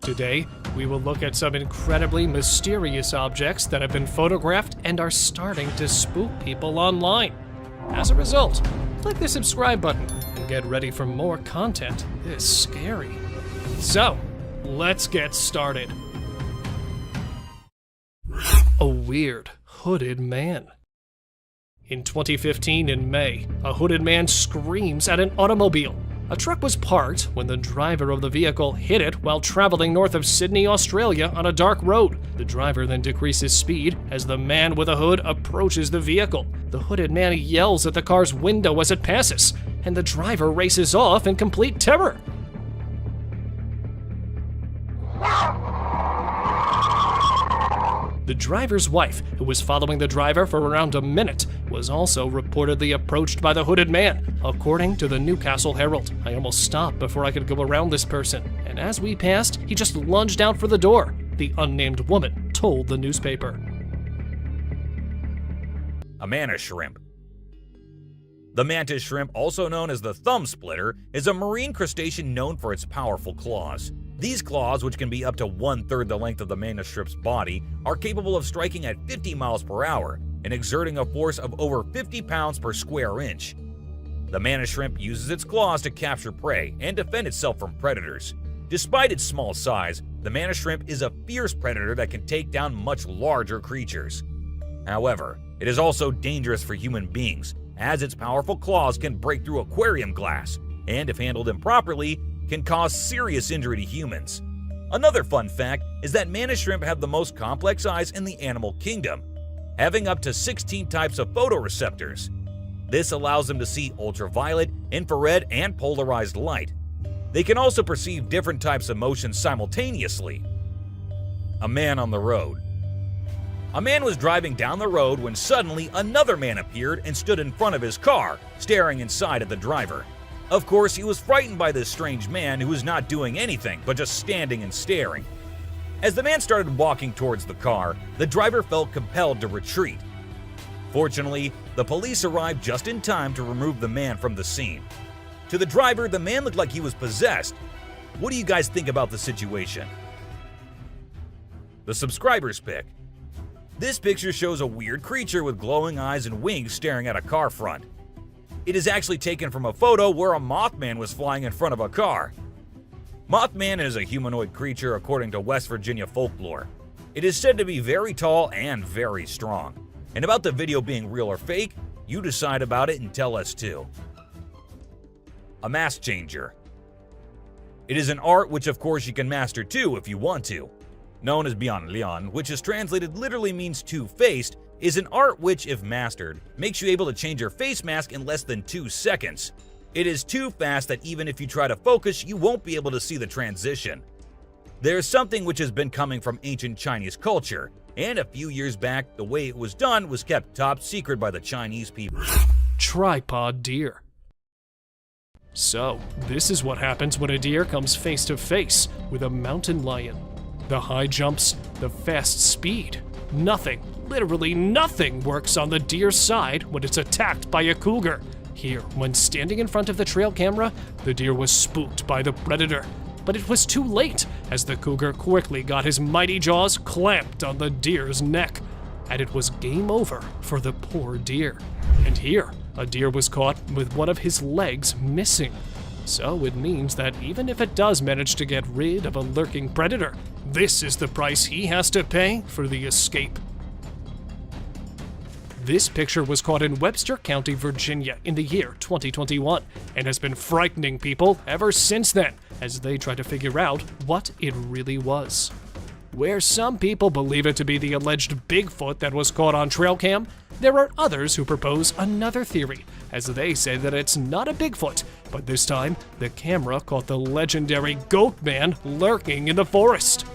Today, we will look at some incredibly mysterious objects that have been photographed and are starting to spook people online. As a result, click the subscribe button and get ready for more content this scary. So, let's get started. A weird, hooded man. In 2015 in May, a hooded man screams at an automobile. A truck was parked when the driver of the vehicle hit it while traveling north of Sydney, Australia on a dark road. The driver then decreases speed as the man with a hood approaches the vehicle. The hooded man yells at the car's window as it passes, and the driver races off in complete terror. The driver's wife, who was following the driver for around a minute, was also reportedly approached by the hooded man. According to the Newcastle Herald, "I almost stopped before I could go around this person, and as we passed, he just lunged out for the door," the unnamed woman told the newspaper. A mantis shrimp. The mantis shrimp, also known as the thumb splitter, is a marine crustacean known for its powerful claws. These claws, which can be up to 1/3 the length of the mantis shrimp's body, are capable of striking at 50 miles per hour and exerting a force of over 50 pounds per square inch. The mantis shrimp uses its claws to capture prey and defend itself from predators. Despite its small size, the mantis shrimp is a fierce predator that can take down much larger creatures. However, it is also dangerous for human beings, as its powerful claws can break through aquarium glass and, if handled improperly, can cause serious injury to humans. Another fun fact is that mantis shrimp have the most complex eyes in the animal kingdom, having up to 16 types of photoreceptors. This allows them to see ultraviolet, infrared, and polarized light. They can also perceive different types of motion simultaneously. A man on the road. A man was driving down the road when suddenly another man appeared and stood in front of his car, staring inside at the driver. Of course, he was frightened by this strange man who was not doing anything but just standing and staring. As the man started walking towards the car, the driver felt compelled to retreat. Fortunately, the police arrived just in time to remove the man from the scene. To the driver, the man looked like he was possessed. What do you guys think about the situation? The subscribers pick. This picture shows a weird creature with glowing eyes and wings staring at a car front. It is actually taken from a photo where a Mothman was flying in front of a car. Mothman is a humanoid creature according to West Virginia folklore. It is said to be very tall and very strong. And about the video being real or fake, you decide about it and tell us too. A mask changer. It is an art which of course you can master too if you want to. Known as Bianlian, which is translated literally means two-faced, is an art which, if mastered, makes you able to change your face mask in less than 2 seconds. It is too fast that even if you try to focus, you won't be able to see the transition. There's something which has been coming from ancient Chinese culture, and a few years back, the way it was done was kept top secret by the Chinese people. Tripod deer. So, this is what happens when a deer comes face to face with a mountain lion. The high jumps, the fast speed. Nothing, literally nothing, works on the deer's side when it's attacked by a cougar. Here, when standing in front of the trail camera, the deer was spooked by the predator. But it was too late, as the cougar quickly got his mighty jaws clamped on the deer's neck. And it was game over for the poor deer. And here, a deer was caught with one of his legs missing. So it means that even if it does manage to get rid of a lurking predator, this is the price he has to pay for the escape. This picture was caught in Webster County, Virginia in the year 2021 and has been frightening people ever since then as they try to figure out what it really was. Where some people believe it to be the alleged Bigfoot that was caught on trail cam, there are others who propose another theory, as they say that it's not a Bigfoot, but this time the camera caught the legendary Goat Man lurking in the forest.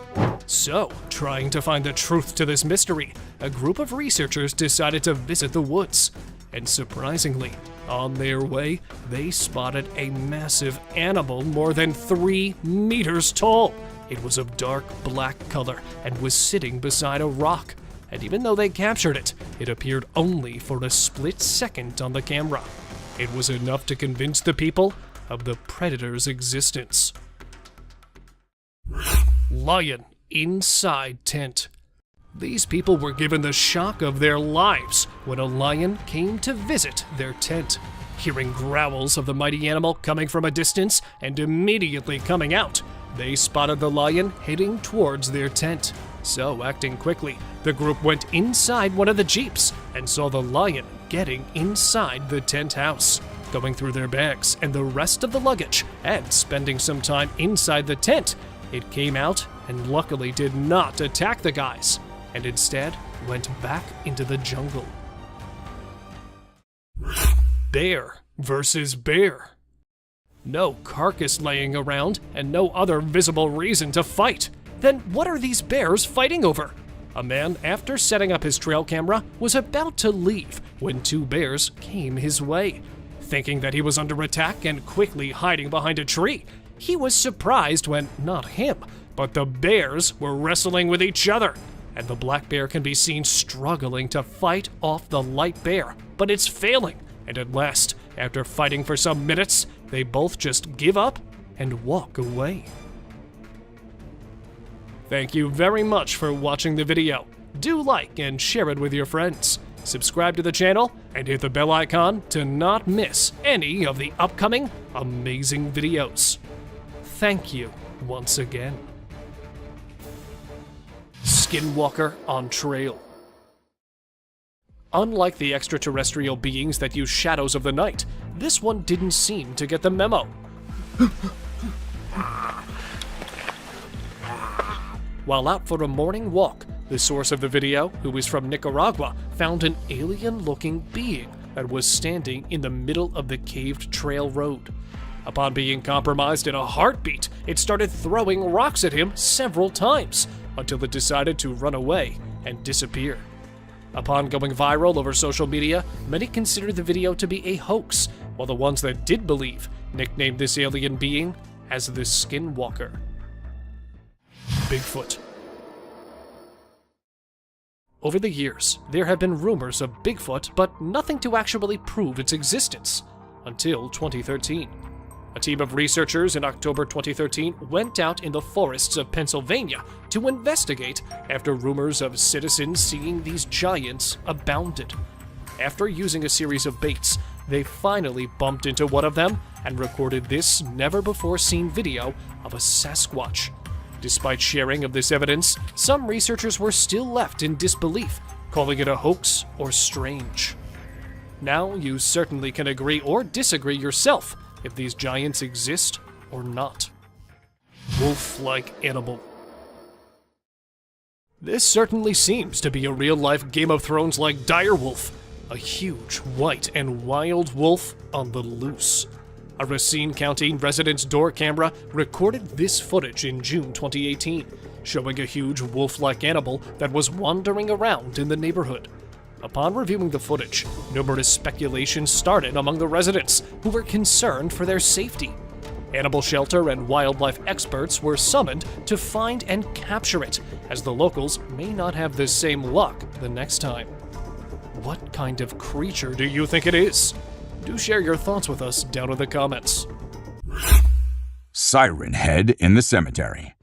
So, trying to find the truth to this mystery, a group of researchers decided to visit the woods. And surprisingly, on their way, they spotted a massive animal more than 3 meters tall. It was of dark black color and was sitting beside a rock. And even though they captured it, it appeared only for a split second on the camera. It was enough to convince the people of the predator's existence. Lion inside tent. These people were given the shock of their lives when a lion came to visit their tent. Hearing growls of the mighty animal coming from a distance and immediately coming out, they spotted the lion heading towards their tent. So, acting quickly, the group went inside one of the jeeps and saw the lion getting inside the tent house, going through their bags and the rest of the luggage, and spending some time inside the tent. It came out and luckily did not attack the guys, and instead went back into the jungle. Bear versus bear. No carcass laying around and no other visible reason to fight. Then what are these bears fighting over? A man, after setting up his trail camera, was about to leave when two bears came his way. Thinking that he was under attack and quickly hiding behind a tree, he was surprised when not him, but the bears were wrestling with each other. And the black bear can be seen struggling to fight off the light bear, but it's failing. And at last, after fighting for some minutes, they both just give up and walk away. Thank you very much for watching the video. Do like and share it with your friends. Subscribe to the channel and hit the bell icon to not miss any of the upcoming amazing videos. Thank you once again. Skinwalker on trail. Unlike the extraterrestrial beings that use shadows of the night, this one didn't seem to get the memo. While out for a morning walk, the source of the video, who is from Nicaragua, found an alien-looking being that was standing in the middle of the caved trail road. Upon being compromised in a heartbeat, it started throwing rocks at him several times, until it decided to run away and disappear. Upon going viral over social media, many considered the video to be a hoax, while the ones that did believe nicknamed this alien being as the Skinwalker. Bigfoot. Over the years, there have been rumors of Bigfoot, but nothing to actually prove its existence, until 2013. A team of researchers in October 2013 went out in the forests of Pennsylvania to investigate after rumors of citizens seeing these giants abounded. After using a series of baits, they finally bumped into one of them and recorded this never-before-seen video of a Sasquatch. Despite sharing of this evidence, some researchers were still left in disbelief, calling it a hoax or strange. Now you certainly can agree or disagree yourself if these giants exist or not. Wolf-like animal. This certainly seems to be a real-life Game of Thrones-like direwolf, a huge, white, and wild wolf on the loose. A Racine County resident's door camera recorded this footage in June 2018, showing a huge wolf-like animal that was wandering around in the neighborhood. Upon reviewing the footage, numerous speculations started among the residents, who were concerned for their safety. Animal shelter and wildlife experts were summoned to find and capture it, as the locals may not have the same luck the next time. What kind of creature do you think it is? Do share your thoughts with us down in the comments. Siren Head in the cemetery.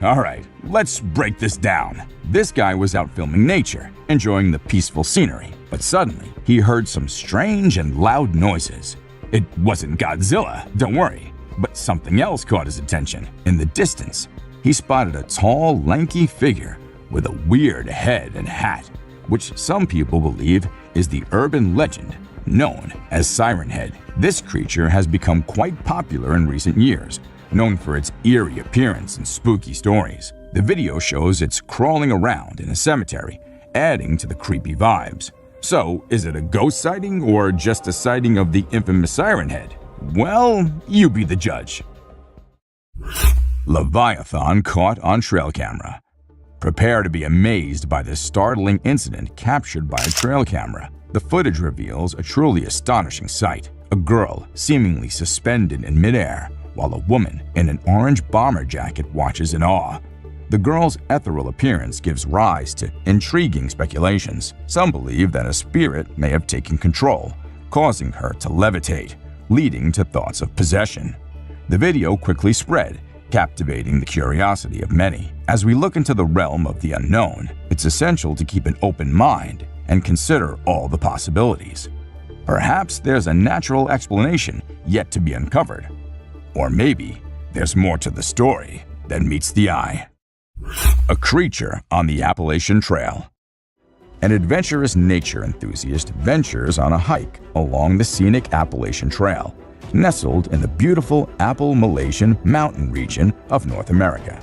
Alright, let's break this down. This guy was out filming nature, enjoying the peaceful scenery, but suddenly he heard some strange and loud noises. It wasn't Godzilla, don't worry, but something else caught his attention. In the distance, he spotted a tall, lanky figure with a weird head and hat, which some people believe is the urban legend known as Siren Head. This creature has become quite popular in recent years, known for its eerie appearance and spooky stories. The video shows it's crawling around in a cemetery, adding to the creepy vibes. So, is it a ghost sighting or just a sighting of the infamous Siren Head? Well, you be the judge. Leviathan caught on trail camera. Prepare to be amazed by this startling incident captured by a trail camera. The footage reveals a truly astonishing sight. A girl seemingly suspended in midair, while a woman in an orange bomber jacket watches in awe. The girl's ethereal appearance gives rise to intriguing speculations. Some believe that a spirit may have taken control, causing her to levitate, leading to thoughts of possession. The video quickly spread, captivating the curiosity of many. As we look into the realm of the unknown, it's essential to keep an open mind and consider all the possibilities. Perhaps there's a natural explanation yet to be uncovered. Or maybe there's more to the story than meets the eye. A creature on the Appalachian Trail. An adventurous nature enthusiast ventures on a hike along the scenic Appalachian Trail, nestled in the beautiful Appalachian mountain region of North America.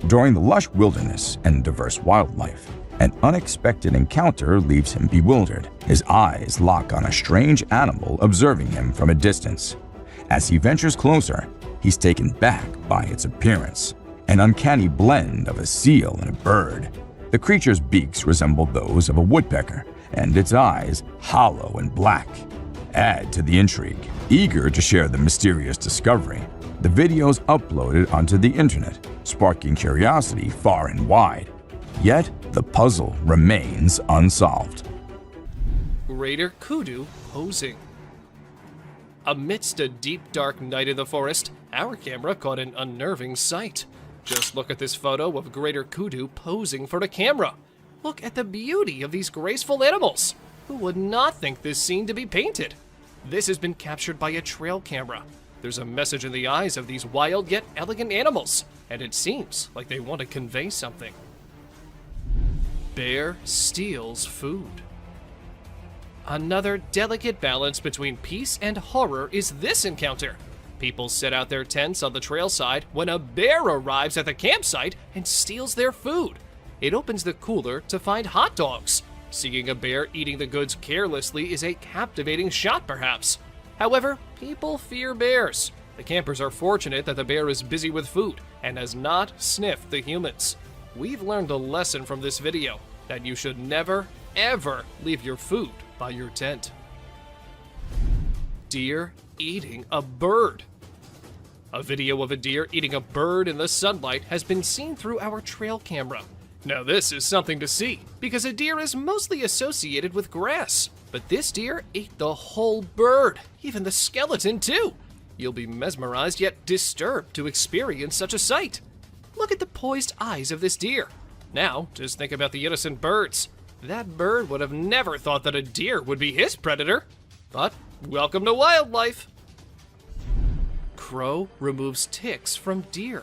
During the lush wilderness and diverse wildlife, an unexpected encounter leaves him bewildered. His eyes lock on a strange animal observing him from a distance. As he ventures closer, he's taken back by its appearance, an uncanny blend of a seal and a bird. The creature's beaks resemble those of a woodpecker, and its eyes, hollow and black, add to the intrigue. Eager to share the mysterious discovery, the video's uploaded onto the internet, sparking curiosity far and wide. Yet, the puzzle remains unsolved. Greater kudu posing. Amidst a deep, dark night in the forest, our camera caught an unnerving sight. Just look at this photo of greater kudu posing for the camera. Look at the beauty of these graceful animals. Who would not think this scene to be painted? This has been captured by a trail camera. There's a message in the eyes of these wild yet elegant animals, and it seems like they want to convey something. Bear steals food. Another delicate balance between peace and horror is this encounter. People set out their tents on the trail side when a bear arrives at the campsite and steals their food. It opens the cooler to find hot dogs. Seeing a bear eating the goods carelessly is a captivating shot, perhaps. However, people fear bears. The campers are fortunate that the bear is busy with food and has not sniffed the humans. We've learned a lesson from this video, that you should never, ever leave your food by your tent. Deer eating a bird. A video of a deer eating a bird in the sunlight has been seen through our trail camera. Now this is something to see, because a deer is mostly associated with grass. But this deer ate the whole bird, even the skeleton too. You'll be mesmerized yet disturbed to experience such a sight. Look at the poised eyes of this deer. Now, just think about the innocent birds. That bird would have never thought that a deer would be his predator. But welcome to wildlife. Crow removes ticks from deer.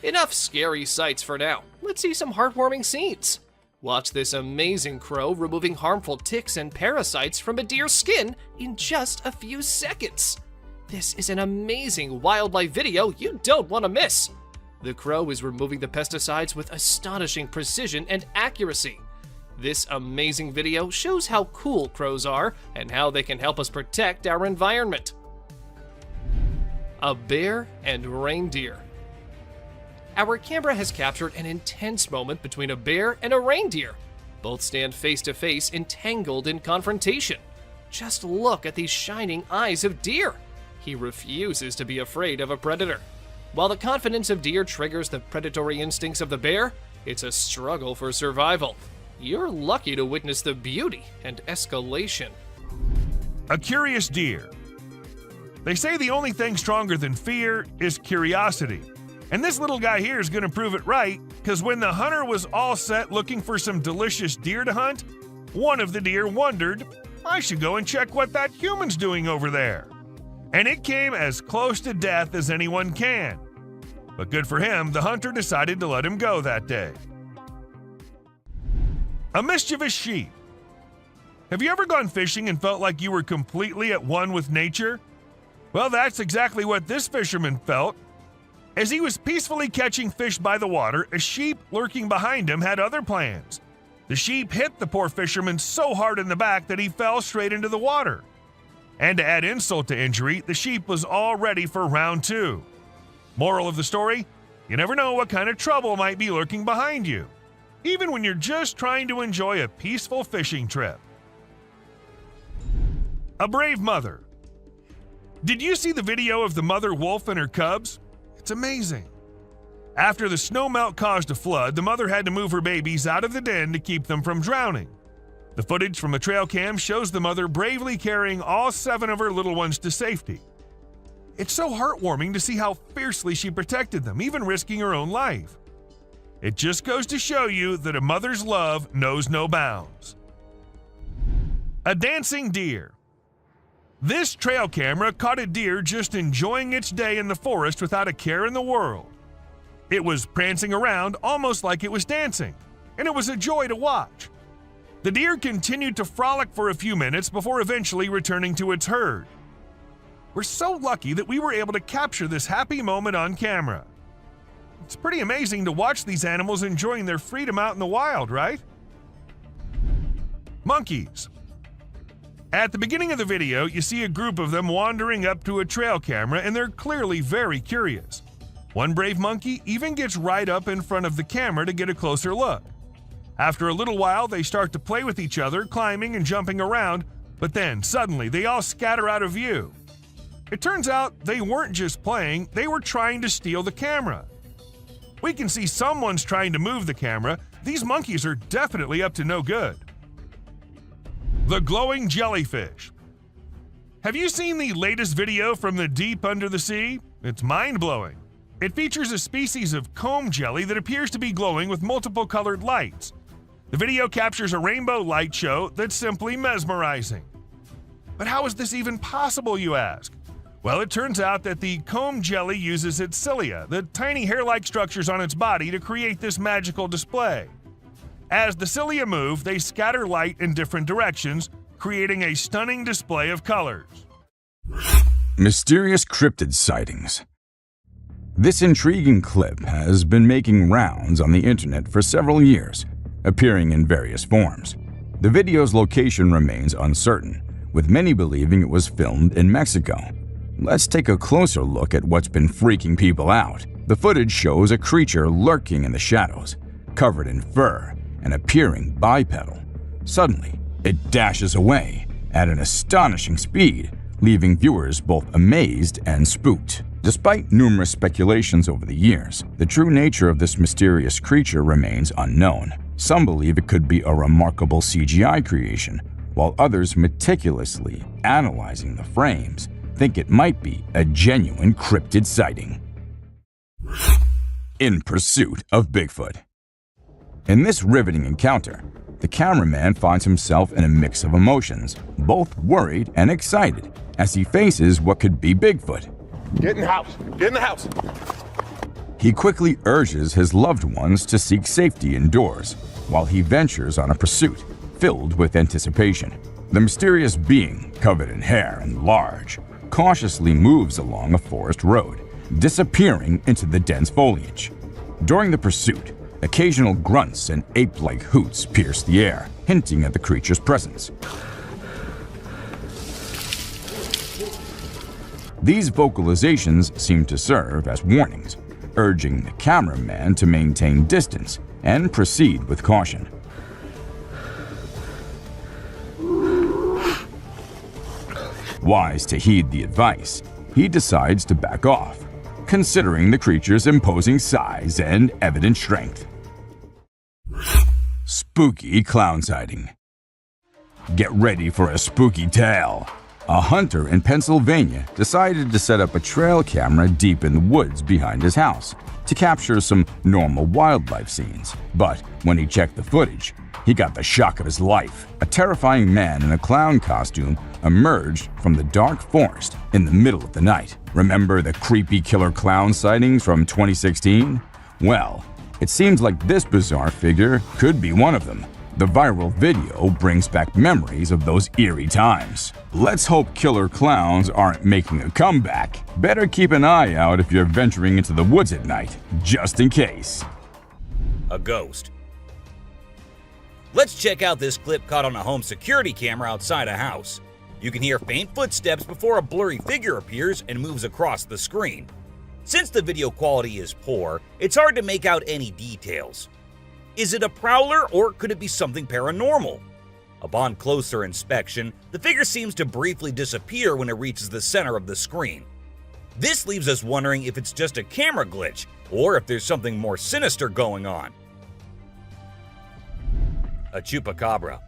Enough scary sights for now. Let's see some heartwarming scenes. Watch this amazing crow removing harmful ticks and parasites from a deer's skin in just a few seconds. This is an amazing wildlife video you don't want to miss. The crow is removing the pesticides with astonishing precision and accuracy. This amazing video shows how cool crows are and how they can help us protect our environment. A bear and reindeer. Our camera has captured an intense moment between a bear and a reindeer. Both stand face to face, entangled in confrontation. Just look at these shining eyes of deer. He refuses to be afraid of a predator. While the confidence of deer triggers the predatory instincts of the bear, it's a struggle for survival. You're lucky to witness the beauty and escalation. A curious deer. They say the only thing stronger than fear is curiosity. And this little guy here is going to prove it right, because when the hunter was all set looking for some delicious deer to hunt, one of the deer wondered, I should go and check what that human's doing over there. And it came as close to death as anyone can. But good for him, the hunter decided to let him go that day. A mischievous sheep. Have you ever gone fishing and felt like you were completely at one with nature? Well, that's exactly what this fisherman felt. As he was peacefully catching fish by the water, a sheep lurking behind him had other plans. The sheep hit the poor fisherman so hard in the back that he fell straight into the water. And to add insult to injury, the sheep was all ready for round 2. Moral of the story, you never know what kind of trouble might be lurking behind you, even when you're just trying to enjoy a peaceful fishing trip. A brave mother. Did you see the video of the mother wolf and her cubs? It's amazing. After the snow melt caused a flood, the mother had to move her babies out of the den to keep them from drowning. The footage from the trail cam shows the mother bravely carrying all 7 of her little ones to safety. It's so heartwarming to see how fiercely she protected them, even risking her own life. It just goes to show you that a mother's love knows no bounds. A dancing deer. This trail camera caught a deer just enjoying its day in the forest without a care in the world. It was prancing around almost like it was dancing, and it was a joy to watch. The deer continued to frolic for a few minutes before eventually returning to its herd. We're so lucky that we were able to capture this happy moment on camera. It's pretty amazing to watch these animals enjoying their freedom out in the wild, right? Monkeys. At the beginning of the video, you see a group of them wandering up to a trail camera, and they're clearly very curious. One brave monkey even gets right up in front of the camera to get a closer look. After a little while, they start to play with each other, climbing and jumping around, but then suddenly they all scatter out of view. It turns out they weren't just playing, they were trying to steal the camera. We can see someone's trying to move the camera. These monkeys are definitely up to no good. The glowing jellyfish. Have you seen the latest video from the deep under the sea? It's mind-blowing. It features a species of comb jelly that appears to be glowing with multiple colored lights. The video captures a rainbow light show that's simply mesmerizing. But how is this even possible, you ask? Well, it turns out that the comb jelly uses its cilia, the tiny hair-like structures on its body, to create this magical display. As the cilia move, they scatter light in different directions, creating a stunning display of colors. Mysterious cryptid sightings. This intriguing clip has been making rounds on the internet for several years, appearing in various forms. The video's location remains uncertain, with many believing it was filmed in Mexico. Let's take a closer look at what's been freaking people out. The footage shows a creature lurking in the shadows, covered in fur and appearing bipedal. Suddenly, it dashes away at an astonishing speed, leaving viewers both amazed and spooked. Despite numerous speculations over the years, the true nature of this mysterious creature remains unknown. Some believe it could be a remarkable CGI creation, while others, meticulously analyzing the frames, think it might be a genuine cryptid sighting. In pursuit of Bigfoot. In this riveting encounter, the cameraman finds himself in a mix of emotions, both worried and excited, as he faces what could be Bigfoot. Get in the house! Get in the house! He quickly urges his loved ones to seek safety indoors, while he ventures on a pursuit filled with anticipation. The mysterious being, covered in hair and large, cautiously moves along a forest road, disappearing into the dense foliage. During the pursuit, occasional grunts and ape-like hoots pierce the air, hinting at the creature's presence. These vocalizations seem to serve as warnings, urging the cameraman to maintain distance and proceed with caution. Wise to heed the advice, he decides to back off, considering the creature's imposing size and evident strength. Spooky clown sighting. Get ready for a spooky tale. A hunter in Pennsylvania decided to set up a trail camera deep in the woods behind his house to capture some normal wildlife scenes. But when he checked the footage, he got the shock of his life. A terrifying man in a clown costume emerged from the dark forest in the middle of the night. Remember the creepy killer clown sightings from 2016? Well, it seems like this bizarre figure could be one of them. The viral video brings back memories of those eerie times. Let's hope killer clowns aren't making a comeback. Better keep an eye out if you're venturing into the woods at night, just in case. A ghost. Let's check out this clip caught on a home security camera outside a house. You can hear faint footsteps before a blurry figure appears and moves across the screen. Since the video quality is poor, it's hard to make out any details. Is it a prowler, or could it be something paranormal? Upon closer inspection, the figure seems to briefly disappear when it reaches the center of the screen. This leaves us wondering if it's just a camera glitch, or if there's something more sinister going on. A chupacabra.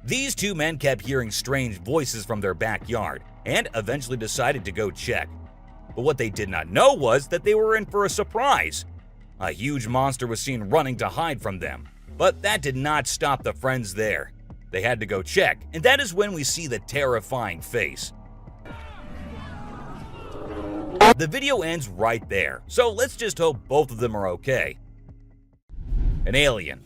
These two men kept hearing strange voices from their backyard and eventually decided to go check. But what they did not know was that they were in for a surprise. A huge monster was seen running to hide from them, but that did not stop the friends there. They had to go check, and that is when we see the terrifying face. The video ends right there, so let's just hope both of them are okay. An alien.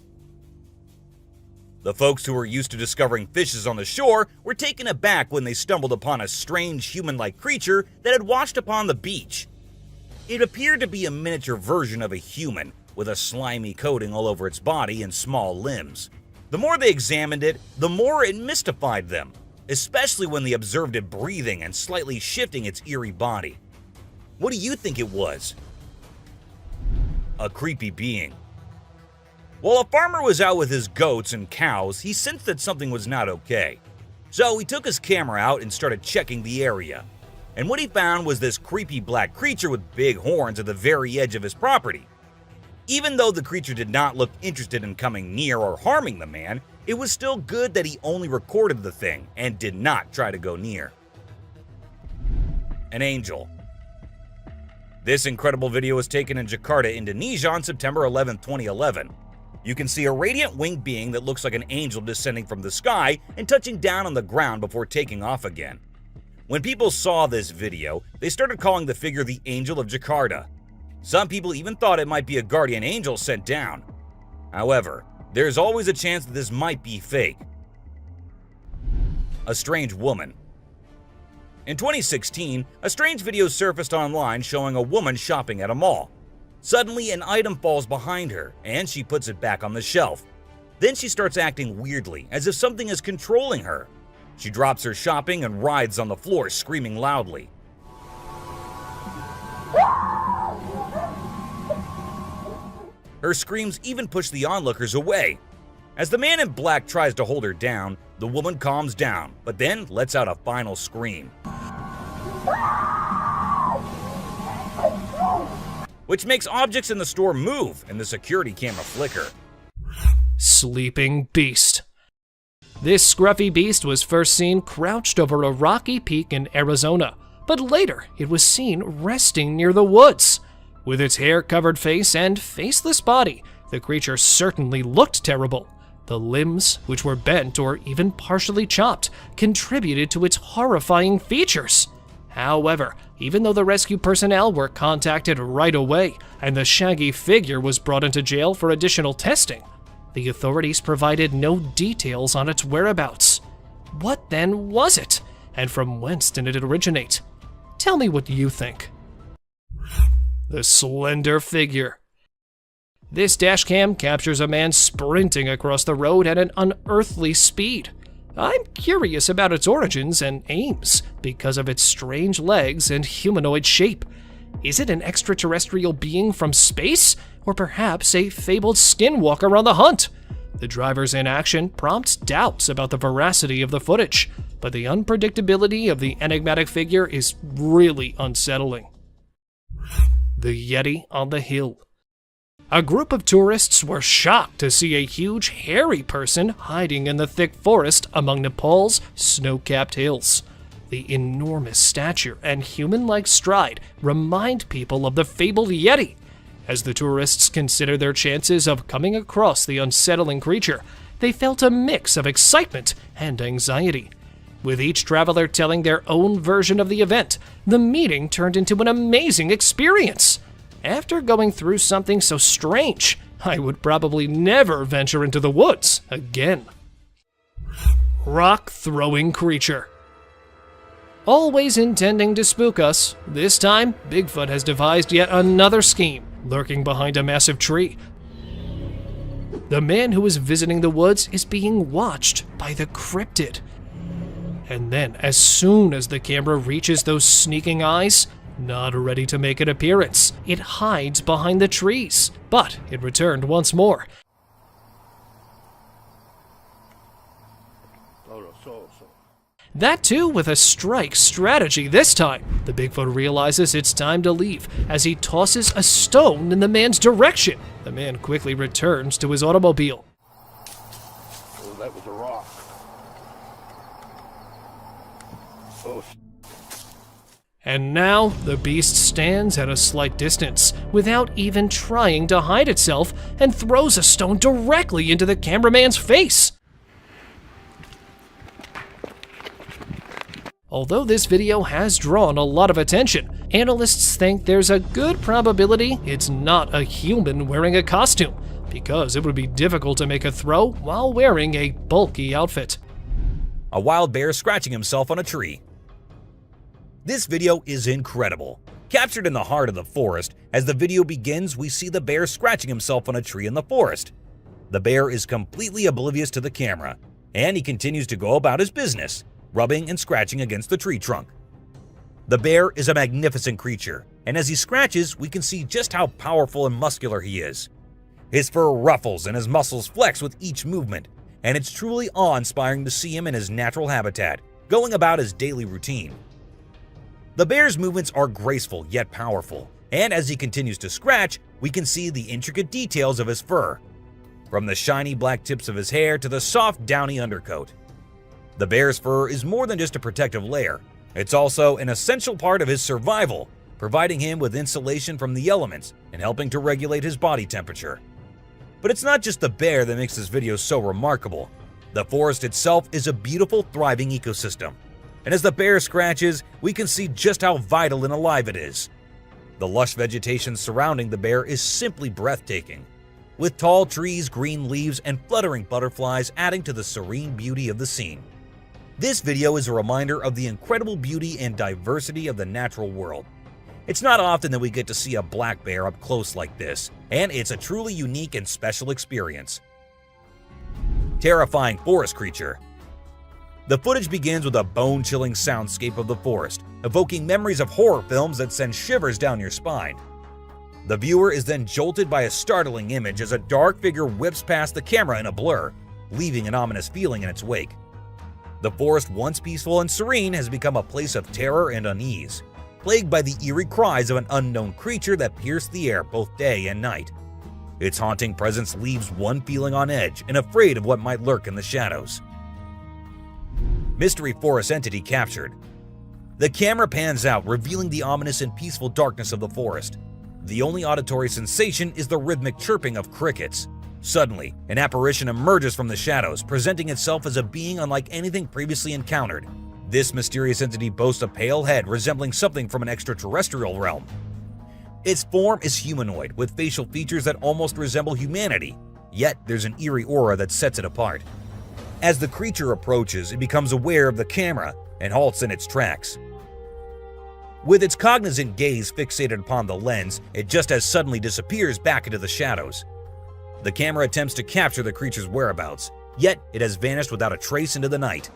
The folks who were used to discovering fishes on the shore were taken aback when they stumbled upon a strange human-like creature that had washed upon the beach. It appeared to be a miniature version of a human, with a slimy coating all over its body and small limbs. The more they examined it, the more it mystified them, especially when they observed it breathing and slightly shifting its eerie body. What do you think it was? A creepy being. While a farmer was out with his goats and cows, he sensed that something was not okay. So he took his camera out and started checking the area. And what he found was this creepy black creature with big horns at the very edge of his property. Even though the creature did not look interested in coming near or harming the man, it was still good that he only recorded the thing and did not try to go near. An angel. This incredible video was taken in Jakarta, Indonesia on September 11, 2011. You can see a radiant winged being that looks like an angel descending from the sky and touching down on the ground before taking off again. When people saw this video, they started calling the figure the Angel of Jakarta. Some people even thought it might be a guardian angel sent down. However, there's always a chance that this might be fake. A strange woman. In 2016, a strange video surfaced online showing a woman shopping at a mall. Suddenly, an item falls behind her, and she puts it back on the shelf. Then she starts acting weirdly, as if something is controlling her. She drops her shopping and writhes on the floor, screaming loudly. Her screams even push the onlookers away. As the man in black tries to hold her down, the woman calms down, but then lets out a final scream, which makes objects in the store move and the security camera flicker. Sleeping Beast. This scruffy beast was first seen crouched over a rocky peak in Arizona, but later it was seen resting near the woods. With its hair-covered face and faceless body, the creature certainly looked terrible. The limbs, which were bent or even partially chopped, contributed to its horrifying features. However, even though the rescue personnel were contacted right away and the shaggy figure was brought into jail for additional testing, the authorities provided no details on its whereabouts. What then was it? And from whence did it originate? Tell me what you think. The slender figure. This dashcam captures a man sprinting across the road at an unearthly speed. I'm curious about its origins and aims because of its strange legs and humanoid shape. Is it an extraterrestrial being from space, or perhaps a fabled skinwalker on the hunt? The driver's inaction prompts doubts about the veracity of the footage, but the unpredictability of the enigmatic figure is really unsettling. The Yeti on the Hill. A group of tourists were shocked to see a huge, hairy person hiding in the thick forest among Nepal's snow-capped hills. The enormous stature and human-like stride remind people of the fabled Yeti. As the tourists considered their chances of coming across the unsettling creature, they felt a mix of excitement and anxiety. With each traveler telling their own version of the event, the meeting turned into an amazing experience. After going through something so strange, I would probably never venture into the woods again. Rock-throwing creature. Always intending to spook us, this time Bigfoot has devised yet another scheme, lurking behind a massive tree. The man who is visiting the woods is being watched by the cryptid. And then, as soon as the camera reaches those sneaking eyes, not ready to make an appearance, it hides behind the trees, but it returned once more. That too with a strike strategy this time. The Bigfoot realizes it's time to leave as he tosses a stone in the man's direction. The man quickly returns to his automobile. Oh, that was a rock. And now, the beast stands at a slight distance, without even trying to hide itself, and throws a stone directly into the cameraman's face. Although this video has drawn a lot of attention, analysts think there's a good probability it's not a human wearing a costume, because it would be difficult to make a throw while wearing a bulky outfit. A wild bear scratching himself on a tree. This video is incredible. Captured in the heart of the forest, as the video begins, we see the bear scratching himself on a tree in the forest. The bear is completely oblivious to the camera, and he continues to go about his business, rubbing and scratching against the tree trunk. The bear is a magnificent creature, and as he scratches, we can see just how powerful and muscular he is. His fur ruffles and his muscles flex with each movement, and it's truly awe-inspiring to see him in his natural habitat, going about his daily routine. The bear's movements are graceful yet powerful, and as he continues to scratch, we can see the intricate details of his fur, from the shiny black tips of his hair to the soft downy undercoat. The bear's fur is more than just a protective layer, it's also an essential part of his survival, providing him with insulation from the elements and helping to regulate his body temperature. But it's not just the bear that makes this video so remarkable. The forest itself is a beautiful, thriving ecosystem. And as the bear scratches, we can see just how vital and alive it is. The lush vegetation surrounding the bear is simply breathtaking, with tall trees, green leaves, and fluttering butterflies adding to the serene beauty of the scene. This video is a reminder of the incredible beauty and diversity of the natural world. It's not often that we get to see a black bear up close like this, and it's a truly unique and special experience. Terrifying forest creature. The footage begins with a bone-chilling soundscape of the forest, evoking memories of horror films that send shivers down your spine. The viewer is then jolted by a startling image as a dark figure whips past the camera in a blur, leaving an ominous feeling in its wake. The forest, once peaceful and serene, has become a place of terror and unease, plagued by the eerie cries of an unknown creature that pierce the air both day and night. Its haunting presence leaves one feeling on edge and afraid of what might lurk in the shadows. Mystery forest entity captured. The camera pans out, revealing the ominous and peaceful darkness of the forest. The only auditory sensation is the rhythmic chirping of crickets. Suddenly, an apparition emerges from the shadows, presenting itself as a being unlike anything previously encountered. This mysterious entity boasts a pale head resembling something from an extraterrestrial realm. Its form is humanoid, with facial features that almost resemble humanity, yet there's an eerie aura that sets it apart. As the creature approaches, it becomes aware of the camera and halts in its tracks. With its cognizant gaze fixated upon the lens, it just as suddenly disappears back into the shadows. The camera attempts to capture the creature's whereabouts, yet it has vanished without a trace into the night.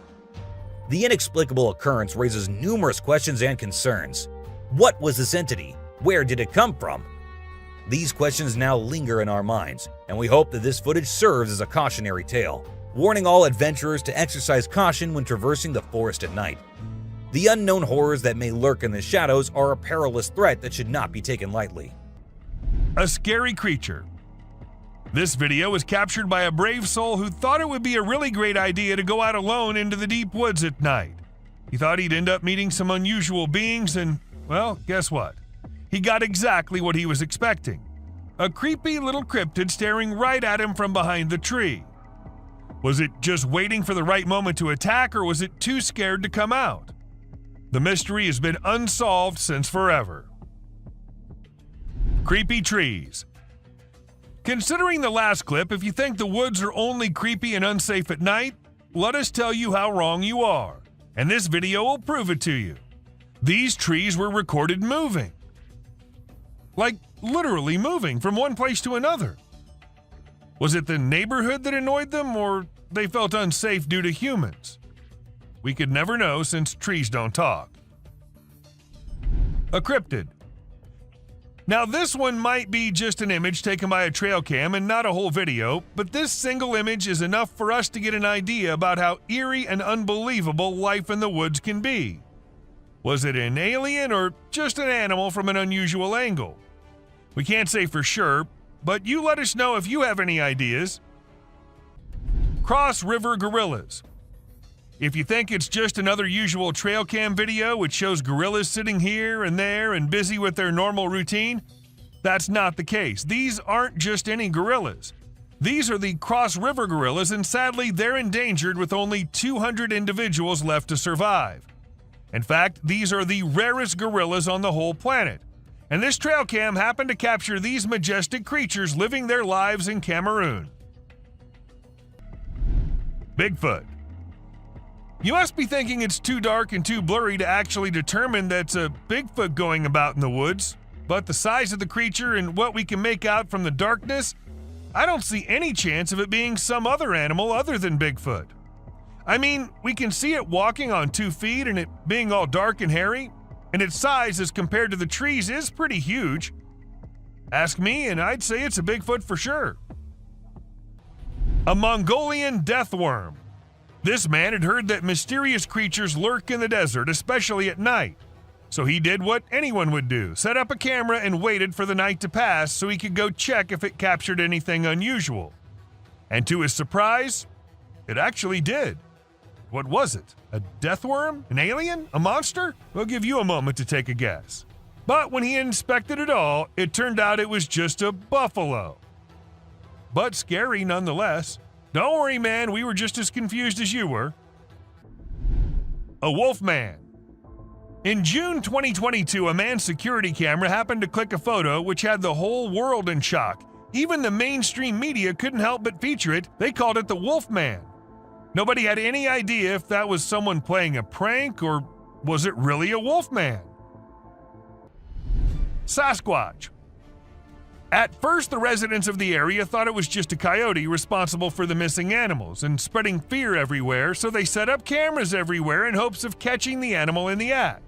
The inexplicable occurrence raises numerous questions and concerns. What was this entity? Where did it come from? These questions now linger in our minds, and we hope that this footage serves as a cautionary tale, warning all adventurers to exercise caution when traversing the forest at night. The unknown horrors that may lurk in the shadows are a perilous threat that should not be taken lightly. A scary creature. This video was captured by a brave soul who thought it would be a really great idea to go out alone into the deep woods at night. He thought he'd end up meeting some unusual beings and, well, guess what? He got exactly what he was expecting. A creepy little cryptid staring right at him from behind the tree. Was it just waiting for the right moment to attack, or was it too scared to come out? The mystery has been unsolved since forever. Creepy trees. Considering the last clip, if you think the woods are only creepy and unsafe at night, let us tell you how wrong you are, and this video will prove it to you. These trees were recorded moving. Like literally moving from one place to another. Was it the neighborhood that annoyed them, or they felt unsafe due to humans? We could never know since trees don't talk. A cryptid. Now this one might be just an image taken by a trail cam and not a whole video, but this single image is enough for us to get an idea about how eerie and unbelievable life in the woods can be. Was it an alien or just an animal from an unusual angle? We can't say for sure, but you let us know if you have any ideas. Cross River Gorillas. If you think it's just another usual trail cam video which shows gorillas sitting here and there and busy with their normal routine, that's not the case. These aren't just any gorillas. These are the Cross River gorillas, and sadly they're endangered with only 200 individuals left to survive. In fact, these are the rarest gorillas on the whole planet. And this trail cam happened to capture these majestic creatures living their lives in Cameroon. Bigfoot. You must be thinking it's too dark and too blurry to actually determine that's a Bigfoot going about in the woods, but the size of the creature and what we can make out from the darkness, I don't see any chance of it being some other animal other than Bigfoot. I mean, we can see it walking on 2 feet and it being all dark and hairy, and its size as compared to the trees is pretty huge. Ask me and I'd say it's a Bigfoot for sure. A Mongolian death worm. This man had heard that mysterious creatures lurk in the desert, especially at night. So he did what anyone would do, set up a camera and waited for the night to pass so he could go check if it captured anything unusual. And to his surprise, it actually did. What was it? A death worm? An alien? A monster? We'll give you a moment to take a guess. But when he inspected it all, it turned out it was just a buffalo. But scary nonetheless. Don't worry, man, we were just as confused as you were. A wolf man. In June 2022, a man's security camera happened to click a photo which had the whole world in shock. Even the mainstream media couldn't help but feature it. They called it the Wolf Man. Nobody had any idea if that was someone playing a prank or was it really a wolf man. Sasquatch. At first, the residents of the area thought it was just a coyote responsible for the missing animals and spreading fear everywhere, so they set up cameras everywhere in hopes of catching the animal in the act.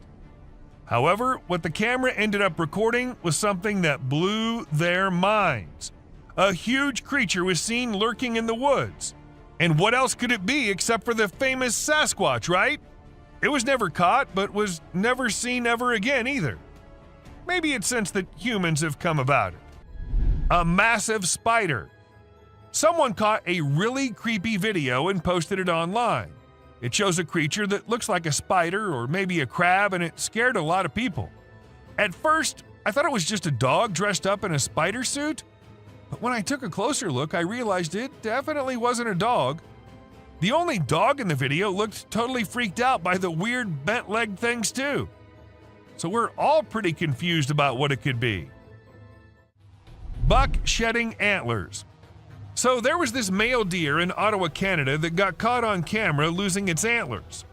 However, what the camera ended up recording was something that blew their minds. A huge creature was seen lurking in the woods. And what else could it be except for the famous Sasquatch, right? It was never caught, but was never seen ever again either. Maybe it's since that humans have come about it. A massive spider. Someone caught a really creepy video and posted it online. It shows a creature that looks like a spider or maybe a crab, and it scared a lot of people. At first, I thought it was just a dog dressed up in a spider suit, but when I took a closer look, I realized it definitely wasn't a dog. The only dog in the video looked totally freaked out by the weird bent-legged things too. So we're all pretty confused about what it could be. Buck shedding antlers. So there was this male deer in Ottawa, Canada that got caught on camera losing its antlers.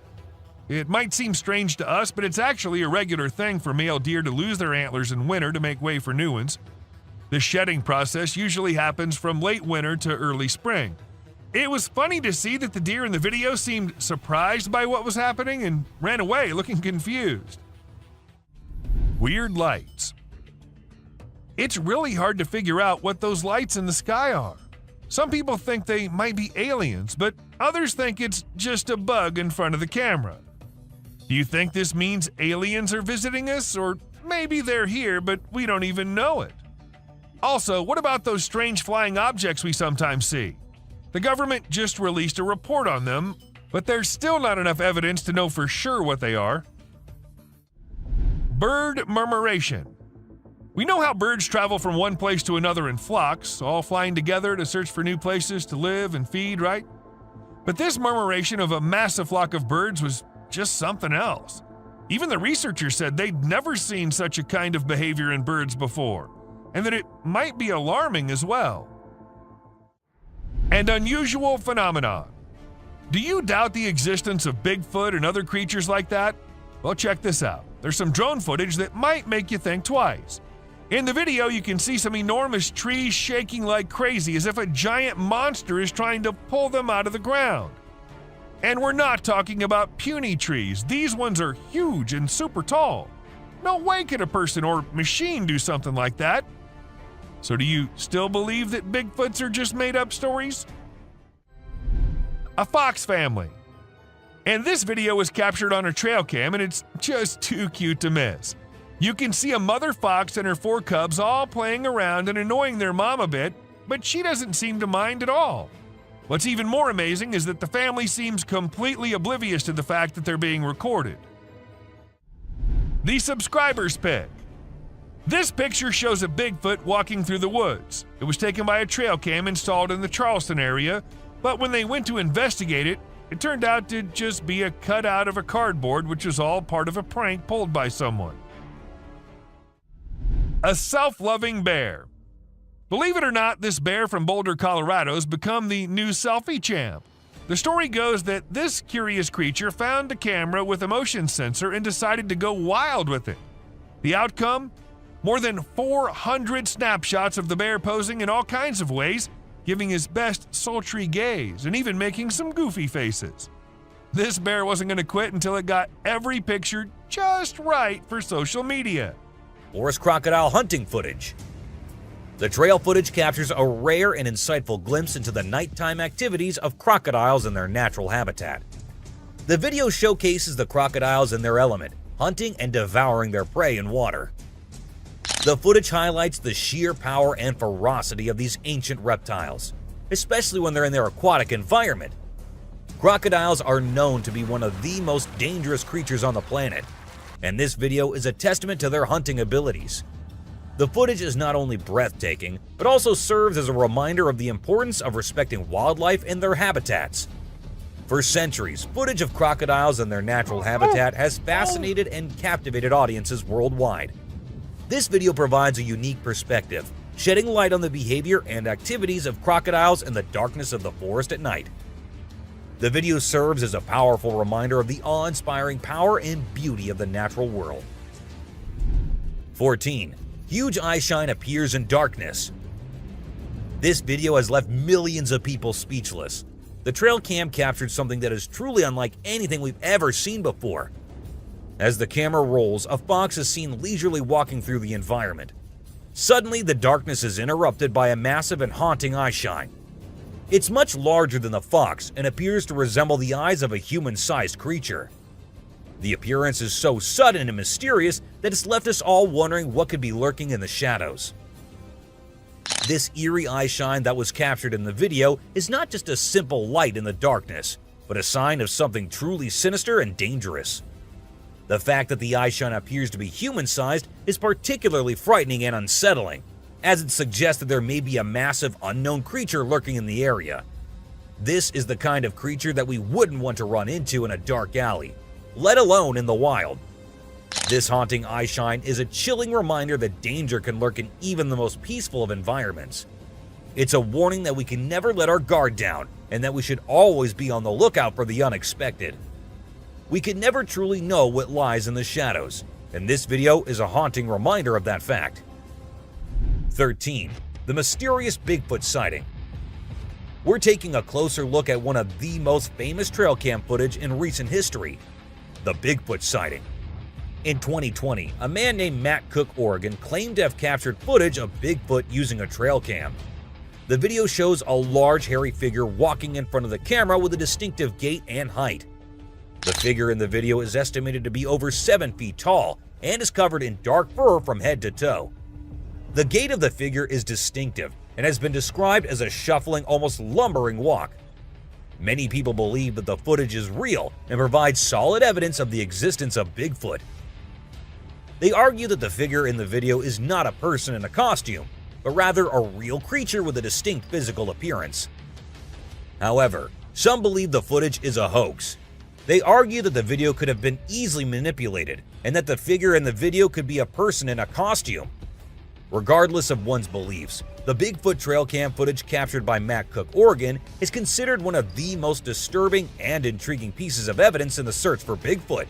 It might seem strange to us, but it's actually a regular thing for male deer to lose their antlers in winter to make way for new ones. The shedding process usually happens from late winter to early spring. It was funny to see that the deer in the video seemed surprised by what was happening and ran away looking confused. Weird lights. It's really hard to figure out what those lights in the sky are. Some people think they might be aliens, but others think it's just a bug in front of the camera. Do you think this means aliens are visiting us, or maybe they're here but we don't even know it? Also, what about those strange flying objects we sometimes see? The government just released a report on them, but there's still not enough evidence to know for sure what they are. Bird murmuration. We know how birds travel from one place to another in flocks, all flying together to search for new places to live and feed, right? But this murmuration of a massive flock of birds was just something else. Even the researchers said they'd never seen such a kind of behavior in birds before, and that it might be alarming as well. And unusual phenomenon. Do you doubt the existence of Bigfoot and other creatures like that? Well, check this out. There's some drone footage that might make you think twice. In the video, you can see some enormous trees shaking like crazy as if a giant monster is trying to pull them out of the ground. And we're not talking about puny trees. These ones are huge and super tall. No way could a person or machine do something like that. So do you still believe that Bigfoots are just made-up stories? A fox family. And this video was captured on a trail cam, and it's just too cute to miss. You can see a mother fox and her 4 cubs all playing around and annoying their mom a bit, but she doesn't seem to mind at all. What's even more amazing is that the family seems completely oblivious to the fact that they're being recorded. The subscriber's pick. This picture shows a Bigfoot walking through the woods. It was taken by a trail cam installed in the Charleston area, but when they went to investigate it, it turned out to just be a cutout of a cardboard, which was all part of a prank pulled by someone. A self-loving bear. Believe it or not, this bear from Boulder, Colorado has become the new selfie champ. The story goes that this curious creature found a camera with a motion sensor and decided to go wild with it. The outcome? More than 400 snapshots of the bear posing in all kinds of ways, giving his best sultry gaze and even making some goofy faces. This bear wasn't going to quit until it got every picture just right for social media. Forest crocodile hunting footage. The trail footage captures a rare and insightful glimpse into the nighttime activities of crocodiles in their natural habitat. The video showcases the crocodiles in their element, hunting and devouring their prey in water. The footage highlights the sheer power and ferocity of these ancient reptiles, especially when they're in their aquatic environment. Crocodiles are known to be one of the most dangerous creatures on the planet, and this video is a testament to their hunting abilities. The footage is not only breathtaking, but also serves as a reminder of the importance of respecting wildlife and their habitats. For centuries, footage of crocodiles in their natural habitat has fascinated and captivated audiences worldwide. This video provides a unique perspective, shedding light on the behavior and activities of crocodiles in the darkness of the forest at night. The video serves as a powerful reminder of the awe-inspiring power and beauty of the natural world. 14. Huge eye shine appears in darkness. This video has left millions of people speechless. The trail cam captured something that is truly unlike anything we've ever seen before. As the camera rolls, a fox is seen leisurely walking through the environment. Suddenly, the darkness is interrupted by a massive and haunting eye shine. It's much larger than the fox and appears to resemble the eyes of a human-sized creature. The appearance is so sudden and mysterious that it's left us all wondering what could be lurking in the shadows. This eerie eye shine that was captured in the video is not just a simple light in the darkness, but a sign of something truly sinister and dangerous. The fact that the eye shine appears to be human-sized is particularly frightening and unsettling, as it suggests that there may be a massive unknown creature lurking in the area. This is the kind of creature that we wouldn't want to run into in a dark alley, let alone in the wild. This haunting eye shine is a chilling reminder that danger can lurk in even the most peaceful of environments. It's a warning that we can never let our guard down and that we should always be on the lookout for the unexpected. We can never truly know what lies in the shadows, and this video is a haunting reminder of that fact. 13. The mysterious Bigfoot sighting. We're taking a closer look at one of the most famous trail cam footage in recent history, the Bigfoot sighting. In 2020, a man named Matt Cook, Oregon, claimed to have captured footage of Bigfoot using a trail cam. The video shows a large hairy figure walking in front of the camera with a distinctive gait and height. The figure in the video is estimated to be over 7 feet tall and is covered in dark fur from head to toe. The gait of the figure is distinctive and has been described as a shuffling, almost lumbering walk. Many people believe that the footage is real and provides solid evidence of the existence of Bigfoot. They argue that the figure in the video is not a person in a costume, but rather a real creature with a distinct physical appearance. However, some believe the footage is a hoax. They argue that the video could have been easily manipulated and that the figure in the video could be a person in a costume. Regardless of one's beliefs, the Bigfoot trail cam footage captured by Matt Cook, Oregon is considered one of the most disturbing and intriguing pieces of evidence in the search for Bigfoot.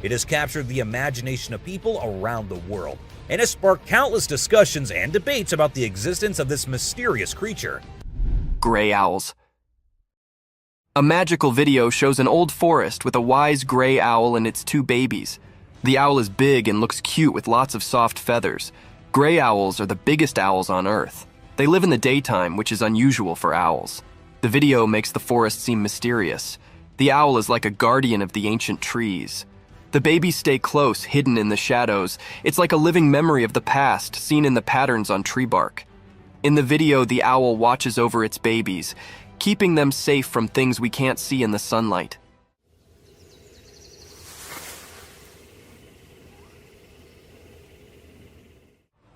It has captured the imagination of people around the world and has sparked countless discussions and debates about the existence of this mysterious creature. Gray owls. A magical video shows an old forest with a wise gray owl and its 2 babies. The owl is big and looks cute with lots of soft feathers. Gray owls are the biggest owls on Earth. They live in the daytime, which is unusual for owls. The video makes the forest seem mysterious. The owl is like a guardian of the ancient trees. The babies stay close, hidden in the shadows. It's like a living memory of the past, seen in the patterns on tree bark. In the video, the owl watches over its babies, keeping them safe from things we can't see in the sunlight.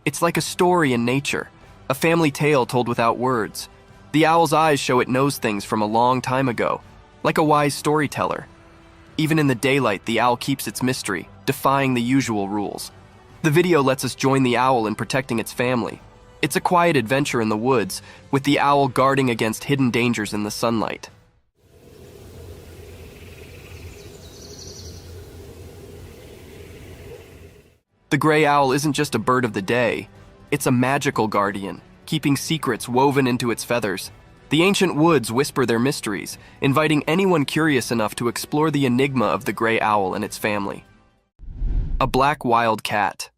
It's like a story in nature, a family tale told without words. The owl's eyes show it knows things from a long time ago, like a wise storyteller. Even in the daylight, the owl keeps its mystery, defying the usual rules. The video lets us join the owl in protecting its family. It's a quiet adventure in the woods, with the owl guarding against hidden dangers in the sunlight. The gray owl isn't just a bird of the day, it's a magical guardian, keeping secrets woven into its feathers. The ancient woods whisper their mysteries, inviting anyone curious enough to explore the enigma of the gray owl and its family. A black wild cat.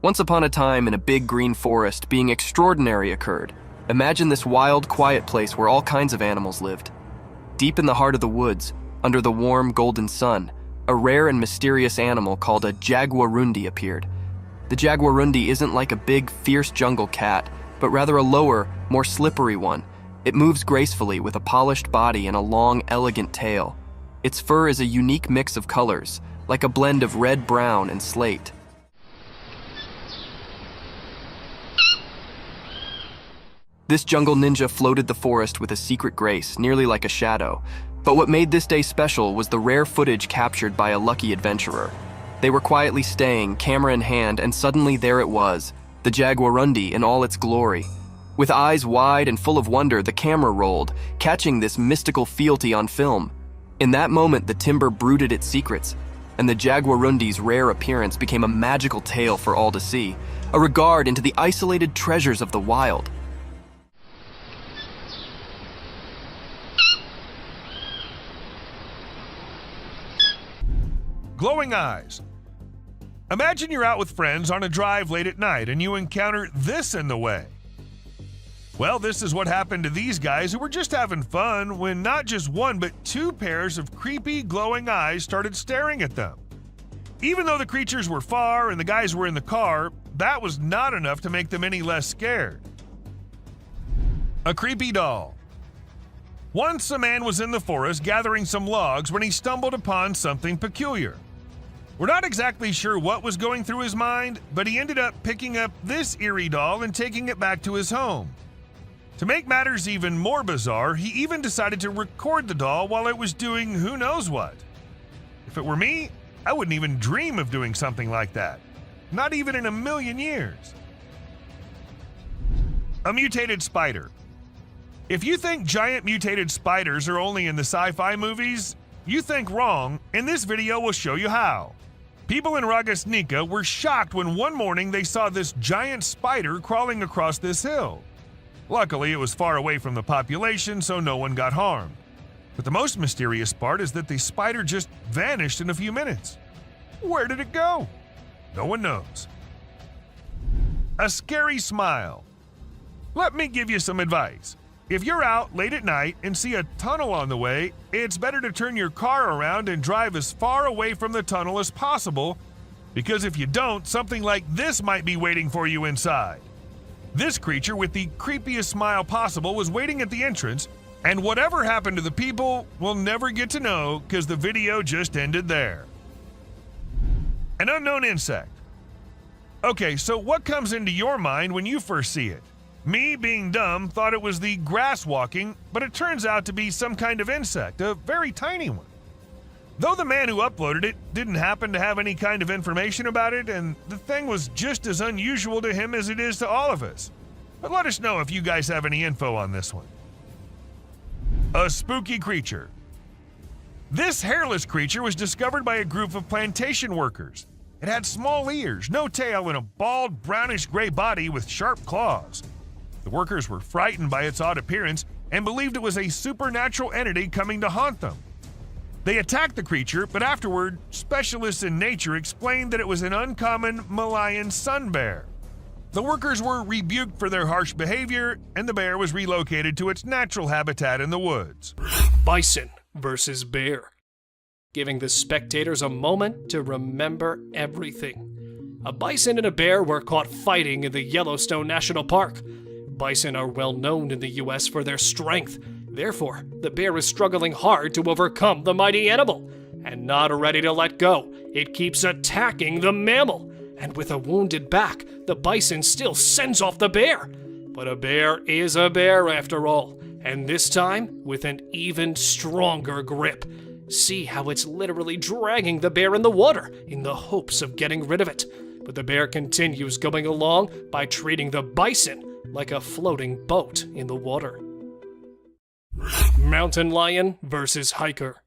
Once upon a time in a big green forest, being extraordinary occurred. Imagine this wild, quiet place where all kinds of animals lived. Deep in the heart of the woods, under the warm, golden sun, a rare and mysterious animal called a jaguarundi appeared. The jaguarundi isn't like a big, fierce jungle cat, but rather a lower, more slippery one. It moves gracefully with a polished body and a long, elegant tail. Its fur is a unique mix of colors, like a blend of red, brown, and slate. This jungle ninja floated the forest with a secret grace, nearly like a shadow. But what made this day special was the rare footage captured by a lucky adventurer. They were quietly staying, camera in hand, and suddenly there it was, the jaguarundi in all its glory. With eyes wide and full of wonder, the camera rolled, catching this mystical fealty on film. In that moment, the timber brooded its secrets, and the jaguarundi's rare appearance became a magical tale for all to see, a regard into the isolated treasures of the wild. Glowing eyes. Imagine you're out with friends on a drive late at night and you encounter this in the way. Well, this is what happened to these guys who were just having fun when not just one but two pairs of creepy glowing eyes started staring at them. Even though the creatures were far and the guys were in the car, that was not enough to make them any less scared. A creepy doll. Once a man was in the forest gathering some logs when he stumbled upon something peculiar. We're not exactly sure what was going through his mind, but he ended up picking up this eerie doll and taking it back to his home. To make matters even more bizarre, he even decided to record the doll while it was doing who knows what. If it were me, I wouldn't even dream of doing something like that. Not even in a million years. A mutated spider. If you think giant mutated spiders are only in the sci-fi movies, you think wrong, and this video will show you how. People in Ragasnika were shocked when one morning they saw this giant spider crawling across this hill. Luckily, it was far away from the population, so no one got harmed. But the most mysterious part is that the spider just vanished in a few minutes. Where did it go? No one knows. A scary smile. Let me give you some advice. If you're out late at night and see a tunnel on the way, it's better to turn your car around and drive as far away from the tunnel as possible, because if you don't, something like this might be waiting for you inside. This creature with the creepiest smile possible was waiting at the entrance, and whatever happened to the people, we'll never get to know because the video just ended there. An unknown insect. Okay, so what comes into your mind when you first see it? Me, being dumb, thought it was the grass walking, but it turns out to be some kind of insect, a very tiny one. Though the man who uploaded it didn't happen to have any kind of information about it, and the thing was just as unusual to him as it is to all of us. But let us know if you guys have any info on this one. A spooky creature. This hairless creature was discovered by a group of plantation workers. It had small ears, no tail, and a bald, brownish-gray body with sharp claws. The workers were frightened by its odd appearance and believed it was a supernatural entity coming to haunt them. They attacked the creature, but afterward, specialists in nature explained that it was an uncommon Malayan sun bear. The workers were rebuked for their harsh behavior, and the bear was relocated to its natural habitat in the woods. Bison versus bear, giving the spectators a moment to remember everything. A bison and a bear were caught fighting in the Yellowstone National Park. Bison are well known in the US for their strength. Therefore, the bear is struggling hard to overcome the mighty animal. And not ready to let go, it keeps attacking the mammal. And with a wounded back, the bison still sends off the bear. But a bear is a bear after all, and this time with an even stronger grip. See how it's literally dragging the bear in the water in the hopes of getting rid of it. But the bear continues going along by treating the bison like a floating boat in the water. Mountain lion versus hiker.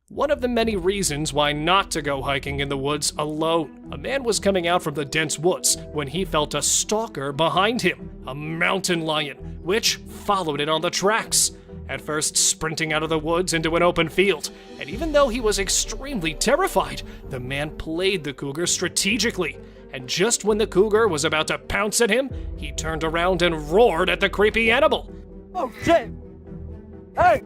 One of the many reasons why not to go hiking in the woods alone. A man was coming out from the dense woods when he felt a stalker behind him, a mountain lion, which followed it on the tracks. At first sprinting out of the woods into an open field, and even though he was extremely terrified, the man played the cougar strategically. And just when the cougar was about to pounce at him, he turned around and roared at the creepy animal. Oh shit! Hey!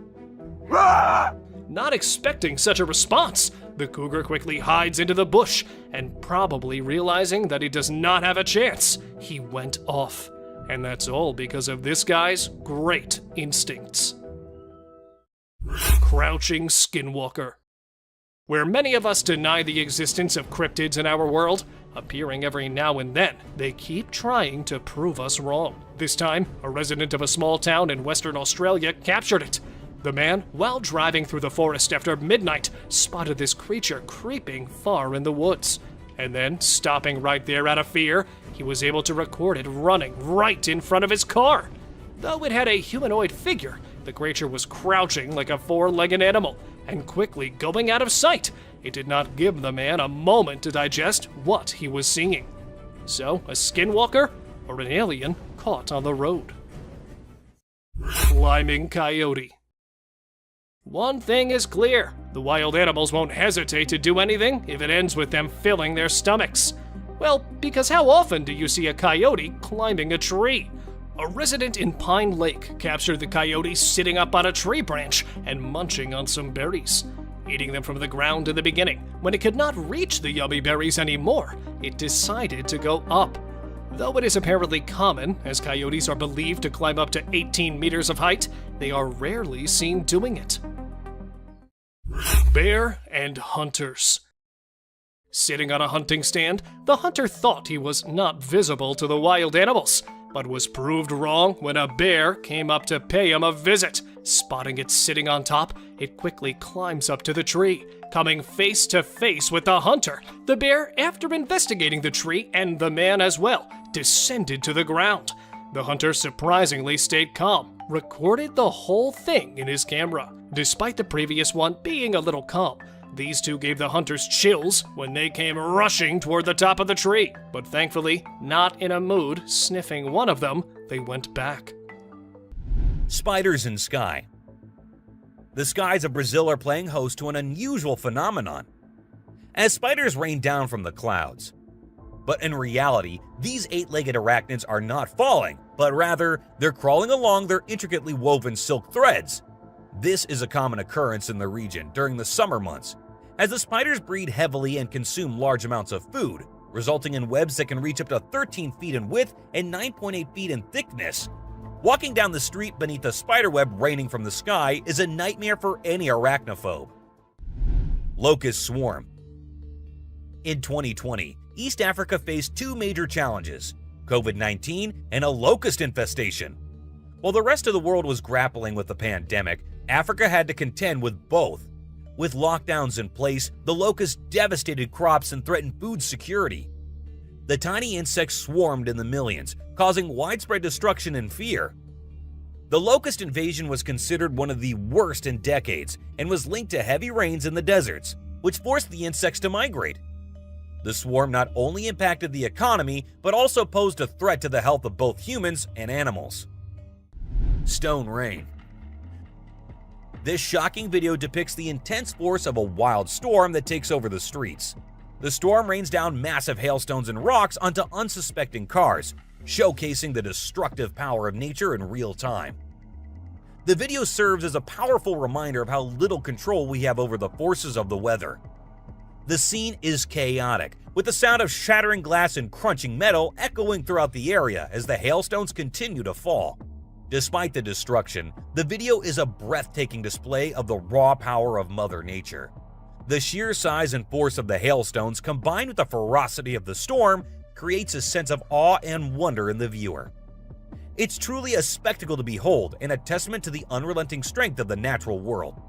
Rah! Not expecting such a response, the cougar quickly hides into the bush, and probably realizing that he does not have a chance, he went off. And that's all because of this guy's great instincts. Crouching skinwalker. Where many of us deny the existence of cryptids in our world, appearing every now and then, they keep trying to prove us wrong. This time, a resident of a small town in Western Australia captured it. The man, while driving through the forest after midnight, spotted this creature creeping far in the woods. And then, stopping right there out of fear, he was able to record it running right in front of his car. Though it had a humanoid figure, the creature was crouching like a four-legged animal and quickly going out of sight. It did not give the man a moment to digest what he was seeing. So, a skinwalker or an alien caught on the road? Climbing coyote. One thing is clear, the wild animals won't hesitate to do anything if it ends with them filling their stomachs. Well, because how often do you see a coyote climbing a tree? A resident in Pine Lake captured the coyote sitting up on a tree branch and munching on some berries. Eating them from the ground in the beginning, when it could not reach the yummy berries anymore, it decided to go up. Though it is apparently common, as coyotes are believed to climb up to 18 meters of height, they are rarely seen doing it. Bear and hunters. Sitting on a hunting stand, the hunter thought he was not visible to the wild animals, but was proved wrong when a bear came up to pay him a visit. Spotting it sitting on top, it quickly climbs up to the tree, coming face to face with the hunter. The bear, after investigating the tree and the man as well, descended to the ground. The hunter surprisingly stayed calm, recorded the whole thing in his camera. Despite the previous one being a little calm, these two gave the hunters chills when they came rushing toward the top of the tree. But thankfully, not in a mood, sniffing one of them, they went back. Spiders in sky. The skies of Brazil are playing host to an unusual phenomenon, as spiders rain down from the clouds. But in reality, these eight-legged arachnids are not falling, but rather, they're crawling along their intricately woven silk threads. This is a common occurrence in the region during the summer months, as the spiders breed heavily and consume large amounts of food, resulting in webs that can reach up to 13 feet in width and 9.8 feet in thickness. Walking down the street beneath a spider web raining from the sky is a nightmare for any arachnophobe. Locust swarm. In 2020, East Africa faced two major challenges: COVID-19 and a locust infestation. While the rest of the world was grappling with the pandemic, Africa had to contend with both. With lockdowns in place, the locusts devastated crops and threatened food security. The tiny insects swarmed in the millions, causing widespread destruction and fear. The locust invasion was considered one of the worst in decades and was linked to heavy rains in the deserts, which forced the insects to migrate. The swarm not only impacted the economy, but also posed a threat to the health of both humans and animals. Stone rain. This shocking video depicts the intense force of a wild storm that takes over the streets. The storm rains down massive hailstones and rocks onto unsuspecting cars, showcasing the destructive power of nature in real time. The video serves as a powerful reminder of how little control we have over the forces of the weather. The scene is chaotic, with the sound of shattering glass and crunching metal echoing throughout the area as the hailstones continue to fall. Despite the destruction, the video is a breathtaking display of the raw power of Mother Nature. The sheer size and force of the hailstones combined with the ferocity of the storm creates a sense of awe and wonder in the viewer. It's truly a spectacle to behold and a testament to the unrelenting strength of the natural world.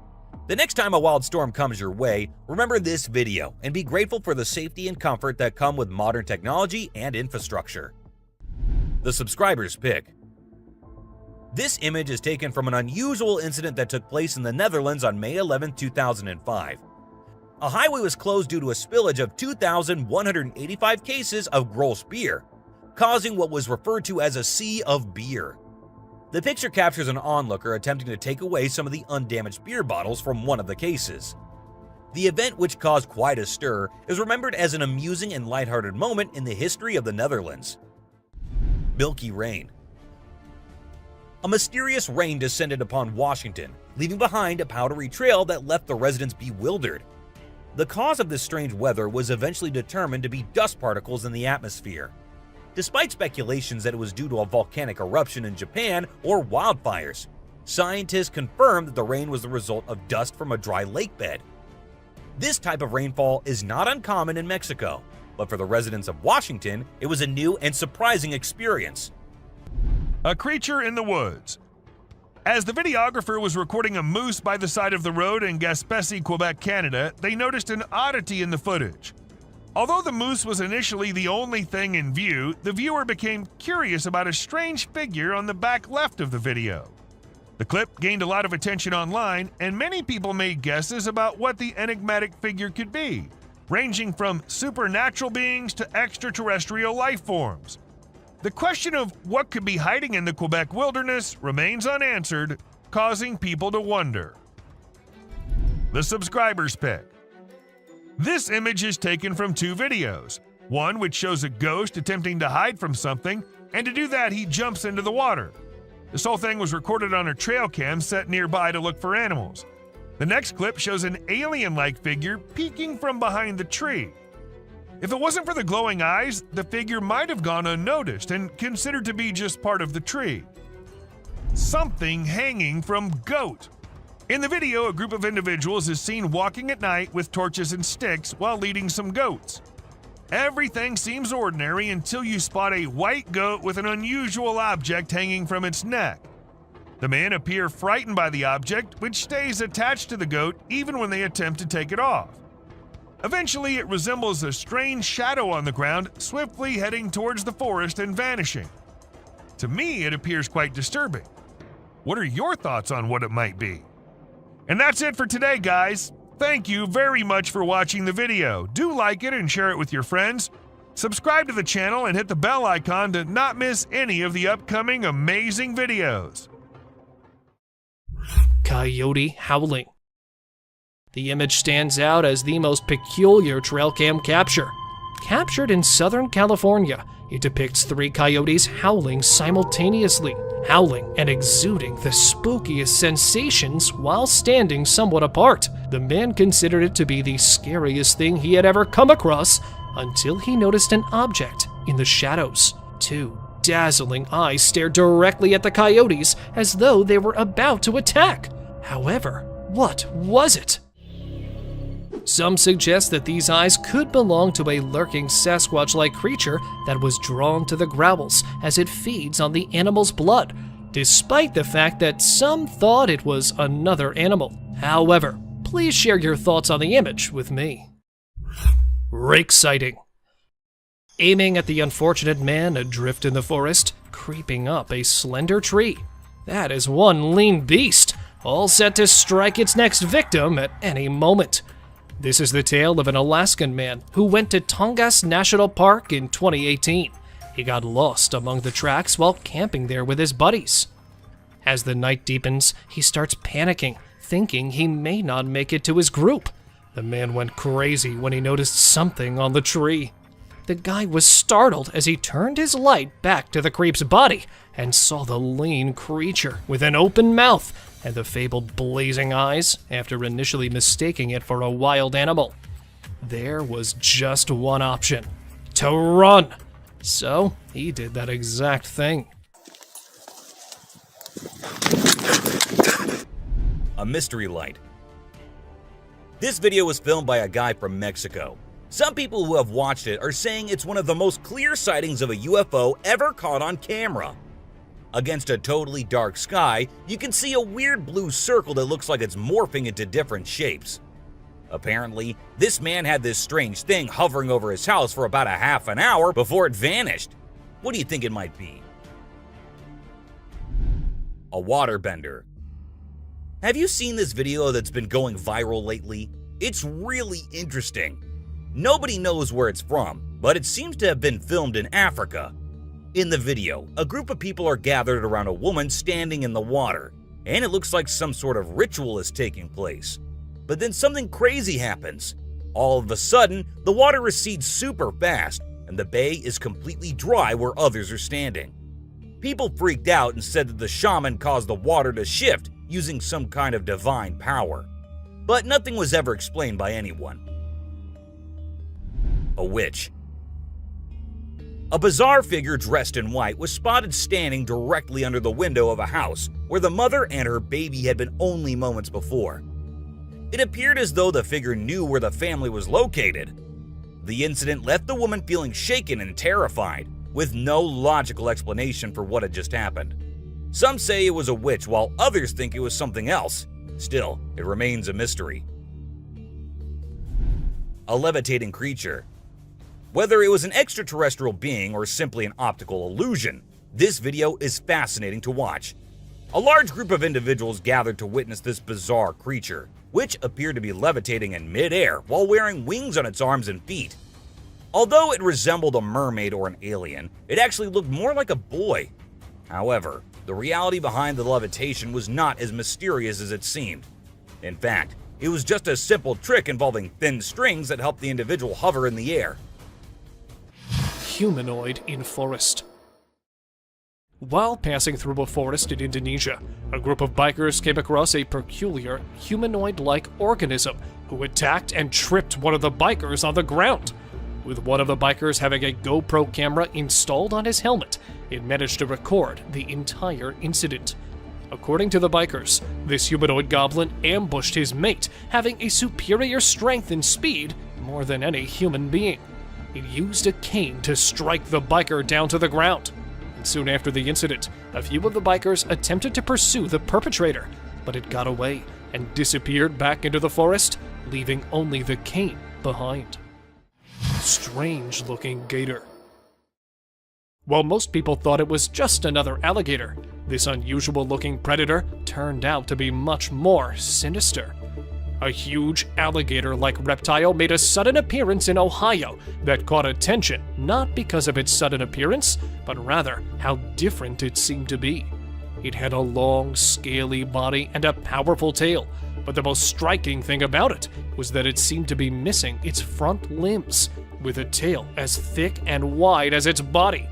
The next time a wild storm comes your way, remember this video and be grateful for the safety and comfort that come with modern technology and infrastructure. The subscriber's pick. This image is taken from an unusual incident that took place in the Netherlands on May 11, 2005. A highway was closed due to a spillage of 2,185 cases of gross beer, causing what was referred to as a sea of beer. The picture captures an onlooker attempting to take away some of the undamaged beer bottles from one of the cases. The event, which caused quite a stir, is remembered as an amusing and lighthearted moment in the history of the Netherlands. Milky Rain. A mysterious rain descended upon Washington, leaving behind a powdery trail that left the residents bewildered. The cause of this strange weather was eventually determined to be dust particles in the atmosphere. Despite speculations that it was due to a volcanic eruption in Japan or wildfires, scientists confirmed that the rain was the result of dust from a dry lake bed. This type of rainfall is not uncommon in Mexico, but for the residents of Washington, it was a new and surprising experience. A creature in the woods. As the videographer was recording a moose by the side of the road in Gaspésie, Quebec, Canada, they noticed an oddity in the footage. Although the moose was initially the only thing in view, the viewer became curious about a strange figure on the back left of the video. The clip gained a lot of attention online, and many people made guesses about what the enigmatic figure could be, ranging from supernatural beings to extraterrestrial life forms. The question of what could be hiding in the Quebec wilderness remains unanswered, causing people to wonder. The subscriber's pick. This image is taken from two videos, one which shows a ghost attempting to hide from something, and to do that he jumps into the water. This whole thing was recorded on a trail cam set nearby to look for animals. The next clip shows an alien-like figure peeking from behind the tree. If it wasn't for the glowing eyes, the figure might have gone unnoticed and considered to be just part of the tree. Something hanging from goat. In the video, a group of individuals is seen walking at night with torches and sticks while leading some goats. Everything seems ordinary until you spot a white goat with an unusual object hanging from its neck. The men appear frightened by the object, which stays attached to the goat even when they attempt to take it off. Eventually, it resembles a strange shadow on the ground, swiftly heading towards the forest and vanishing. To me, it appears quite disturbing. What are your thoughts on what it might be? And that's it for today, guys. Thank you very much for watching the video. Do like it and share it with your friends. Subscribe to the channel and hit the bell icon to not miss any of the upcoming amazing videos. Coyote howling. The image stands out as the most peculiar trail cam capture. Captured in Southern California, it depicts three coyotes howling simultaneously, howling and exuding the spookiest sensations while standing somewhat apart. The man considered it to be the scariest thing he had ever come across until he noticed an object in the shadows. Two dazzling eyes stared directly at the coyotes as though they were about to attack. However, what was it? Some suggest that these eyes could belong to a lurking Sasquatch-like creature that was drawn to the growls as it feeds on the animal's blood, despite the fact that some thought it was another animal. However, please share your thoughts on the image with me. Rake sighting. Aiming at the unfortunate man adrift in the forest, creeping up a slender tree. That is one lean beast, all set to strike its next victim at any moment. This is the tale of an Alaskan man who went to Tongass National Park in 2018. He got lost among the tracks while camping there with his buddies. As the night deepens, he starts panicking, thinking he may not make it to his group. The man went crazy when he noticed something on the tree. The guy was startled as he turned his light back to the creep's body and saw the lean creature with an open mouth and the fabled blazing eyes after initially mistaking it for a wild animal. there was just one option: to run. So he did that exact thing. A mystery light. This video was filmed by a guy from Mexico. Some people who have watched it are saying it's one of the most clear sightings of a UFO ever caught on camera. Against a totally dark sky, you can see a weird blue circle that looks like it's morphing into different shapes. Apparently, this man had this strange thing hovering over his house for about a half an hour before it vanished. What do you think it might be? A waterbender. Have you seen this video that's been going viral lately? It's really interesting. Nobody knows where it's from, but it seems to have been filmed in Africa. In the video, a group of people are gathered around a woman standing in the water, and it looks like some sort of ritual is taking place. But then something crazy happens. All of a sudden, the water recedes super fast, and the bay is completely dry where others are standing. People freaked out and said that the shaman caused the water to shift using some kind of divine power. But nothing was ever explained by anyone. A witch. A bizarre figure dressed in white was spotted standing directly under the window of a house where the mother and her baby had been only moments before. It appeared as though the figure knew where the family was located. The incident left the woman feeling shaken and terrified, with no logical explanation for what had just happened. Some say it was a witch, while others think it was something else. Still, it remains a mystery. A levitating creature. Whether it was an extraterrestrial being or simply an optical illusion, this video is fascinating to watch. A large group of individuals gathered to witness this bizarre creature, which appeared to be levitating in midair while wearing wings on its arms and feet. Although it resembled a mermaid or an alien, it actually looked more like a boy. However, the reality behind the levitation was not as mysterious as it seemed. In fact, it was just a simple trick involving thin strings that helped the individual hover in the air. Humanoid in forest. While passing through a forest in Indonesia, a group of bikers came across a peculiar humanoid-like organism who attacked and tripped one of the bikers on the ground. With one of the bikers having a GoPro camera installed on his helmet, it managed to record the entire incident. According to the bikers, this humanoid goblin ambushed his mate, having a superior strength and speed more than any human being. It used a cane to strike the biker down to the ground. And soon after the incident, a few of the bikers attempted to pursue the perpetrator, but it got away and disappeared back into the forest, leaving only the cane behind. Strange-looking gator. While most people thought it was just another alligator, this unusual-looking predator turned out to be much more sinister. A huge alligator-like reptile made a sudden appearance in Ohio that caught attention not because of its sudden appearance, but rather how different it seemed to be. It had a long, scaly body and a powerful tail, but the most striking thing about it was that it seemed to be missing its front limbs, with a tail as thick and wide as its body.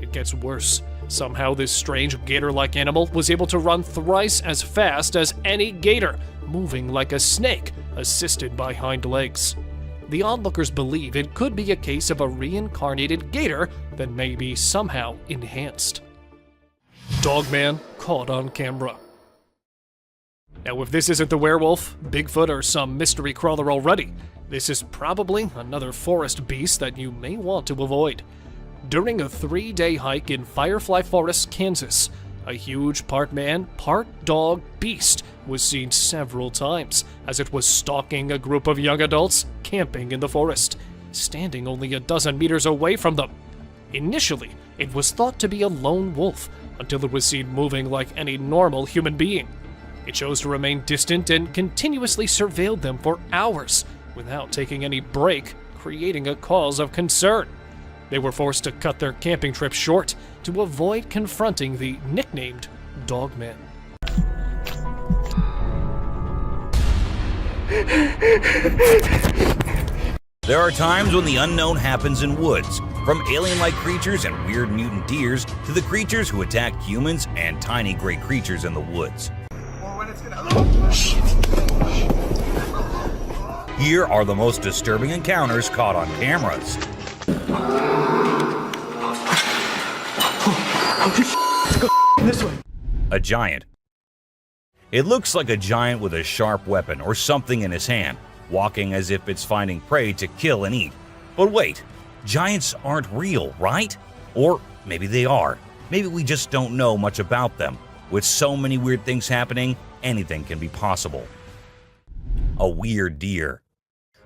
It gets worse. Somehow this strange gator-like animal was able to run thrice as fast as any gator, moving like a snake, assisted by hind legs. The onlookers believe it could be a case of a reincarnated gator that may be somehow enhanced. Dogman caught on camera. Now, if this isn't the werewolf, Bigfoot, or some mystery crawler already, this is probably another forest beast that you may want to avoid. During a 3-day hike in Firefly Forest, Kansas, a huge part man, part dog beast was seen several times as it was stalking a group of young adults camping in the forest, standing only a dozen meters away from them. Initially, it was thought to be a lone wolf until it was seen moving like any normal human being. It chose to remain distant and continuously surveilled them for hours without taking any break, creating a cause of concern. They were forced to cut their camping trip short to avoid confronting the nicknamed Dogman. There are times when the unknown happens in woods, from alien-like creatures and weird mutant deers to the creatures who attack humans and tiny gray creatures in the woods. Here are the most disturbing encounters caught on cameras. This way. A giant. It looks like a giant with a sharp weapon or something in his hand, walking as if it's finding prey to kill and eat. But wait, giants aren't real, right? Or maybe they are. Maybe we just don't know much about them. With so many weird things happening, anything can be possible. A weird deer.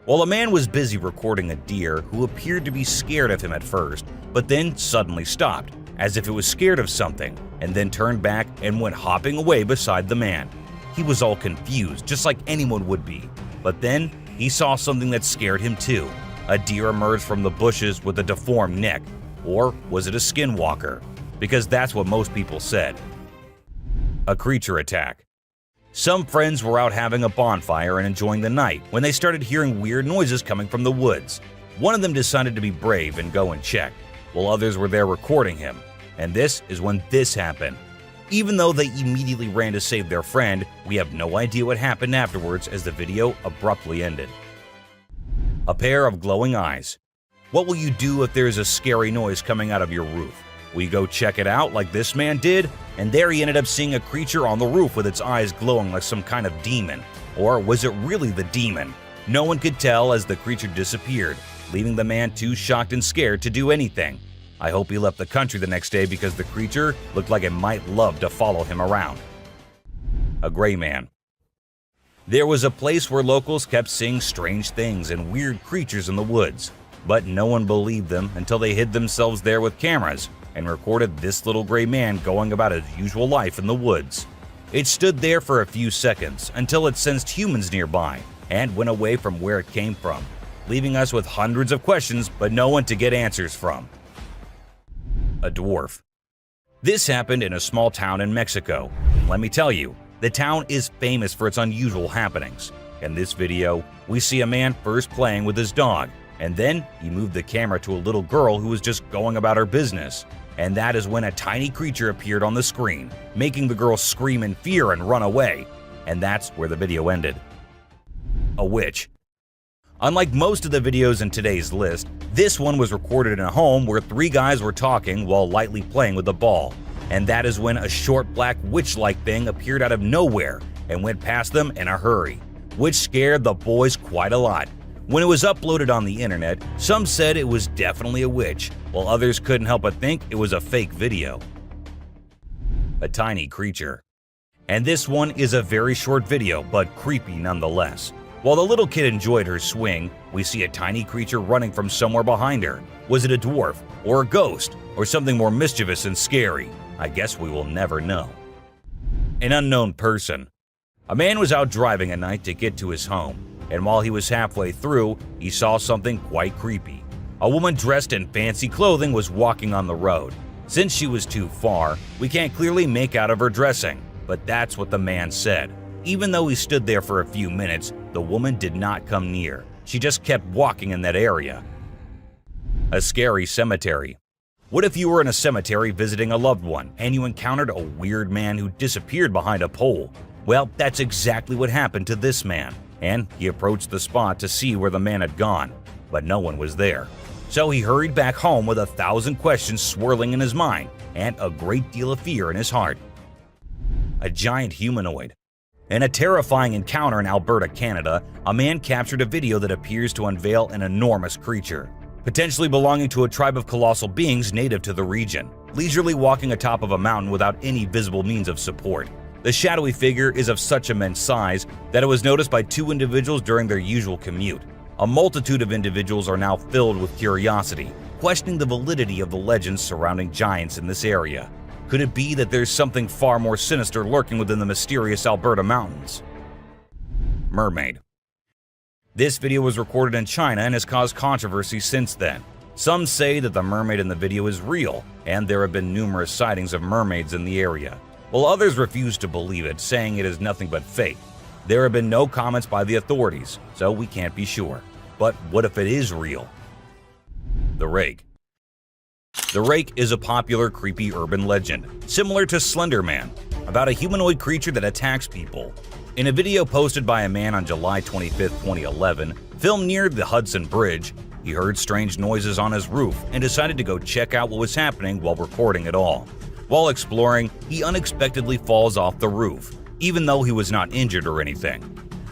Well, a man was busy recording a deer who appeared to be scared of him at first, but then suddenly stopped, as if it was scared of something, and then turned back and went hopping away beside the man. He was all confused, just like anyone would be. But then he saw something that scared him too. A deer emerged from the bushes with a deformed neck. Or was it a skinwalker? Because that's what most people said. A creature attack. Some friends were out having a bonfire and enjoying the night when they started hearing weird noises coming from the woods. One of them decided to be brave and go and check, while others were there recording him. And this is when this happened. Even though they immediately ran to save their friend, we have no idea what happened afterwards as the video abruptly ended. A pair of glowing eyes. What will you do if there is a scary noise coming out of your roof? Will you go check it out like this man did? And there he ended up seeing a creature on the roof with its eyes glowing like some kind of demon. Or was it really the demon? No one could tell as the creature disappeared, leaving the man too shocked and scared to do anything. I hope he left the country the next day because the creature looked like it might love to follow him around. A gray man. There was a place where locals kept seeing strange things and weird creatures in the woods, but no one believed them until they hid themselves there with cameras and recorded this little gray man going about his usual life in the woods. It stood there for a few seconds until it sensed humans nearby and went away from where it came from, leaving us with hundreds of questions but no one to get answers from. A dwarf. This happened in a small town in Mexico. Let me tell you, the town is famous for its unusual happenings. In this video, we see a man first playing with his dog, and then he moved the camera to a little girl who was just going about her business. And that is when a tiny creature appeared on the screen, making the girl scream in fear and run away. And that's where the video ended. A witch. Unlike most of the videos in today's list, this one was recorded in a home where three guys were talking while lightly playing with a ball. And that is when a short black witch-like thing appeared out of nowhere and went past them in a hurry, which scared the boys quite a lot. When it was uploaded on the internet, some said it was definitely a witch, while others couldn't help but think it was a fake video. A tiny creature. And this one is a very short video, but creepy nonetheless. While the little kid enjoyed her swing, we see a tiny creature running from somewhere behind her. Was it a dwarf, or a ghost, or something more mischievous and scary? I guess we will never know. An unknown person. A man was out driving at night to get to his home, and while he was halfway through, he saw something quite creepy. A woman dressed in fancy clothing was walking on the road. Since she was too far, we can't clearly make out of her dressing, but that's what the man said. Even though he stood there for a few minutes, the woman did not come near. She just kept walking in that area. A scary cemetery. What if you were in a cemetery visiting a loved one and you encountered a weird man who disappeared behind a pole? Well, that's exactly what happened to this man, and he approached the spot to see where the man had gone, but no one was there. So he hurried back home with 1,000 questions swirling in his mind and a great deal of fear in his heart. A giant humanoid. In a terrifying encounter in Alberta, Canada, a man captured a video that appears to unveil an enormous creature, potentially belonging to a tribe of colossal beings native to the region, leisurely walking atop of a mountain without any visible means of support. The shadowy figure is of such immense size that it was noticed by two individuals during their usual commute. A multitude of individuals are now filled with curiosity, questioning the validity of the legends surrounding giants in this area. Could it be that there's something far more sinister lurking within the mysterious Alberta mountains? Mermaid. This video was recorded in China and has caused controversy since then. Some say that the mermaid in the video is real, and there have been numerous sightings of mermaids in the area, while others refuse to believe it, saying it is nothing but fake. There have been no comments by the authorities, so we can't be sure. But what if it is real? The Rake. The Rake is a popular creepy urban legend, similar to Slender Man, about a humanoid creature that attacks people. In a video posted by a man on July 25, 2011, Filmed near the Hudson Bridge, he heard strange noises on his roof and decided to go check out what was happening while recording it all. While exploring, he unexpectedly falls off the roof, even though he was not injured or anything.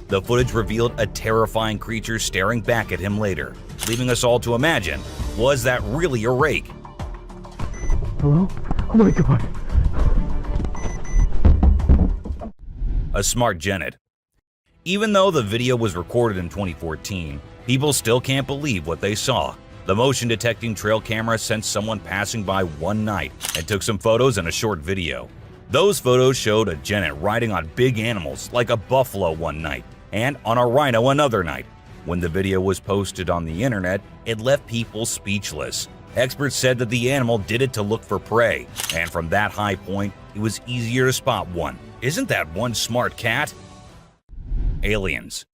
The footage revealed a terrifying creature staring back at him later, leaving us all to imagine, was that really a rake? Hello? Oh my god. A smart Genet. Even though the video was recorded in 2014, people still can't believe what they saw. The motion detecting trail camera sensed someone passing by one night and took some photos and a short video. Those photos showed a Genet riding on big animals like a buffalo one night and on a rhino another night. When the video was posted on the internet, it left people speechless. Experts said that the animal did it to look for prey, and from that high point, it was easier to spot one. Isn't that one smart cat? Aliens.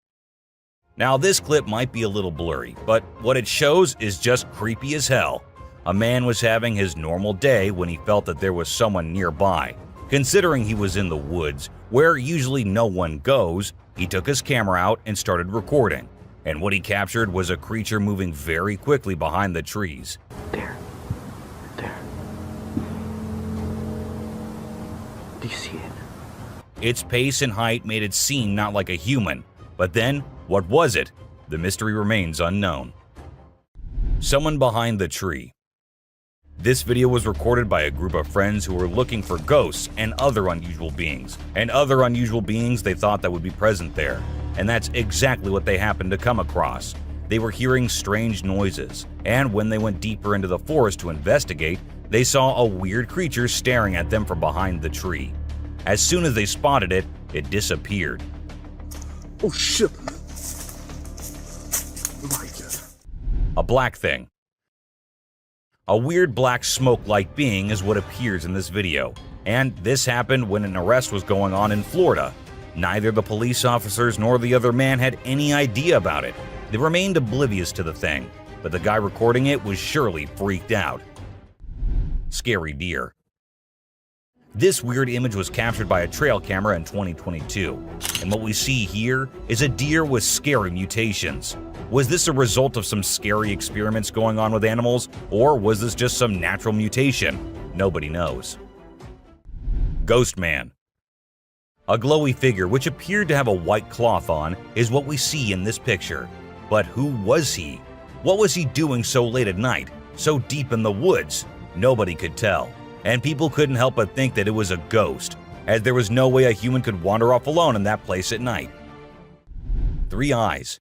Now this clip might be a little blurry, but what it shows is just creepy as hell. A man was having his normal day when he felt that there was someone nearby. Considering he was in the woods, where usually no one goes, he took his camera out and started recording. And what he captured was a creature moving very quickly behind the trees. There. Do you see it? Its pace and height made it seem not like a human. But then, what was it? The mystery remains unknown. Someone behind the tree. This video was recorded by a group of friends who were looking for ghosts and other unusual beings. They thought that would be present there. And that's exactly what they happened to come across. They were hearing strange noises, and when they went deeper into the forest to investigate, they saw a weird creature staring at them from behind the tree. As soon as they spotted it, it disappeared. Oh shit. My God. A black thing. A weird black smoke-like being is what appears in this video, and this happened when an arrest was going on in Florida. Neither the police officers nor the other man had any idea about it. They remained oblivious to the thing, but the guy recording it was surely freaked out. Scary deer. This weird image was captured by a trail camera in 2022, and what we see here is a deer with scary mutations. Was this a result of some scary experiments going on with animals, or was this just some natural mutation? Nobody knows. Ghost Man. A glowy figure which appeared to have a white cloth on is what we see in this picture. But who was he? What was he doing so late at night, so deep in the woods? Nobody could tell, and people couldn't help but think that it was a ghost, as there was no way a human could wander off alone in that place at night. 3 eyes.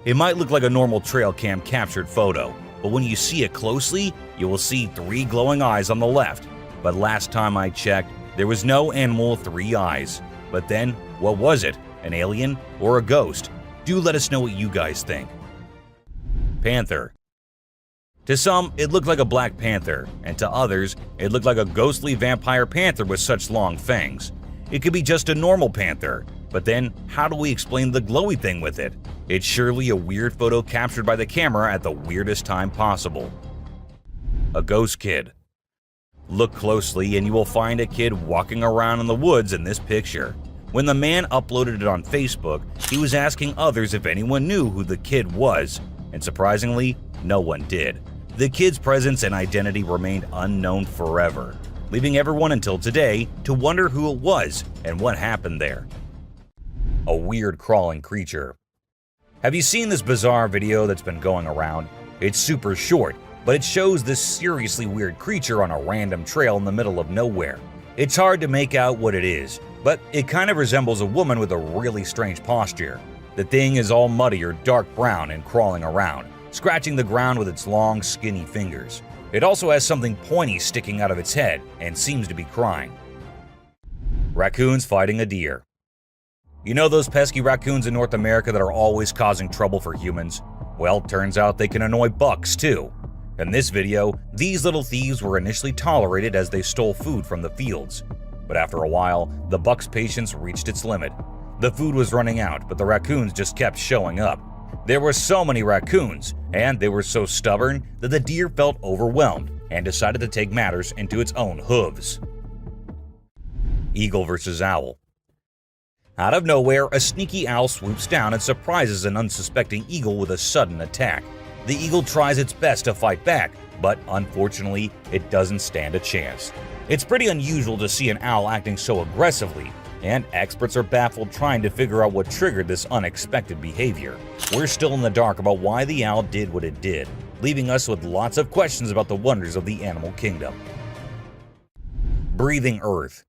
It might look like a normal trail cam captured photo, but when you see it closely, you will see 3 glowing eyes on the left. But last time I checked, there was no animal with 3 eyes. But then, what was it? An alien or a ghost? Do let us know what you guys think. Panther. To some, it looked like a black panther, and to others, it looked like a ghostly vampire panther with such long fangs. It could be just a normal panther, but then how do we explain the glowy thing with it? It's surely a weird photo captured by the camera at the weirdest time possible. A ghost kid. Look closely and you will find a kid walking around in the woods in this picture. When the man uploaded it on Facebook, he was asking others if anyone knew who the kid was, and surprisingly, no one did. The kid's presence and identity remained unknown forever, leaving everyone until today to wonder who it was and what happened there. A weird crawling creature. Have you seen this bizarre video that's been going around? It's super short, but it shows this seriously weird creature on a random trail in the middle of nowhere. It's hard to make out what it is, but it kind of resembles a woman with a really strange posture. The thing is all muddy or dark brown and crawling around, scratching the ground with its long, skinny fingers. It also has something pointy sticking out of its head and seems to be crying. Raccoons fighting a deer. You know those pesky raccoons in North America that are always causing trouble for humans? Well, turns out they can annoy bucks too. In this video, these little thieves were initially tolerated as they stole food from the fields. But after a while, the buck's patience reached its limit. The food was running out, but the raccoons just kept showing up. There were so many raccoons, and they were so stubborn that the deer felt overwhelmed and decided to take matters into its own hooves. Eagle versus owl. Out of nowhere, a sneaky owl swoops down and surprises an unsuspecting eagle with a sudden attack. The eagle tries its best to fight back, but unfortunately, it doesn't stand a chance. It's pretty unusual to see an owl acting so aggressively, and experts are baffled trying to figure out what triggered this unexpected behavior. We're still in the dark about why the owl did what it did, leaving us with lots of questions about the wonders of the animal kingdom. Breathing Earth.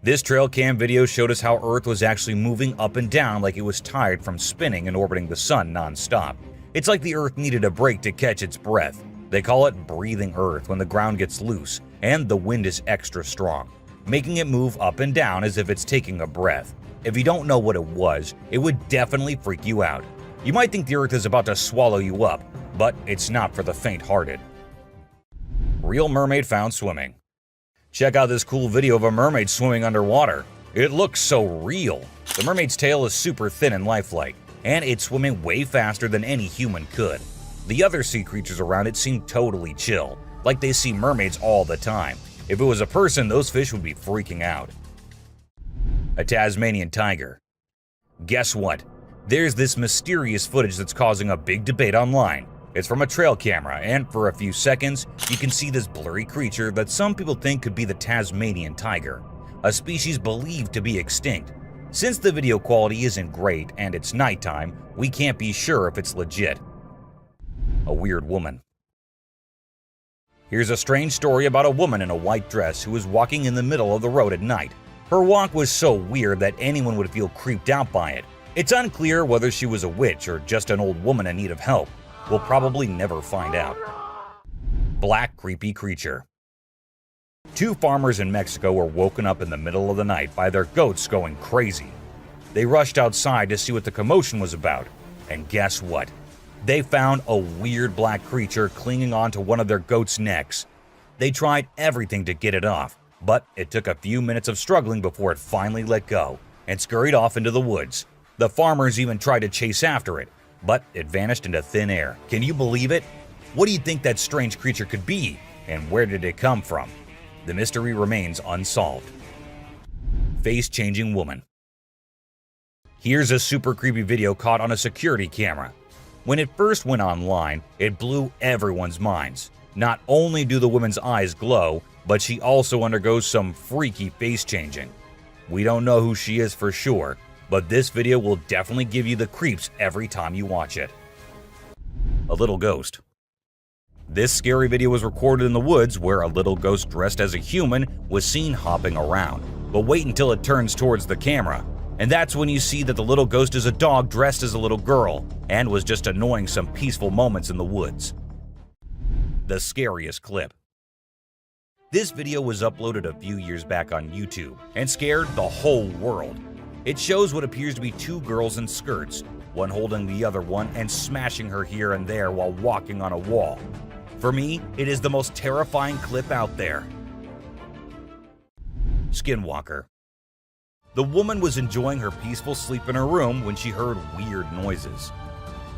This trail cam video showed us how Earth was actually moving up and down like it was tired from spinning and orbiting the sun non-stop. It's like the Earth needed a break to catch its breath. They call it breathing Earth when the ground gets loose and the wind is extra strong, making it move up and down as if it's taking a breath. If you don't know what it was, it would definitely freak you out. You might think the Earth is about to swallow you up, but it's not for the faint-hearted. Real mermaid found swimming. Check out this cool video of a mermaid swimming underwater. It looks so real. The mermaid's tail is super thin and lifelike, and it's swimming way faster than any human could. The other sea creatures around it seem totally chill, like they see mermaids all the time. If it was a person, those fish would be freaking out. A Tasmanian tiger. Guess what? There's this mysterious footage that's causing a big debate online. It's from a trail camera, and for a few seconds, you can see this blurry creature that some people think could be the Tasmanian tiger, a species believed to be extinct. Since the video quality isn't great and it's nighttime, we can't be sure if it's legit. A weird woman. Here's a strange story about a woman in a white dress who was walking in the middle of the road at night. Her walk was so weird that anyone would feel creeped out by it. It's unclear whether she was a witch or just an old woman in need of help. We'll probably never find out. Black creepy creature. Two farmers in Mexico were woken up in the middle of the night by their goats going crazy. They rushed outside to see what the commotion was about, and guess what? They found a weird black creature clinging onto one of their goats' necks. They tried everything to get it off, but it took a few minutes of struggling before it finally let go and scurried off into the woods. The farmers even tried to chase after it, but it vanished into thin air. Can you believe it? What do you think that strange creature could be, and where did it come from? The mystery remains unsolved. Face-changing woman. Here's a super creepy video caught on a security camera. When it first went online, it blew everyone's minds. Not only do the woman's eyes glow, but she also undergoes some freaky face changing. We don't know who she is for sure, but this video will definitely give you the creeps every time you watch it. A little ghost. This scary video was recorded in the woods where a little ghost dressed as a human was seen hopping around. But wait until it turns towards the camera, and that's when you see that the little ghost is a dog dressed as a little girl and was just annoying some peaceful moments in the woods. The scariest clip. This video was uploaded a few years back on YouTube and scared the whole world. It shows what appears to be two girls in skirts, one holding the other one and smashing her here and there while walking on a wall. For me, it is the most terrifying clip out there. Skinwalker. The woman was enjoying her peaceful sleep in her room when she heard weird noises.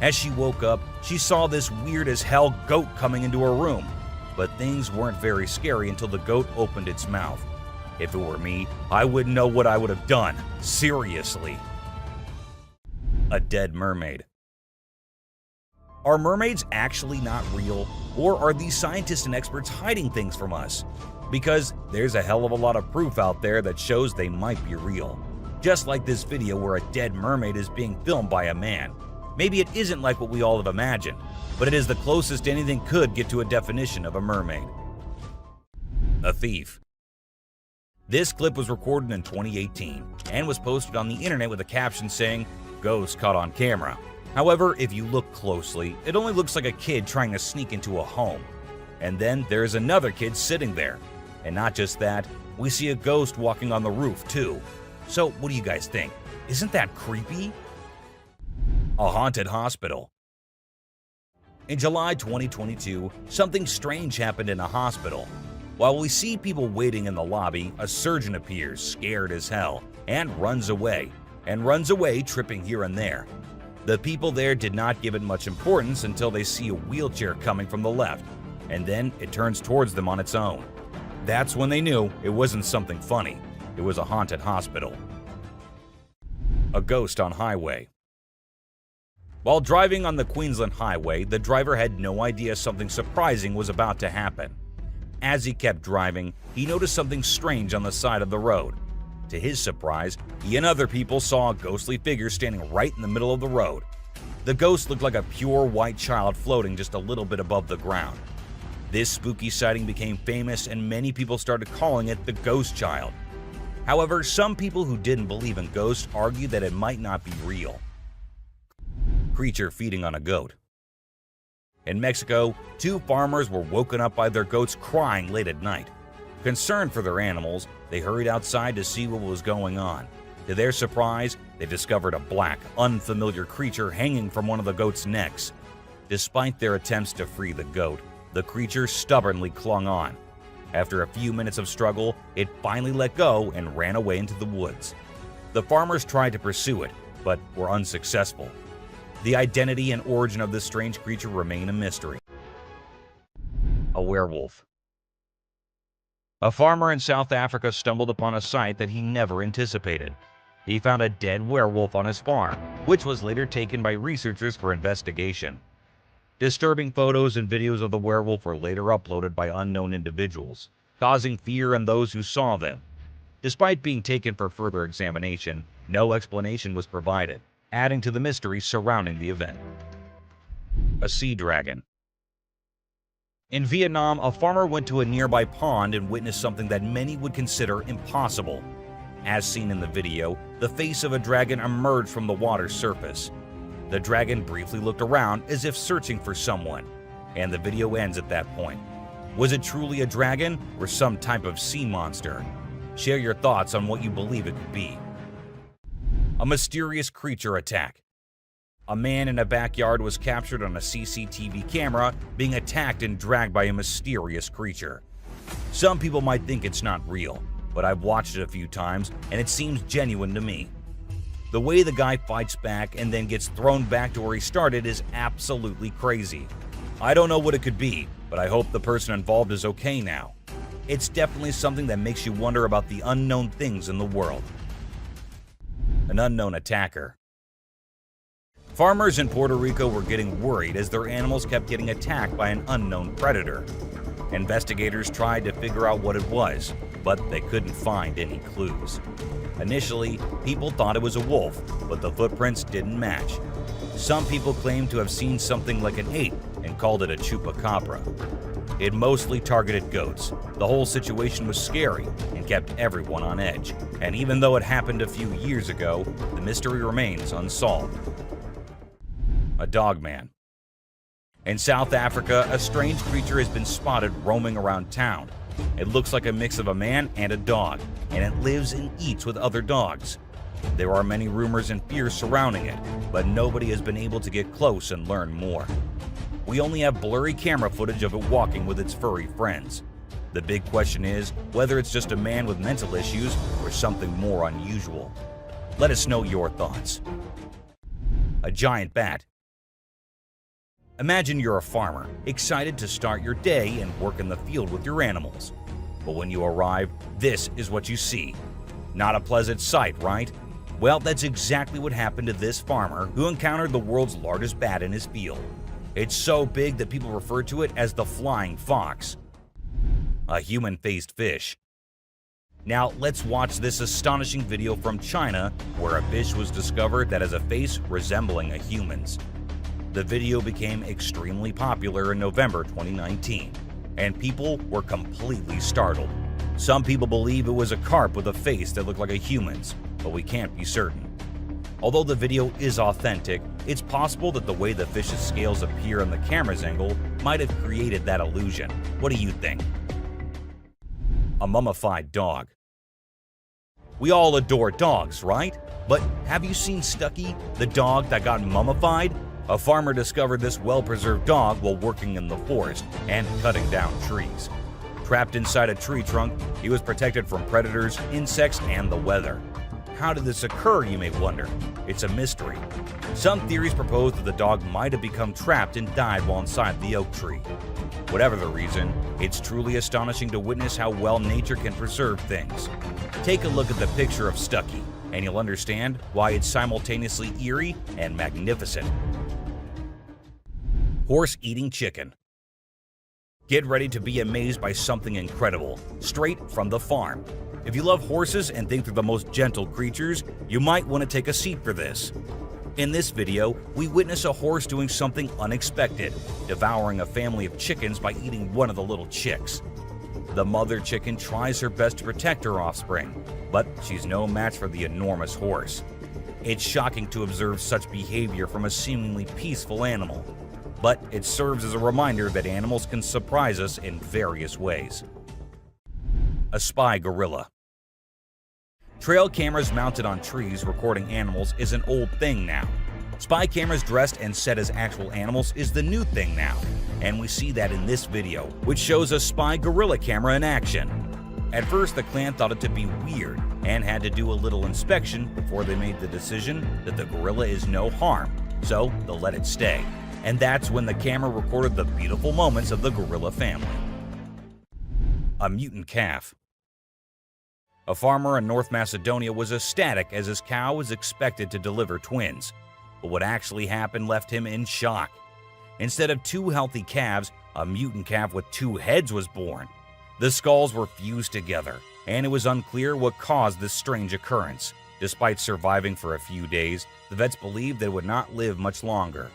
As she woke up, she saw this weird as hell goat coming into her room, but things weren't very scary until the goat opened its mouth. If it were me, I wouldn't know what I would have done. Seriously. A dead mermaid. Are mermaids actually not real, or are these scientists and experts hiding things from us? Because there's a hell of a lot of proof out there that shows they might be real. Just like this video where a dead mermaid is being filmed by a man. Maybe it isn't like what we all have imagined, but it is the closest anything could get to a definition of a mermaid. A thief. This clip was recorded in 2018 and was posted on the internet with a caption saying, "Ghost caught on camera." However, if you look closely, it only looks like a kid trying to sneak into a home. And then there's another kid sitting there. And not just that, we see a ghost walking on the roof too. So what do you guys think? Isn't that creepy? A haunted hospital. In July 2022, something strange happened in a hospital. While we see people waiting in the lobby, a surgeon appears, scared as hell, and runs away tripping here and there. The people there did not give it much importance until they see a wheelchair coming from the left, and then it turns towards them on its own. That's when they knew it wasn't something funny, it was a haunted hospital. A ghost on highway. While driving on the Queensland highway, the driver had no idea something surprising was about to happen. As he kept driving, he noticed something strange on the side of the road. To his surprise, he and other people saw a ghostly figure standing right in the middle of the road. The ghost looked like a pure white child floating just a little bit above the ground. This spooky sighting became famous and many people started calling it the ghost child. However, some people who didn't believe in ghosts argued that it might not be real. Creature feeding on a goat. In Mexico, 2 farmers were woken up by their goats crying late at night. Concerned for their animals, they hurried outside to see what was going on. To their surprise, they discovered a black, unfamiliar creature hanging from one of the goat's necks. Despite their attempts to free the goat, the creature stubbornly clung on. After a few minutes of struggle, it finally let go and ran away into the woods. The farmers tried to pursue it, but were unsuccessful. The identity and origin of this strange creature remain a mystery. A werewolf. A farmer in South Africa stumbled upon a sight that he never anticipated. He found a dead werewolf on his farm, which was later taken by researchers for investigation. Disturbing photos and videos of the werewolf were later uploaded by unknown individuals, causing fear in those who saw them. Despite being taken for further examination, no explanation was provided, adding to the mystery surrounding the event. A sea dragon. In Vietnam, a farmer went to a nearby pond and witnessed something that many would consider impossible. As seen in the video, the face of a dragon emerged from the water's surface. The dragon briefly looked around as if searching for someone, and the video ends at that point. Was it truly a dragon or some type of sea monster? Share your thoughts on what you believe it could be. A mysterious creature attack. A man in a backyard was captured on a CCTV camera being attacked and dragged by a mysterious creature. Some people might think it's not real, but I've watched it a few times and it seems genuine to me. The way the guy fights back and then gets thrown back to where he started is absolutely crazy. I don't know what it could be, but I hope the person involved is okay now. It's definitely something that makes you wonder about the unknown things in the world. An unknown attacker. Farmers in Puerto Rico were getting worried as their animals kept getting attacked by an unknown predator. Investigators tried to figure out what it was, but they couldn't find any clues. Initially, people thought it was a wolf, but the footprints didn't match. Some people claimed to have seen something like an ape and called it a chupacabra. It mostly targeted goats. The whole situation was scary and kept everyone on edge. And even though it happened a few years ago, the mystery remains unsolved. A dogman. In South Africa, a strange creature has been spotted roaming around town. It looks like a mix of a man and a dog, and it lives and eats with other dogs. There are many rumors and fears surrounding it, but nobody has been able to get close and learn more. We only have blurry camera footage of it walking with its furry friends. The big question is whether it's just a man with mental issues or something more unusual. Let us know your thoughts. A giant bat. Imagine you're a farmer, excited to start your day and work in the field with your animals. But when you arrive, this is what you see. Not a pleasant sight, right? Well, that's exactly what happened to this farmer who encountered the world's largest bat in his field. It's so big that people refer to it as the flying fox. A human-faced fish. Now, let's watch this astonishing video from China where a fish was discovered that has a face resembling a human's. The video became extremely popular in November 2019, and people were completely startled. Some people believe it was a carp with a face that looked like a human's, but we can't be certain. Although the video is authentic, it's possible that the way the fish's scales appear on the camera's angle might have created that illusion. What do you think? A mummified dog. We all adore dogs, right? But have you seen Stucky, the dog that got mummified? A farmer discovered this well-preserved dog while working in the forest and cutting down trees. Trapped inside a tree trunk, he was protected from predators, insects, and the weather. How did this occur, you may wonder? It's a mystery. Some theories propose that the dog might have become trapped and died while inside the oak tree. Whatever the reason, it's truly astonishing to witness how well nature can preserve things. Take a look at the picture of Stucky. and you'll understand why it's simultaneously eerie and magnificent. Horse eating chicken. Get ready to be amazed by something incredible, straight from the farm. If you love horses and think they're the most gentle creatures, you might want to take a seat for this. In this video, we witness a horse doing something unexpected, devouring a family of chickens by eating one of the little chicks. The mother chicken tries her best to protect her offspring, but she's no match for the enormous horse. It's shocking to observe such behavior from a seemingly peaceful animal, but it serves as a reminder that animals can surprise us in various ways. A spy gorilla. Trail cameras mounted on trees recording animals is an old thing now. Spy cameras dressed and set as actual animals is the new thing now, and we see that in this video, which shows a spy gorilla camera in action. At first, the clan thought it to be weird and had to do a little inspection before they made the decision that the gorilla is no harm, so they'll let it stay. And that's when the camera recorded the beautiful moments of the gorilla family. A mutant calf. A farmer in North Macedonia was ecstatic as his cow was expected to deliver twins. But what actually happened left him in shock. Instead of 2 healthy calves, a mutant calf with 2 heads was born. The skulls were fused together, and it was unclear what caused this strange occurrence. Despite surviving for a few days, the vets believed that it would not live much longer.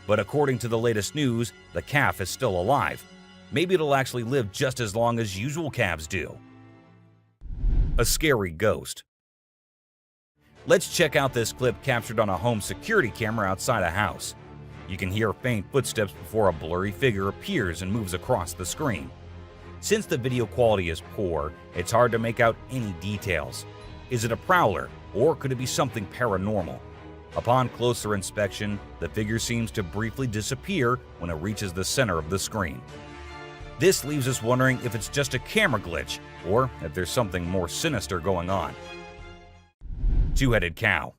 But according to the latest news, the calf is still alive. Maybe it'll actually live just as long as usual calves do. A scary ghost. Let's check out this clip captured on a home security camera outside a house. You can hear faint footsteps before a blurry figure appears and moves across the screen. Since the video quality is poor, it's hard to make out any details. Is it a prowler, or could it be something paranormal? Upon closer inspection, the figure seems to briefly disappear when it reaches the center of the screen. This leaves us wondering if it's just a camera glitch, or if there's something more sinister going on. Two-headed cow.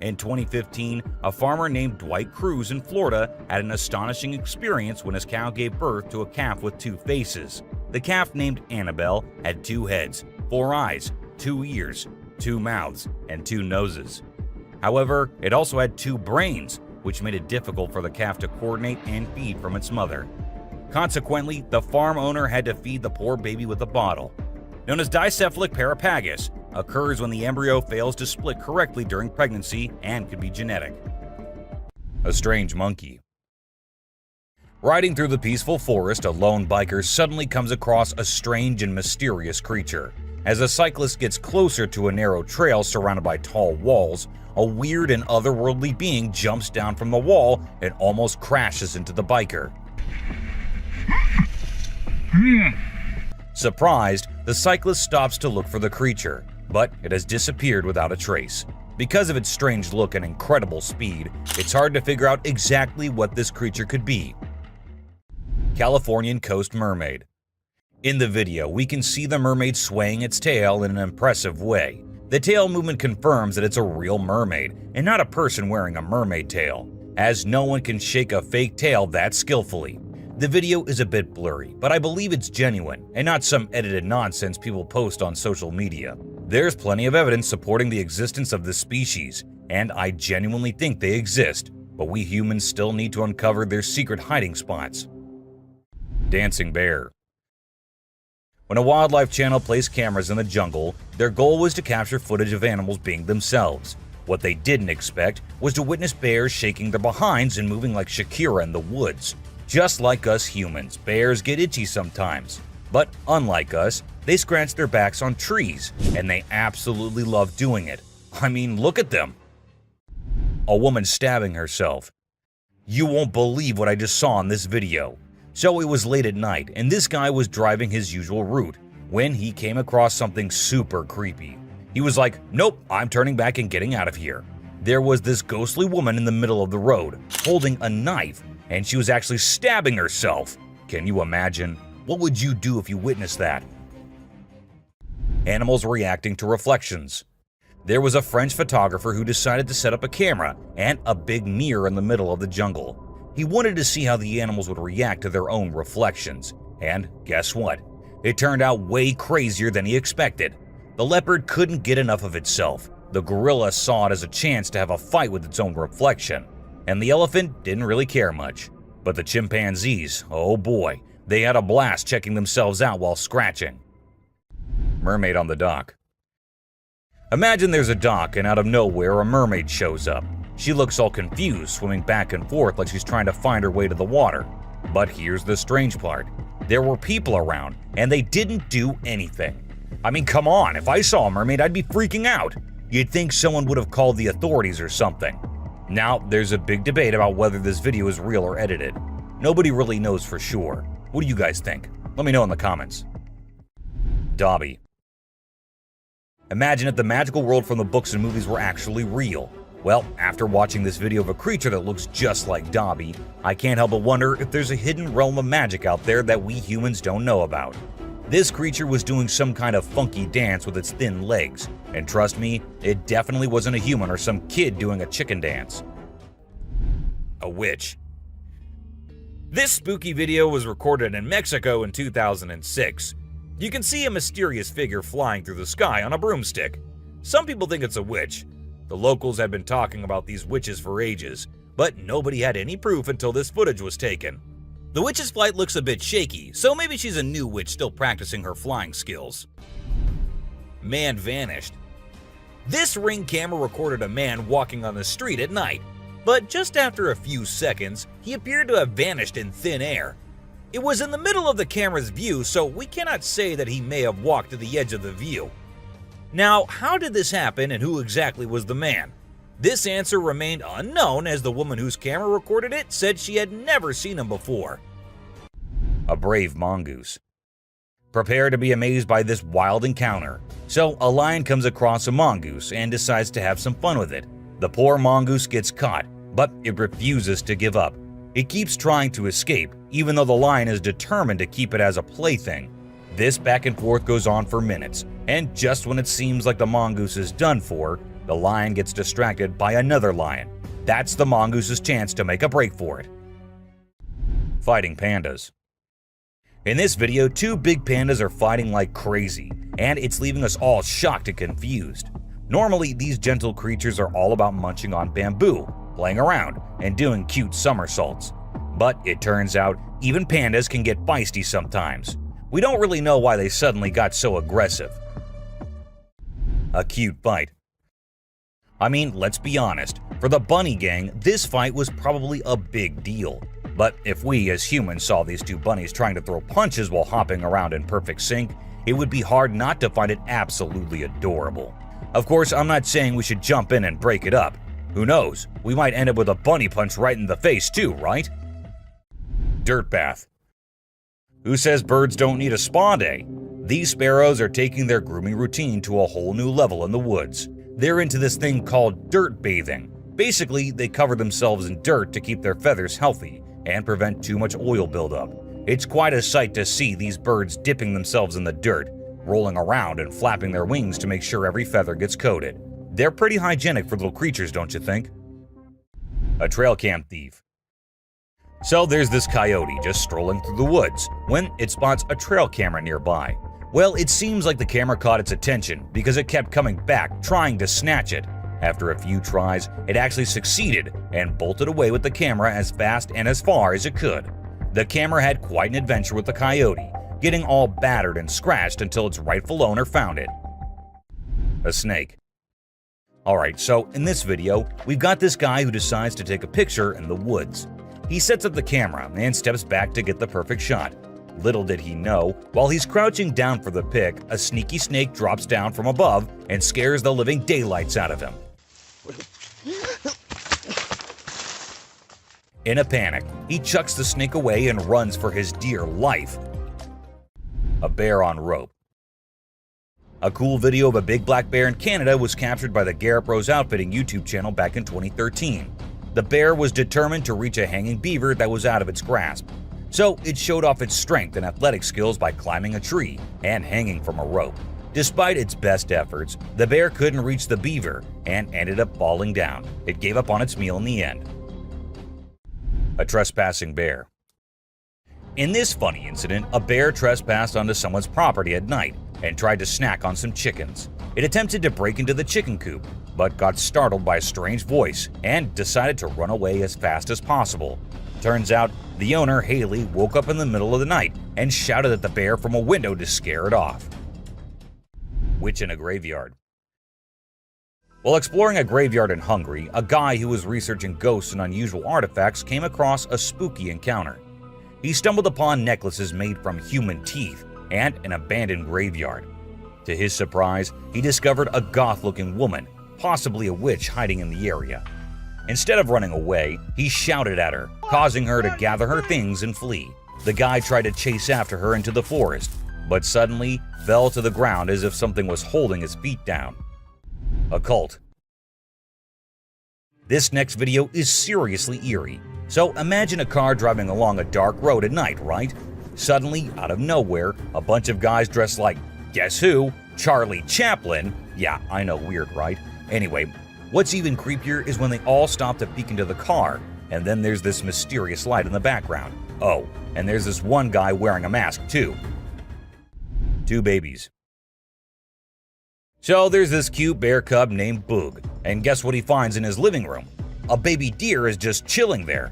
In 2015, a farmer named Dwight Cruz in Florida had an astonishing experience when his cow gave birth to a calf with 2 faces. The calf, named Annabelle, had 2 heads, 4 eyes, 2 ears, 2 mouths, and 2 noses. However, it also had 2 brains, which made it difficult for the calf to coordinate and feed from its mother. Consequently, the farm owner had to feed the poor baby with a bottle. Known as dicephalic parapagus, occurs when the embryo fails to split correctly during pregnancy and could be genetic. A strange monkey. Riding through the peaceful forest, a lone biker suddenly comes across a strange and mysterious creature. As a cyclist gets closer to a narrow trail surrounded by tall walls, a weird and otherworldly being jumps down from the wall and almost crashes into the biker. Surprised, the cyclist stops to look for the creature, but it has disappeared without a trace. Because of its strange look and incredible speed, it's hard to figure out exactly what this creature could be. Californian coast mermaid. In the video, we can see the mermaid swaying its tail in an impressive way. The tail movement confirms that it's a real mermaid, and not a person wearing a mermaid tail, as no one can shake a fake tail that skillfully. The video is a bit blurry, but I believe it's genuine, and not some edited nonsense people post on social media. There's plenty of evidence supporting the existence of this species, and I genuinely think they exist, but we humans still need to uncover their secret hiding spots. Dancing bear. When a wildlife channel placed cameras in the jungle, their goal was to capture footage of animals being themselves. What they didn't expect was to witness bears shaking their behinds and moving like Shakira in the woods. Just like us humans, bears get itchy sometimes. But unlike us, they scratch their backs on trees, and they absolutely love doing it. I mean, look at them. A woman stabbing herself. You won't believe what I just saw in this video. So it was late at night, and this guy was driving his usual route when he came across something super creepy. He was like, nope, I'm turning back and getting out of here. There was this ghostly woman in the middle of the road, holding a knife, and she was actually stabbing herself. Can you imagine? What would you do if you witnessed that? Animals reacting to reflections. There was a French photographer who decided to set up a camera and a big mirror in the middle of the jungle. He wanted to see how the animals would react to their own reflections. And guess what? It turned out way crazier than he expected. The leopard couldn't get enough of itself. The gorilla saw it as a chance to have a fight with its own reflection. And the elephant didn't really care much. But the chimpanzees, oh boy, they had a blast checking themselves out while scratching. Mermaid on the dock. Imagine there's a dock and out of nowhere a mermaid shows up. She looks all confused, swimming back and forth like she's trying to find her way to the water. But here's the strange part. There were people around, and they didn't do anything. I mean, come on, if I saw a mermaid, I'd be freaking out. You'd think someone would have called the authorities or something. Now, there's a big debate about whether this video is real or edited. Nobody really knows for sure. What do you guys think? Let me know in the comments. Dobby. Imagine if the magical world from the books and movies were actually real. Well, after watching this video of a creature that looks just like Dobby, I can't help but wonder if there's a hidden realm of magic out there that we humans don't know about. This creature was doing some kind of funky dance with its thin legs, and trust me, it definitely wasn't a human or some kid doing a chicken dance. A witch. This spooky video was recorded in Mexico in 2006. You can see a mysterious figure flying through the sky on a broomstick. Some people think it's a witch. The locals had been talking about these witches for ages, but nobody had any proof until this footage was taken. The witch's flight looks a bit shaky, so maybe she's a new witch still practicing her flying skills. Man vanished. This Ring camera recorded a man walking on the street at night, but just after a few seconds, he appeared to have vanished in thin air. It was in the middle of the camera's view, so we cannot say that he may have walked to the edge of the view. Now, how did this happen and who exactly was the man? This answer remained unknown as the woman whose camera recorded it said she had never seen him before. A brave mongoose. Prepare to be amazed by this wild encounter. So, a lion comes across a mongoose and decides to have some fun with it. The poor mongoose gets caught, but it refuses to give up. It keeps trying to escape, even though the lion is determined to keep it as a plaything. This back and forth goes on for minutes, and just when it seems like the mongoose is done for, the lion gets distracted by another lion. That's the mongoose's chance to make a break for it. Fighting pandas. In this video, two big pandas are fighting like crazy, and it's leaving us all shocked and confused. Normally, these gentle creatures are all about munching on bamboo, playing around, and doing cute somersaults. But it turns out, even pandas can get feisty sometimes. We don't really know why they suddenly got so aggressive. A cute fight. I mean, let's be honest, for the bunny gang, this fight was probably a big deal. But if we as humans saw these two bunnies trying to throw punches while hopping around in perfect sync, it would be hard not to find it absolutely adorable. Of course, I'm not saying we should jump in and break it up. Who knows, we might end up with a bunny punch right in the face too, right? Dirt bath. Who says birds don't need a spa day? These sparrows are taking their grooming routine to a whole new level in the woods. They're into this thing called dirt bathing. Basically, they cover themselves in dirt to keep their feathers healthy and prevent too much oil buildup. It's quite a sight to see these birds dipping themselves in the dirt, rolling around and flapping their wings to make sure every feather gets coated. They're pretty hygienic for little creatures, don't you think? A trail cam thief. So there's this coyote just strolling through the woods when it spots a trail camera nearby. Well, it seems like the camera caught its attention because it kept coming back trying to snatch it. After a few tries, it actually succeeded and bolted away with the camera as fast and as far as it could. The camera had quite an adventure with the coyote, getting all battered and scratched until its rightful owner found it. A snake. Alright, so in this video, we've got this guy who decides to take a picture in the woods. He sets up the camera and steps back to get the perfect shot. Little did he know, while he's crouching down for the pic, a sneaky snake drops down from above and scares the living daylights out of him. In a panic, he chucks the snake away and runs for his dear life. A bear on rope. A cool video of a big black bear in Canada was captured by the Garrett Bros Outfitting YouTube channel back in 2013. The bear was determined to reach a hanging beaver that was out of its grasp. So it showed off its strength and athletic skills by climbing a tree and hanging from a rope. Despite its best efforts, the bear couldn't reach the beaver and ended up falling down. It gave up on its meal in the end. A trespassing bear. In this funny incident, a bear trespassed onto someone's property at night and tried to snack on some chickens. It attempted to break into the chicken coop, but got startled by a strange voice and decided to run away as fast as possible. Turns out, the owner, Haley, woke up in the middle of the night and shouted at the bear from a window to scare it off. Witch in a graveyard. While exploring a graveyard in Hungary, a guy who was researching ghosts and unusual artifacts came across a spooky encounter. He stumbled upon necklaces made from human teeth and an abandoned graveyard. To his surprise, he discovered a goth-looking woman, possibly a witch, hiding in the area. Instead of running away, he shouted at her, causing her to gather her things and flee. The guy tried to chase after her into the forest, but suddenly fell to the ground as if something was holding his feet down. Occult. This next video is seriously eerie. So imagine a car driving along a dark road at night, right? Suddenly, out of nowhere, a bunch of guys dressed like, guess who? Charlie Chaplin. Yeah, I know, weird, right? Anyway, what's even creepier is when they all stop to peek into the car, and then there's this mysterious light in the background. Oh, and there's this one guy wearing a mask too. 2 babies. So there's this cute bear cub named Boog, and guess what he finds in his living room? A baby deer is just chilling there.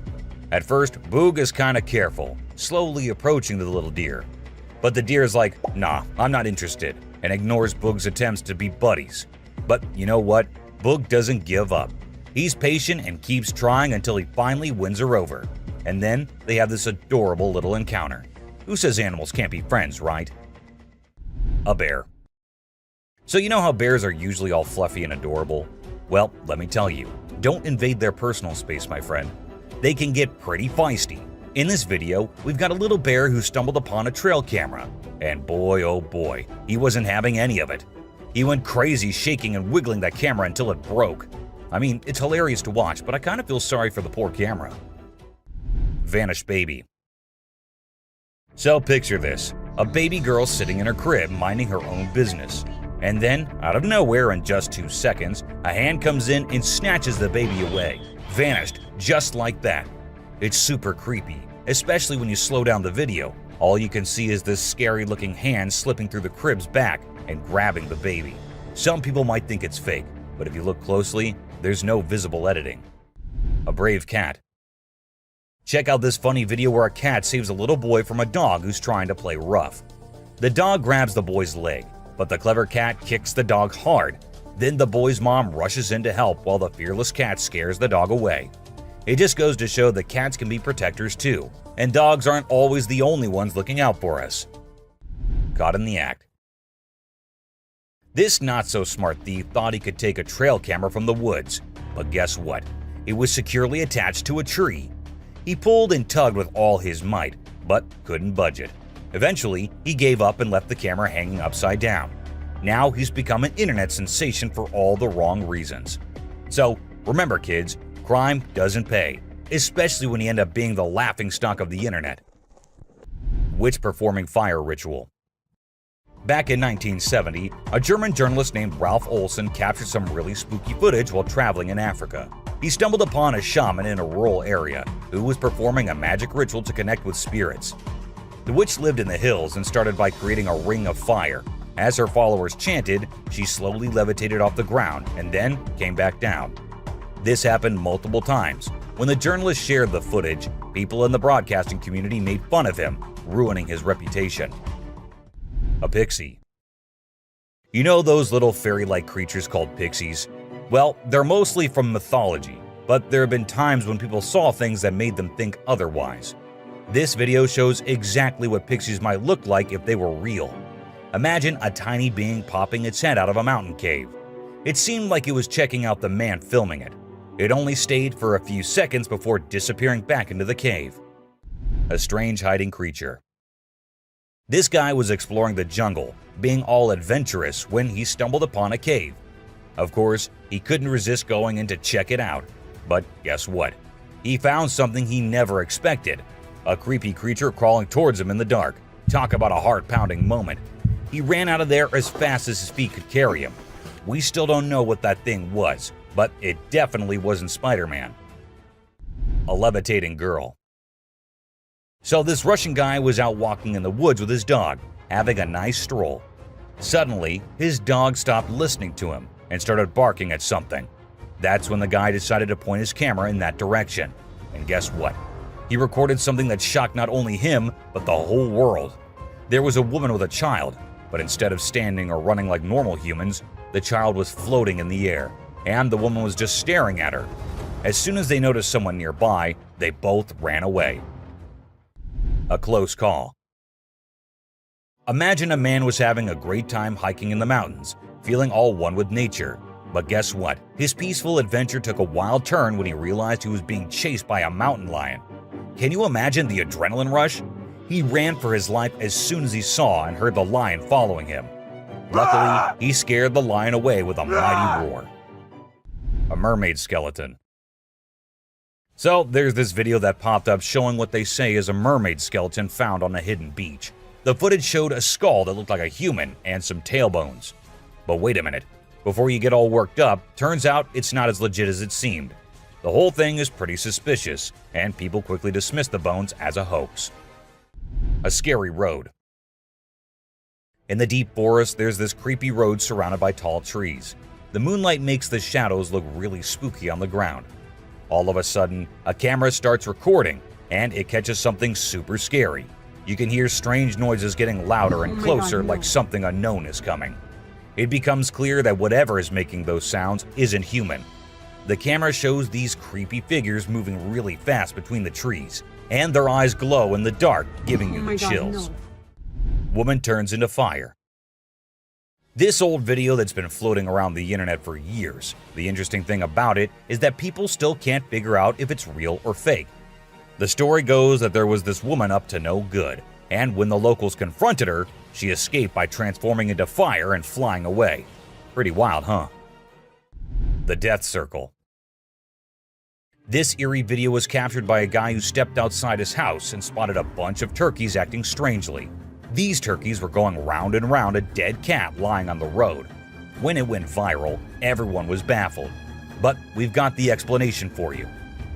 At first, Boog is kinda careful, slowly approaching the little deer. But the deer is like, nah, I'm not interested, and ignores Boog's attempts to be buddies. But you know what? Boog doesn't give up. He's patient and keeps trying until he finally wins her over. And then they have this adorable little encounter. Who says animals can't be friends, right? A bear. So you know how bears are usually all fluffy and adorable? Well, let me tell you, don't invade their personal space, my friend. They can get pretty feisty. In this video, we've got a little bear who stumbled upon a trail camera. And boy, oh boy, he wasn't having any of it. He went crazy shaking and wiggling that camera until it broke. I mean, it's hilarious to watch, but I kind of feel sorry for the poor camera. Vanished baby. So picture this, a baby girl sitting in her crib minding her own business. And then, out of nowhere in just 2 seconds, a hand comes in and snatches the baby away. Vanished, just like that. It's super creepy, especially when you slow down the video. All you can see is this scary looking hand slipping through the crib's back and grabbing the baby. Some people might think it's fake, but if you look closely, there's no visible editing. A brave cat. Check out this funny video where a cat saves a little boy from a dog who's trying to play rough. The dog grabs the boy's leg, but the clever cat kicks the dog hard. Then the boy's mom rushes in to help while the fearless cat scares the dog away. It just goes to show that cats can be protectors too, and dogs aren't always the only ones looking out for us. Caught in the act. This not-so-smart thief thought he could take a trail camera from the woods, but guess what? It was securely attached to a tree. He pulled and tugged with all his might, but couldn't budge it. Eventually, he gave up and left the camera hanging upside down. Now he's become an internet sensation for all the wrong reasons. So, remember kids, crime doesn't pay, especially when you end up being the laughingstock of the internet. Witch performing fire ritual. Back in 1970, a German journalist named Ralph Olsen captured some really spooky footage while traveling in Africa. He stumbled upon a shaman in a rural area who was performing a magic ritual to connect with spirits. The witch lived in the hills and started by creating a ring of fire. As her followers chanted, she slowly levitated off the ground and then came back down. This happened multiple times. When the journalist shared the footage, people in the broadcasting community made fun of him, ruining his reputation. A pixie. You know those little fairy-like creatures called pixies? Well, they're mostly from mythology, but there have been times when people saw things that made them think otherwise. This video shows exactly what pixies might look like if they were real. Imagine a tiny being popping its head out of a mountain cave. It seemed like it was checking out the man filming it. It only stayed for a few seconds before disappearing back into the cave. A strange hiding creature. This guy was exploring the jungle, being all adventurous when he stumbled upon a cave. Of course, he couldn't resist going in to check it out. But guess what? He found something he never expected. A creepy creature crawling towards him in the dark. Talk about a heart-pounding moment. He ran out of there as fast as his feet could carry him. We still don't know what that thing was, but it definitely wasn't Spider-Man. A levitating girl. So this Russian guy was out walking in the woods with his dog, having a nice stroll. Suddenly, his dog stopped listening to him and started barking at something. That's when the guy decided to point his camera in that direction. And guess what? He recorded something that shocked not only him, but the whole world. There was a woman with a child, but instead of standing or running like normal humans, the child was floating in the air, and the woman was just staring at her. As soon as they noticed someone nearby, they both ran away. A close call. Imagine a man was having a great time hiking in the mountains, feeling all one with nature. But guess what? His peaceful adventure took a wild turn when he realized he was being chased by a mountain lion. Can you imagine the adrenaline rush? He ran for his life as soon as he saw and heard the lion following him. Luckily, he scared the lion away with a mighty roar. A mermaid skeleton. So, there's this video that popped up showing what they say is a mermaid skeleton found on a hidden beach. The footage showed a skull that looked like a human and some tailbones. But wait a minute. Before you get all worked up, turns out it's not as legit as it seemed. The whole thing is pretty suspicious, and people quickly dismiss the bones as a hoax. A scary road. In the deep forest, there's this creepy road surrounded by tall trees. The moonlight makes the shadows look really spooky on the ground. All of a sudden, a camera starts recording, and it catches something super scary. You can hear strange noises getting louder and closer, like something unknown is coming. It becomes clear that whatever is making those sounds isn't human. The camera shows these creepy figures moving really fast between the trees, and their eyes glow in the dark, giving you the chills. Woman turns into fire. This old video that's been floating around the internet for years. The interesting thing about it is that people still can't figure out if it's real or fake. The story goes that there was this woman up to no good, and when the locals confronted her, she escaped by transforming into fire and flying away. Pretty wild, huh? The Death Circle. This eerie video was captured by a guy who stepped outside his house and spotted a bunch of turkeys acting strangely. These turkeys were going round and round a dead cat lying on the road. When it went viral, everyone was baffled. But we've got the explanation for you.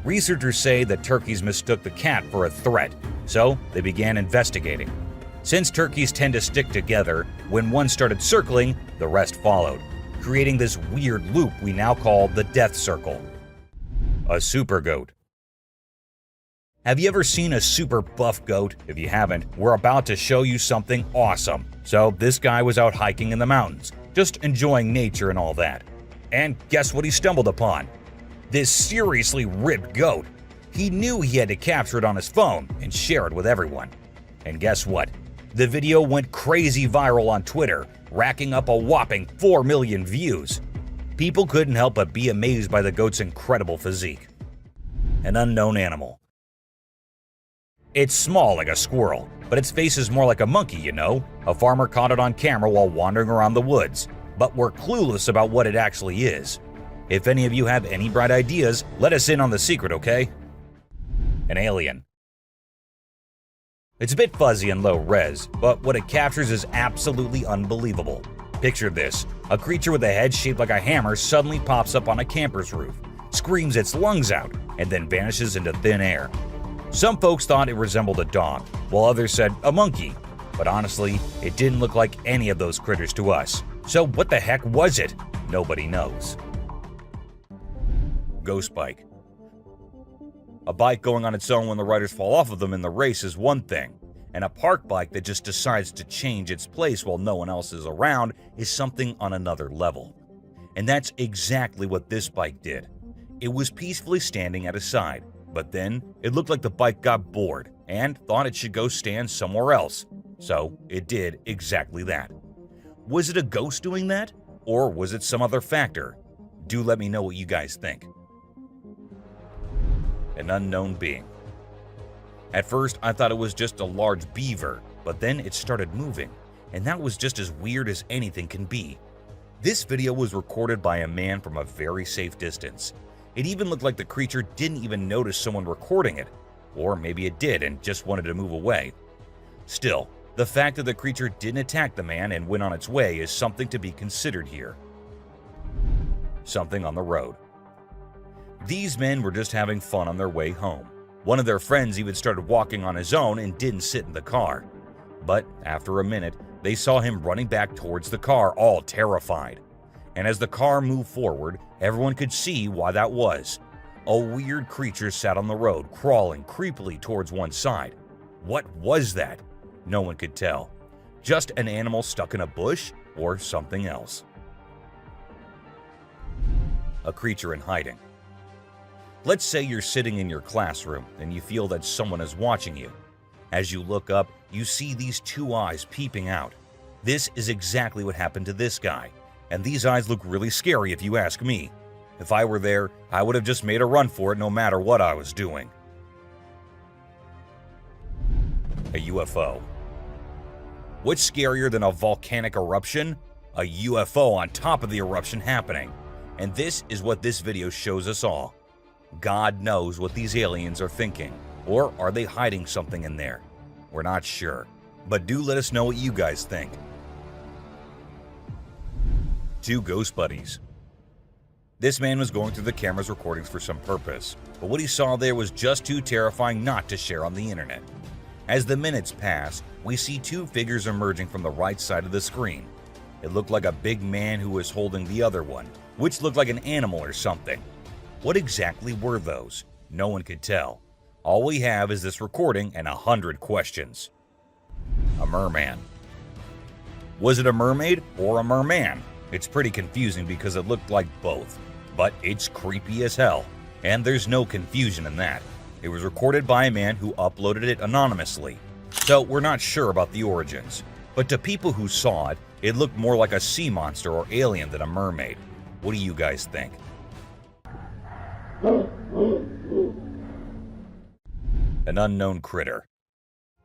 Researchers say that turkeys mistook the cat for a threat, so they began investigating. Since turkeys tend to stick together, when one started circling, the rest followed, creating this weird loop we now call the Death Circle. A super goat. Have you ever seen a super buff goat? If you haven't, we're about to show you something awesome. So this guy was out hiking in the mountains, just enjoying nature and all that. And guess what he stumbled upon? This seriously ripped goat. He knew he had to capture it on his phone and share it with everyone. And guess what? The video went crazy viral on Twitter, racking up a whopping 4 million views. People couldn't help but be amazed by the goat's incredible physique. An unknown animal. It's small like a squirrel, but its face is more like a monkey, you know? A farmer caught it on camera while wandering around the woods, but we're clueless about what it actually is. If any of you have any bright ideas, let us in on the secret, okay? An alien. It's a bit fuzzy and low res, but what it captures is absolutely unbelievable. Picture this: a creature with a head shaped like a hammer suddenly pops up on a camper's roof, screams its lungs out, and then vanishes into thin air. Some folks thought it resembled a dog, while others said a monkey. But honestly, it didn't look like any of those critters to us. So what the heck was it? Nobody knows. Ghost bike. A bike going on its own when the riders fall off of them in the race is one thing, and a park bike that just decides to change its place while no one else is around is something on another level. And that's exactly what this bike did. It was peacefully standing at a side, but then it looked like the bike got bored and thought it should go stand somewhere else. So it did exactly that. Was it a ghost doing that? Or was it some other factor? Do let me know what you guys think. An unknown being. At first, I thought it was just a large beaver, but then it started moving, and that was just as weird as anything can be. This video was recorded by a man from a very safe distance. It even looked like the creature didn't even notice someone recording it, or maybe it did and just wanted to move away. Still, the fact that the creature didn't attack the man and went on its way is something to be considered here. Something on the road. These men were just having fun on their way home. One of their friends even started walking on his own and didn't sit in the car. But after a minute, They saw him running back towards the car, all terrified. And as the car moved forward, everyone could see why that was. A weird creature sat on the road, crawling creepily towards one side. What was that? No one could tell. Just an animal stuck in a bush or something else. A creature in hiding. Let's say you're sitting in your classroom and you feel that someone is watching you. As you look up, you see these two eyes peeping out. This is exactly what happened to this guy. And these eyes look really scary if you ask me. If I were there, I would have just made a run for it no matter what I was doing. A UFO. What's scarier than a volcanic eruption? A UFO on top of the eruption happening. And this is what this video shows us all. God knows what these aliens are thinking. Or are they hiding something in there? We're not sure. But do let us know what you guys think. Two ghost buddies. This man was going through the camera's recordings for some purpose, but what he saw there was just too terrifying not to share on the internet. As the minutes pass, we see two figures emerging from the right side of the screen. It looked like a big man who was holding the other one, which looked like an animal or something. What exactly were those? No one could tell. All we have is this recording and 100 questions. A merman. Was it a mermaid or a merman? It's pretty confusing because it looked like both, but it's creepy as hell, and there's no confusion in that. It was recorded by a man who uploaded it anonymously, so we're not sure about the origins. But to people who saw it, it looked more like a sea monster or alien than a mermaid. What do you guys think? An unknown critter.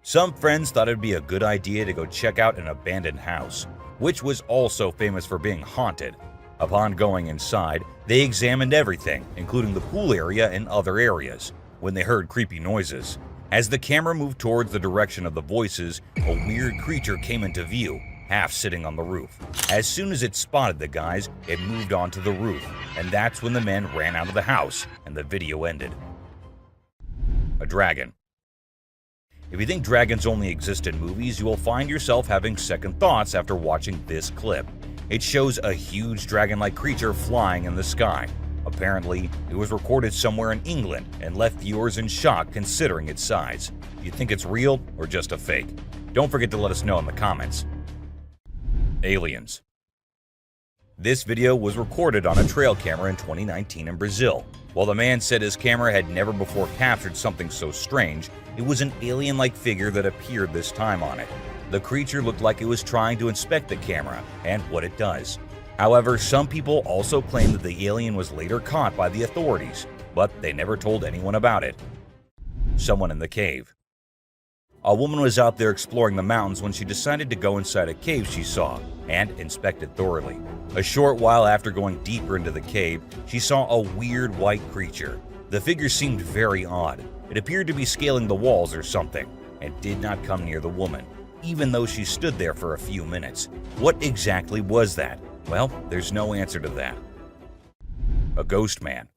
Some friends thought it'd be a good idea to go check out an abandoned house, which was also famous for being haunted. Upon going inside, they examined everything, including the pool area and other areas, when they heard creepy noises. As the camera moved towards the direction of the voices, a weird creature came into view, half sitting on the roof. As soon as it spotted the guys, it moved onto the roof, and that's when the men ran out of the house, and the video ended. A dragon. If you think dragons only exist in movies, you will find yourself having second thoughts after watching this clip. It shows a huge dragon-like creature flying in the sky. Apparently, it was recorded somewhere in England and left viewers in shock considering its size. Do you think it's real or just a fake? Don't forget to let us know in the comments. Aliens. This video was recorded on a trail camera in 2019 in Brazil. While the man said his camera had never before captured something so strange, it was an alien-like figure that appeared this time on it. The creature looked like it was trying to inspect the camera and what it does. However, some people also claim that the alien was later caught by the authorities, but they never told anyone about it. Someone in the cave. A woman was out there exploring the mountains when she decided to go inside a cave she saw and inspect it thoroughly. A short while after going deeper into the cave, she saw a weird white creature. The figure seemed very odd. It appeared to be scaling the walls or something and did not come near the woman, even though she stood there for a few minutes. What exactly was that? Well, there's no answer to that. A ghost man.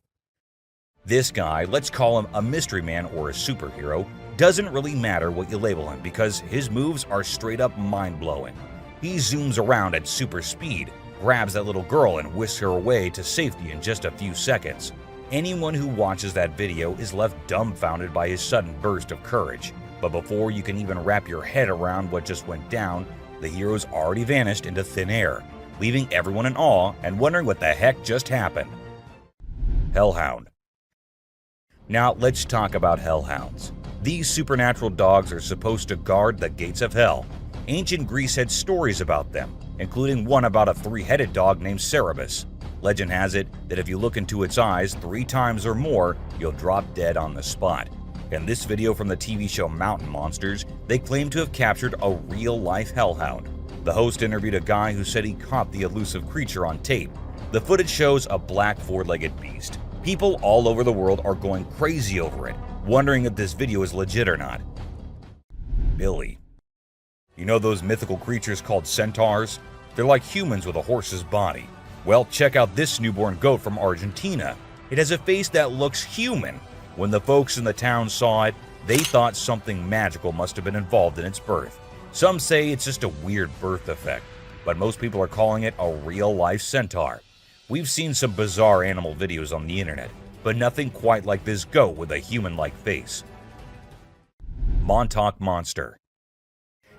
This guy, let's call him a mystery man or a superhero, doesn't really matter what you label him because his moves are straight up mind-blowing. He zooms around at super speed, grabs that little girl and whisks her away to safety in just a few seconds. Anyone who watches that video is left dumbfounded by his sudden burst of courage. But before you can even wrap your head around what just went down, the hero's already vanished into thin air, leaving everyone in awe and wondering what the heck just happened. Hellhound. Now let's talk about hellhounds. These supernatural dogs are supposed to guard the gates of hell. Ancient Greece had stories about them, including one about a three-headed dog named Cerberus. Legend has it that if you look into its eyes 3 times or more, you'll drop dead on the spot. In this video from the TV show Mountain Monsters, they claim to have captured a real-life hellhound. The host interviewed a guy who said he caught the elusive creature on tape. The footage shows a black 4-legged beast. People all over the world are going crazy over it, wondering if this video is legit or not. Billy. You know those mythical creatures called centaurs? They're like humans with a horse's body. Well, check out this newborn goat from Argentina. It has a face that looks human. When the folks in the town saw it, they thought something magical must have been involved in its birth. Some say it's just a weird birth defect, but most people are calling it a real-life centaur. We've seen some bizarre animal videos on the internet, but nothing quite like this goat with a human-like face. Montauk Monster.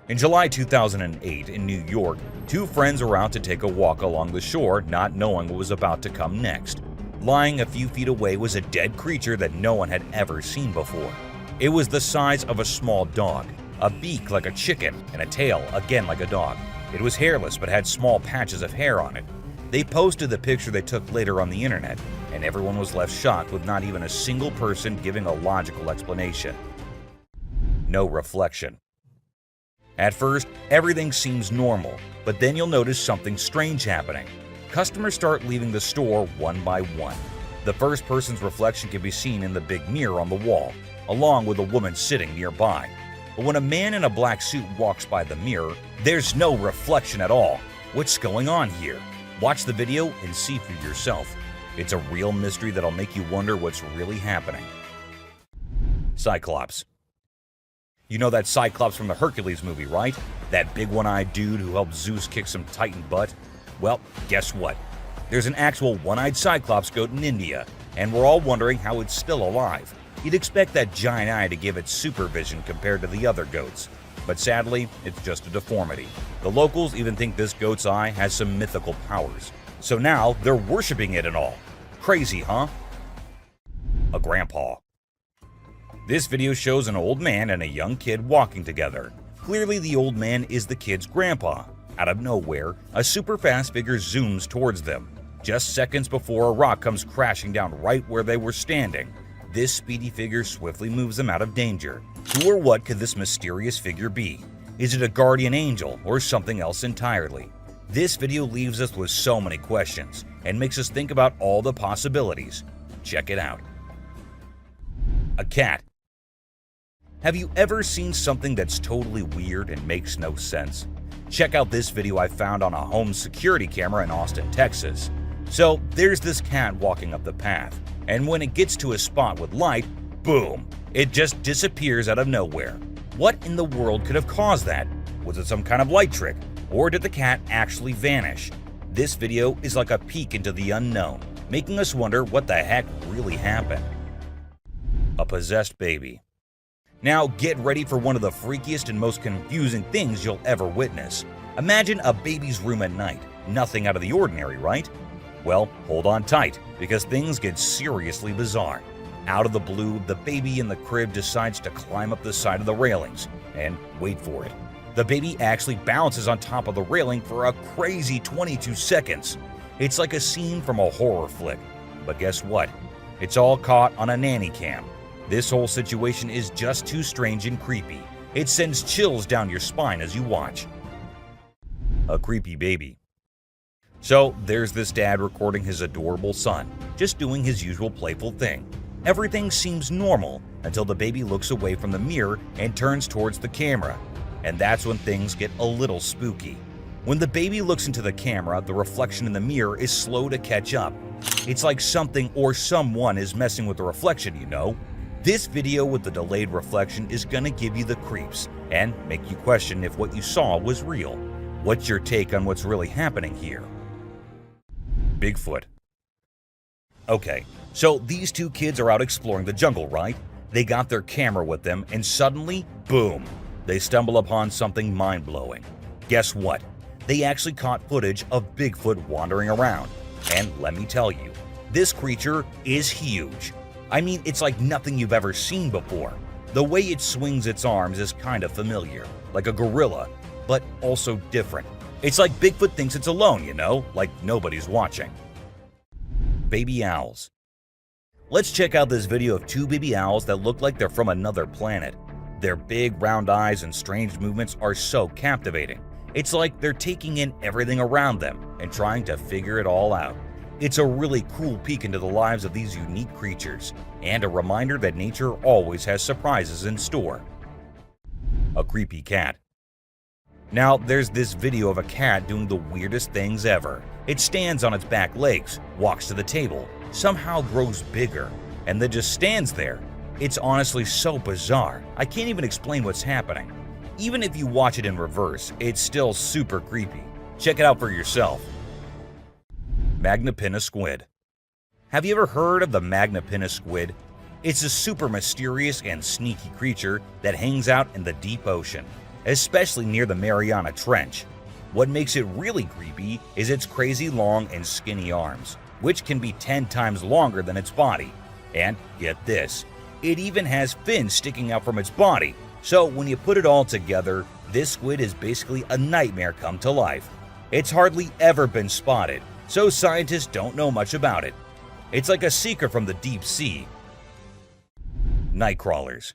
In July 2008 in New York, two friends were out to take a walk along the shore, not knowing what was about to come next. Lying a few feet away was a dead creature that no one had ever seen before. It was the size of a small dog, a beak like a chicken, and a tail again like a dog. It was hairless but had small patches of hair on it. They posted the picture they took later on the internet, and everyone was left shocked with not even a single person giving a logical explanation. No reflection. At first, everything seems normal, but then you'll notice something strange happening. Customers start leaving the store one by one. The first person's reflection can be seen in the big mirror on the wall, along with a woman sitting nearby. But when a man in a black suit walks by the mirror, there's no reflection at all. What's going on here? Watch the video and see for yourself. It's a real mystery that'll make you wonder what's really happening. Cyclops. You know that Cyclops from the Hercules movie, right? That big one-eyed dude who helped Zeus kick some Titan butt? Well, guess what? There's an actual one-eyed Cyclops goat in India, and we're all wondering how it's still alive. You'd expect that giant eye to give it supervision compared to the other goats, but sadly, it's just a deformity. The locals even think this goat's eye has some mythical powers, so now they're worshipping it and all. Crazy, huh? A grandpa. This video shows an old man and a young kid walking together. Clearly, the old man is the kid's grandpa. Out of nowhere, a super fast figure zooms towards them, just seconds before a rock comes crashing down right where they were standing. This speedy figure swiftly moves them out of danger. Who or what could this mysterious figure be? Is it a guardian angel or something else entirely? This video leaves us with so many questions and makes us think about all the possibilities. Check it out. A cat. Have you ever seen something that's totally weird and makes no sense? Check out this video I found on a home security camera in Austin, Texas. So there's this cat walking up the path, and when it gets to a spot with light, boom, it just disappears out of nowhere. What in the world could have caused that? Was it some kind of light trick, or did the cat actually vanish? This video is like a peek into the unknown, making us wonder what the heck really happened. A possessed baby. Now get ready for one of the freakiest and most confusing things you'll ever witness. Imagine a baby's room at night. Nothing out of the ordinary, right? Well, hold on tight, because things get seriously bizarre. Out of the blue, the baby in the crib decides to climb up the side of the railings. And wait for it. The baby actually bounces on top of the railing for a crazy 22 seconds. It's like a scene from a horror flick. But guess what? It's all caught on a nanny cam. This whole situation is just too strange and creepy. It sends chills down your spine as you watch. A creepy baby. So there's this dad recording his adorable son, just doing his usual playful thing. Everything seems normal until the baby looks away from the mirror and turns towards the camera. And that's when things get a little spooky. When the baby looks into the camera, the reflection in the mirror is slow to catch up. It's like something or someone is messing with the reflection, you know? This video with the delayed reflection is gonna give you the creeps and make you question if what you saw was real. What's your take on what's really happening here? Bigfoot. Okay, so these two kids are out exploring the jungle, right? They got their camera with them and suddenly, boom, they stumble upon something mind-blowing. Guess what? They actually caught footage of Bigfoot wandering around. And let me tell you, this creature is huge. I mean, it's like nothing you've ever seen before. The way it swings its arms is kind of familiar, like a gorilla, but also different. It's like Bigfoot thinks it's alone, you know, like nobody's watching. Baby owls. Let's check out this video of two baby owls that look like they're from another planet. Their big round eyes and strange movements are so captivating. It's like they're taking in everything around them and trying to figure it all out. It's a really cool peek into the lives of these unique creatures, and a reminder that nature always has surprises in store. A creepy cat. Now, there's this video of a cat doing the weirdest things ever. It stands on its back legs, walks to the table, somehow grows bigger, and then just stands there. It's honestly so bizarre, I can't even explain what's happening. Even if you watch it in reverse, it's still super creepy. Check it out for yourself. Magnapinna squid. Have you ever heard of the Magnapinna squid? It's a super mysterious and sneaky creature that hangs out in the deep ocean, especially near the Mariana Trench. What makes it really creepy is its crazy long and skinny arms, which can be 10 times longer than its body. And get this, it even has fins sticking out from its body. So when you put it all together, this squid is basically a nightmare come to life. It's hardly ever been spotted, so scientists don't know much about it. It's like a secret from the deep sea. Night crawlers.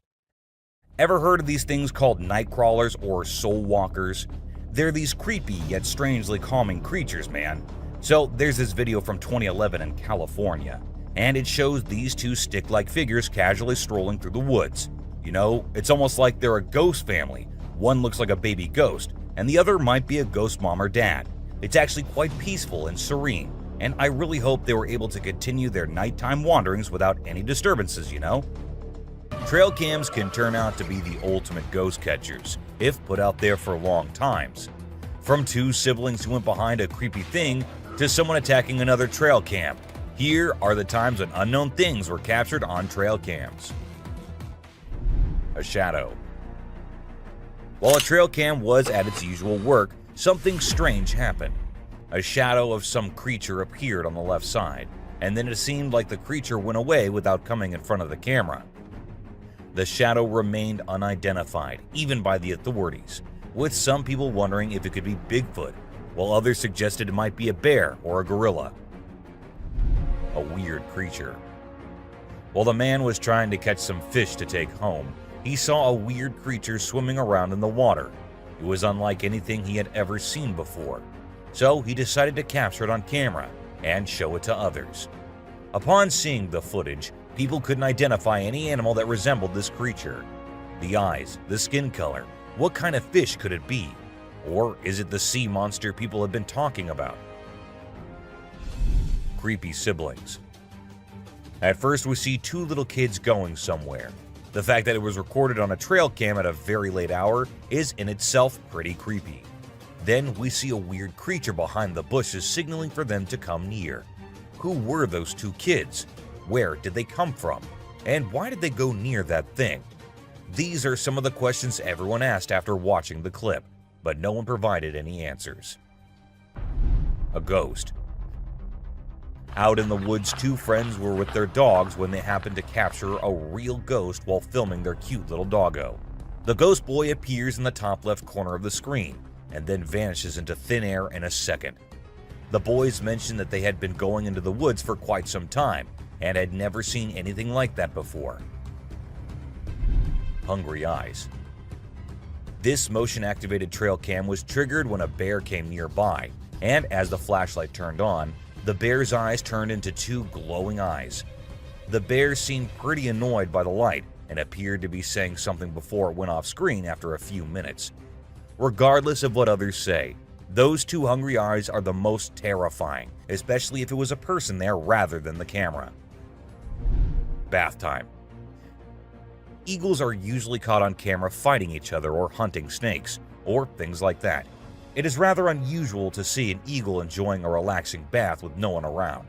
Ever heard of these things called night crawlers or soul walkers? They're these creepy yet strangely calming creatures, man. So there's this video from 2011 in California, and it shows these two stick-like figures casually strolling through the woods. You know, it's almost like they're a ghost family. One looks like a baby ghost, and the other might be a ghost mom or dad. It's actually quite peaceful and serene, and I really hope they were able to continue their nighttime wanderings without any disturbances, you know? Trail cams can turn out to be the ultimate ghost catchers, if put out there for long times. From two siblings who went behind a creepy thing to someone attacking another trail cam, here are the times when unknown things were captured on trail cams. A shadow. While a trail cam was at its usual work, something strange happened. A shadow of some creature appeared on the left side, and then it seemed like the creature went away without coming in front of the camera. The shadow remained unidentified, even by the authorities, with some people wondering if it could be Bigfoot, while others suggested it might be a bear or a gorilla. A weird creature. While the man was trying to catch some fish to take home, he saw a weird creature swimming around in the water. It was unlike anything he had ever seen before, so he decided to capture it on camera and show it to others. Upon seeing the footage, people couldn't identify any animal that resembled this creature. The eyes, the skin color, what kind of fish could it be? Or is it the sea monster people have been talking about? Creepy siblings. At first we see two little kids going somewhere. The fact that it was recorded on a trail cam at a very late hour is in itself pretty creepy. Then we see a weird creature behind the bushes signaling for them to come near. Who were those two kids? Where did they come from? And why did they go near that thing? These are some of the questions everyone asked after watching the clip, but no one provided any answers. A ghost. Out in the woods, two friends were with their dogs when they happened to capture a real ghost while filming their cute little doggo. The ghost boy appears in the top left corner of the screen and then vanishes into thin air in a second. The boys mentioned that they had been going into the woods for quite some time and had never seen anything like that before. Hungry eyes. This motion-activated trail cam was triggered when a bear came nearby, and as the flashlight turned on, the bear's eyes turned into two glowing eyes. The bear seemed pretty annoyed by the light and appeared to be saying something before it went off screen after a few minutes. Regardless of what others say, those two hungry eyes are the most terrifying, especially if it was a person there rather than the camera. Bath time. Eagles are usually caught on camera fighting each other or hunting snakes, or things like that. It is rather unusual to see an eagle enjoying a relaxing bath with no one around.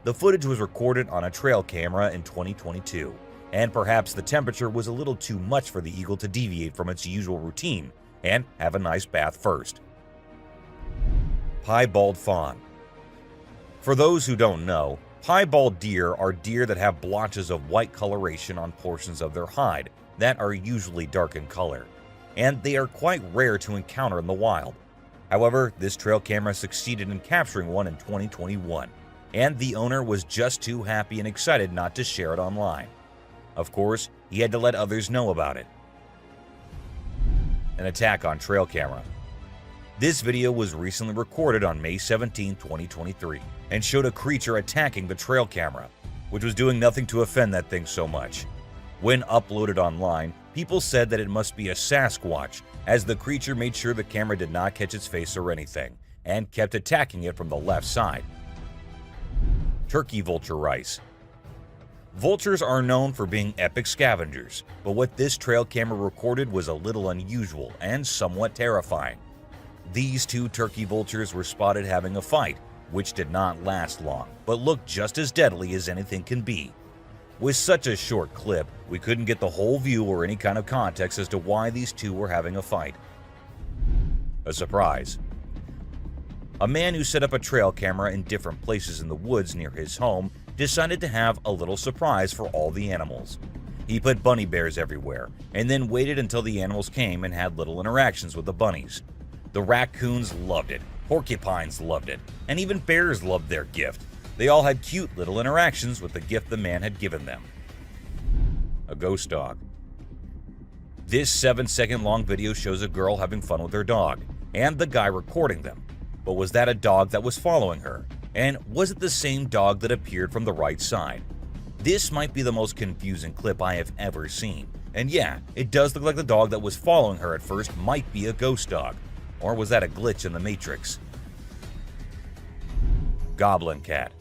The footage was recorded on a trail camera in 2022, and perhaps the temperature was a little too much for the eagle to deviate from its usual routine and have a nice bath first. Piebald fawn. For those who don't know, piebald deer are deer that have blotches of white coloration on portions of their hide that are usually dark in color, and they are quite rare to encounter in the wild. However, this trail camera succeeded in capturing one in 2021, and the owner was just too happy and excited not to share it online. Of course, he had to let others know about it. An attack on trail camera. This video was recently recorded on May 17, 2023, and showed a creature attacking the trail camera, which was doing nothing to offend that thing so much. When uploaded online, people said that it must be a Sasquatch, as the creature made sure the camera did not catch its face or anything, and kept attacking it from the left side. Turkey vulture rice. Vultures are known for being epic scavengers, but what this trail camera recorded was a little unusual and somewhat terrifying. These two turkey vultures were spotted having a fight, which did not last long, but looked just as deadly as anything can be. With such a short clip, we couldn't get the whole view or any kind of context as to why these two were having a fight. A surprise. A man who set up a trail camera in different places in the woods near his home decided to have a little surprise for all the animals. He put bunny bears everywhere, and then waited until the animals came and had little interactions with the bunnies. The raccoons loved it, porcupines loved it, and even bears loved their gift. They all had cute little interactions with the gift the man had given them. A ghost dog. This 7-second long video shows a girl having fun with her dog, and the guy recording them. But was that a dog that was following her? And was it the same dog that appeared from the right side? This might be the most confusing clip I have ever seen. And yeah, it does look like the dog that was following her at first might be a ghost dog. Or was that a glitch in the Matrix? Goblin cat.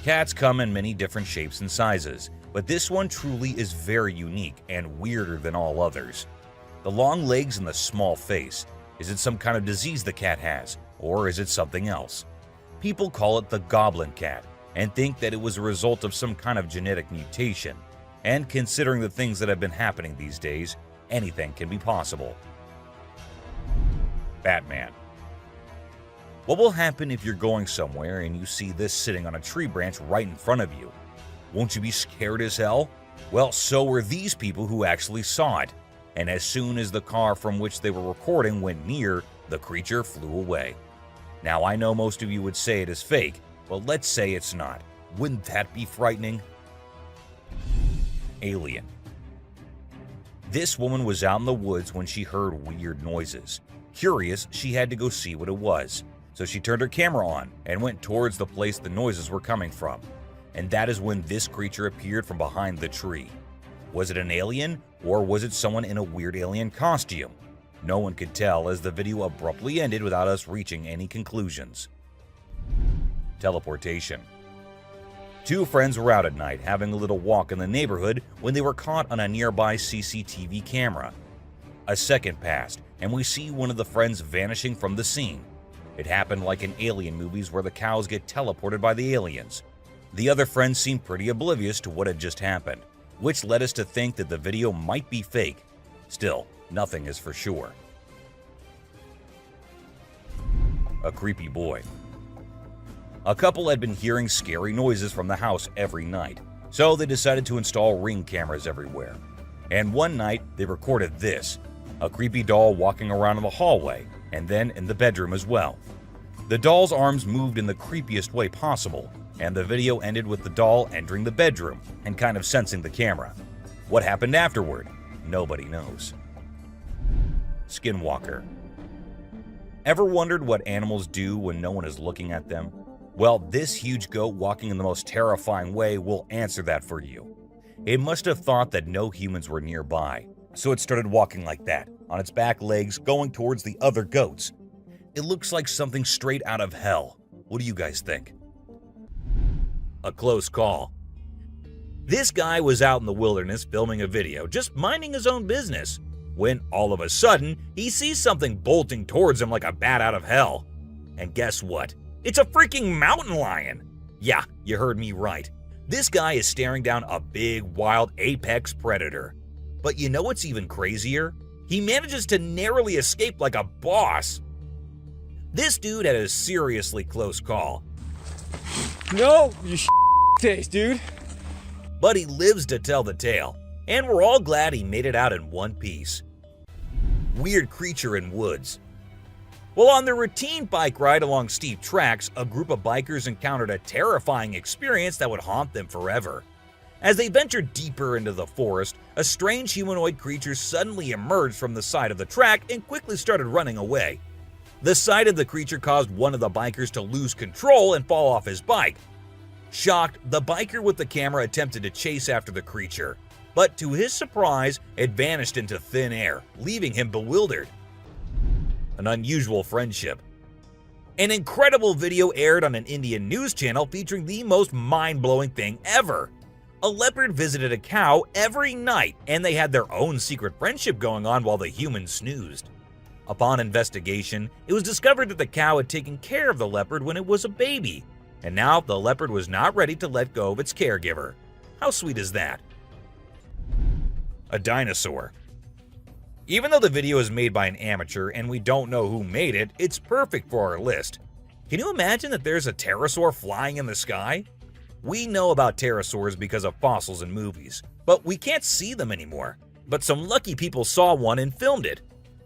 Cats come in many different shapes and sizes, but this one truly is very unique and weirder than all others. The long legs and the small face. Is it some kind of disease the cat has, or is it something else? People call it the goblin cat and think that it was a result of some kind of genetic mutation. And considering the things that have been happening these days, anything can be possible. Batman. What will happen if you're going somewhere and you see this sitting on a tree branch right in front of you? Won't you be scared as hell? Well, so were these people who actually saw it. And as soon as the car from which they were recording went near, the creature flew away. Now, I know most of you would say it is fake, but let's say it's not. Wouldn't that be frightening? Alien. This woman was out in the woods when she heard weird noises. Curious, she had to go see what it was. So she turned her camera on and went towards the place the noises were coming from. And that is when this creature appeared from behind the tree. Was it an alien, or was it someone in a weird alien costume? No one could tell, as the video abruptly ended without us reaching any conclusions. Teleportation. Two friends were out at night having a little walk in the neighborhood when they were caught on a nearby CCTV camera. A second passed, and we see one of the friends vanishing from the scene. It happened like in alien movies where the cows get teleported by the aliens. The other friend seemed pretty oblivious to what had just happened, which led us to think that the video might be fake. Still, nothing is for sure. A creepy boy. A couple had been hearing scary noises from the house every night, so they decided to install Ring cameras everywhere. And one night, they recorded this, a creepy doll walking around in the hallway, and then in the bedroom as well. The doll's arms moved in the creepiest way possible, and the video ended with the doll entering the bedroom and kind of sensing the camera. What happened afterward? Nobody knows. Skinwalker. Ever wondered what animals do when no one is looking at them? Well, this huge goat walking in the most terrifying way will answer that for you. It must have thought that no humans were nearby, so it started walking like that, on its back legs, going towards the other goats. It looks like something straight out of hell. What do you guys think? A close call. This guy was out in the wilderness filming a video, just minding his own business, when all of a sudden, he sees something bolting towards him like a bat out of hell. And guess what? It's a freaking mountain lion! Yeah, you heard me right. This guy is staring down a big, wild apex predator. But you know what's even crazier? He manages to narrowly escape like a boss. This dude had a seriously close call. No, you taste, dude. But he lives to tell the tale, and we're all glad he made it out in one piece. Weird creature in woods. Well, on their routine bike ride along steep tracks, a group of bikers encountered a terrifying experience that would haunt them forever. As they ventured deeper into the forest, a strange humanoid creature suddenly emerged from the side of the track and quickly started running away. The sight of the creature caused one of the bikers to lose control and fall off his bike. Shocked, the biker with the camera attempted to chase after the creature, but to his surprise, it vanished into thin air, leaving him bewildered. An unusual friendship. An incredible video aired on an Indian news channel featuring the most mind-blowing thing ever. A leopard visited a cow every night, and they had their own secret friendship going on while the humans snoozed. Upon investigation, it was discovered that the cow had taken care of the leopard when it was a baby, and now the leopard was not ready to let go of its caregiver. How sweet is that? A dinosaur. Even though the video is made by an amateur and we don't know who made it, it's perfect for our list. Can you imagine that there's a pterosaur flying in the sky? We know about pterosaurs because of fossils in movies, but we can't see them anymore. But some lucky people saw one and filmed it.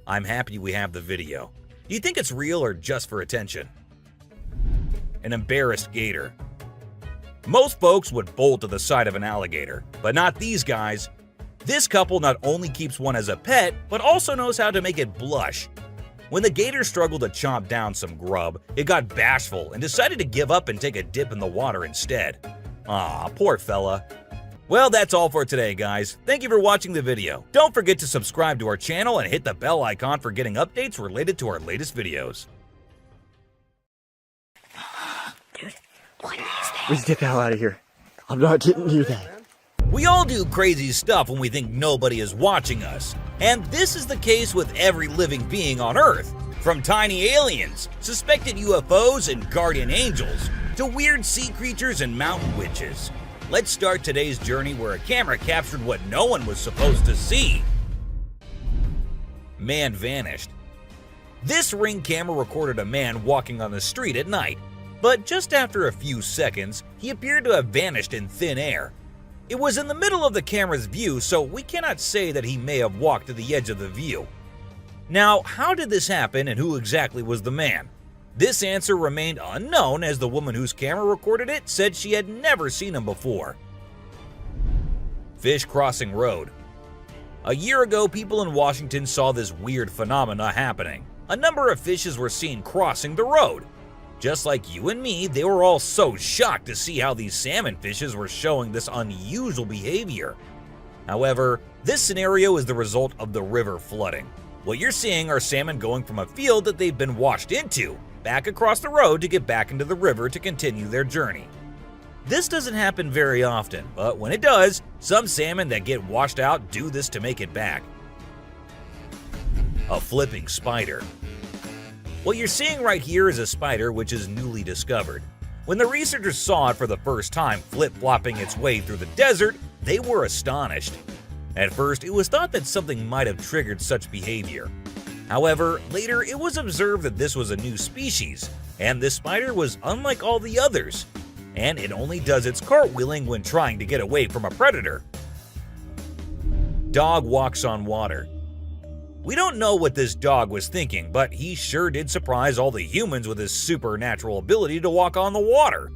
I'm happy we have the video. Do you think it's real or just for attention? An embarrassed gator. Most folks would bolt to the side of an alligator, but not these guys. This couple not only keeps one as a pet, but also knows how to make it blush. When the gator struggled to chomp down some grub, it got bashful and decided to give up and take a dip in the water instead. Aw, poor fella. Well, that's all for today, guys. Thank you for watching the video. Don't forget to subscribe to our channel and hit the bell icon for getting updates related to our latest videos. Dude, what is that? Let's get the hell out of here. I'm not getting near that. We all do crazy stuff when we think nobody is watching us. And this is the case with every living being on Earth. From tiny aliens, suspected UFOs, and guardian angels, to weird sea creatures and mountain witches. Let's start today's journey where a camera captured what no one was supposed to see. Man vanished. This Ring camera recorded a man walking on the street at night, but just after a few seconds, he appeared to have vanished in thin air. It was in the middle of the camera's view, so we cannot say that he may have walked to the edge of the view. Now, how did this happen and who exactly was the man? This answer remained unknown as the woman whose camera recorded it said she had never seen him before. Fish crossing road. A year ago, people in Washington saw this weird phenomena happening. A number of fishes were seen crossing the road. Just like you and me, they were all so shocked to see how these salmon fishes were showing this unusual behavior. However, this scenario is the result of the river flooding. What you're seeing are salmon going from a field that they've been washed into, back across the road to get back into the river to continue their journey. This doesn't happen very often, but when it does, some salmon that get washed out do this to make it back. A flipping spider. What you're seeing right here is a spider which is newly discovered. When the researchers saw it for the first time flip-flopping its way through the desert, they were astonished. At first, it was thought that something might have triggered such behavior. However, later it was observed that this was a new species, and this spider was unlike all the others, and it only does its cartwheeling when trying to get away from a predator. Dog walks on water. We don't know what this dog was thinking, but he sure did surprise all the humans with his supernatural ability to walk on the water.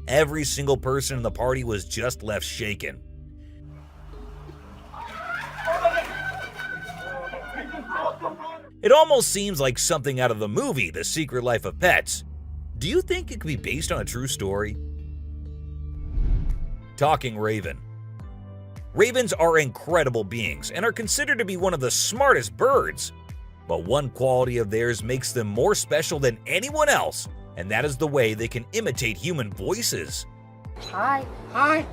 Every single person in the party was just left shaken. It almost seems like something out of the movie The Secret Life of Pets. Do you think it could be based on a true story? Talking raven. Ravens are incredible beings and are considered to be one of the smartest birds. But one quality of theirs makes them more special than anyone else, and that is the way they can imitate human voices. Hi. Hi.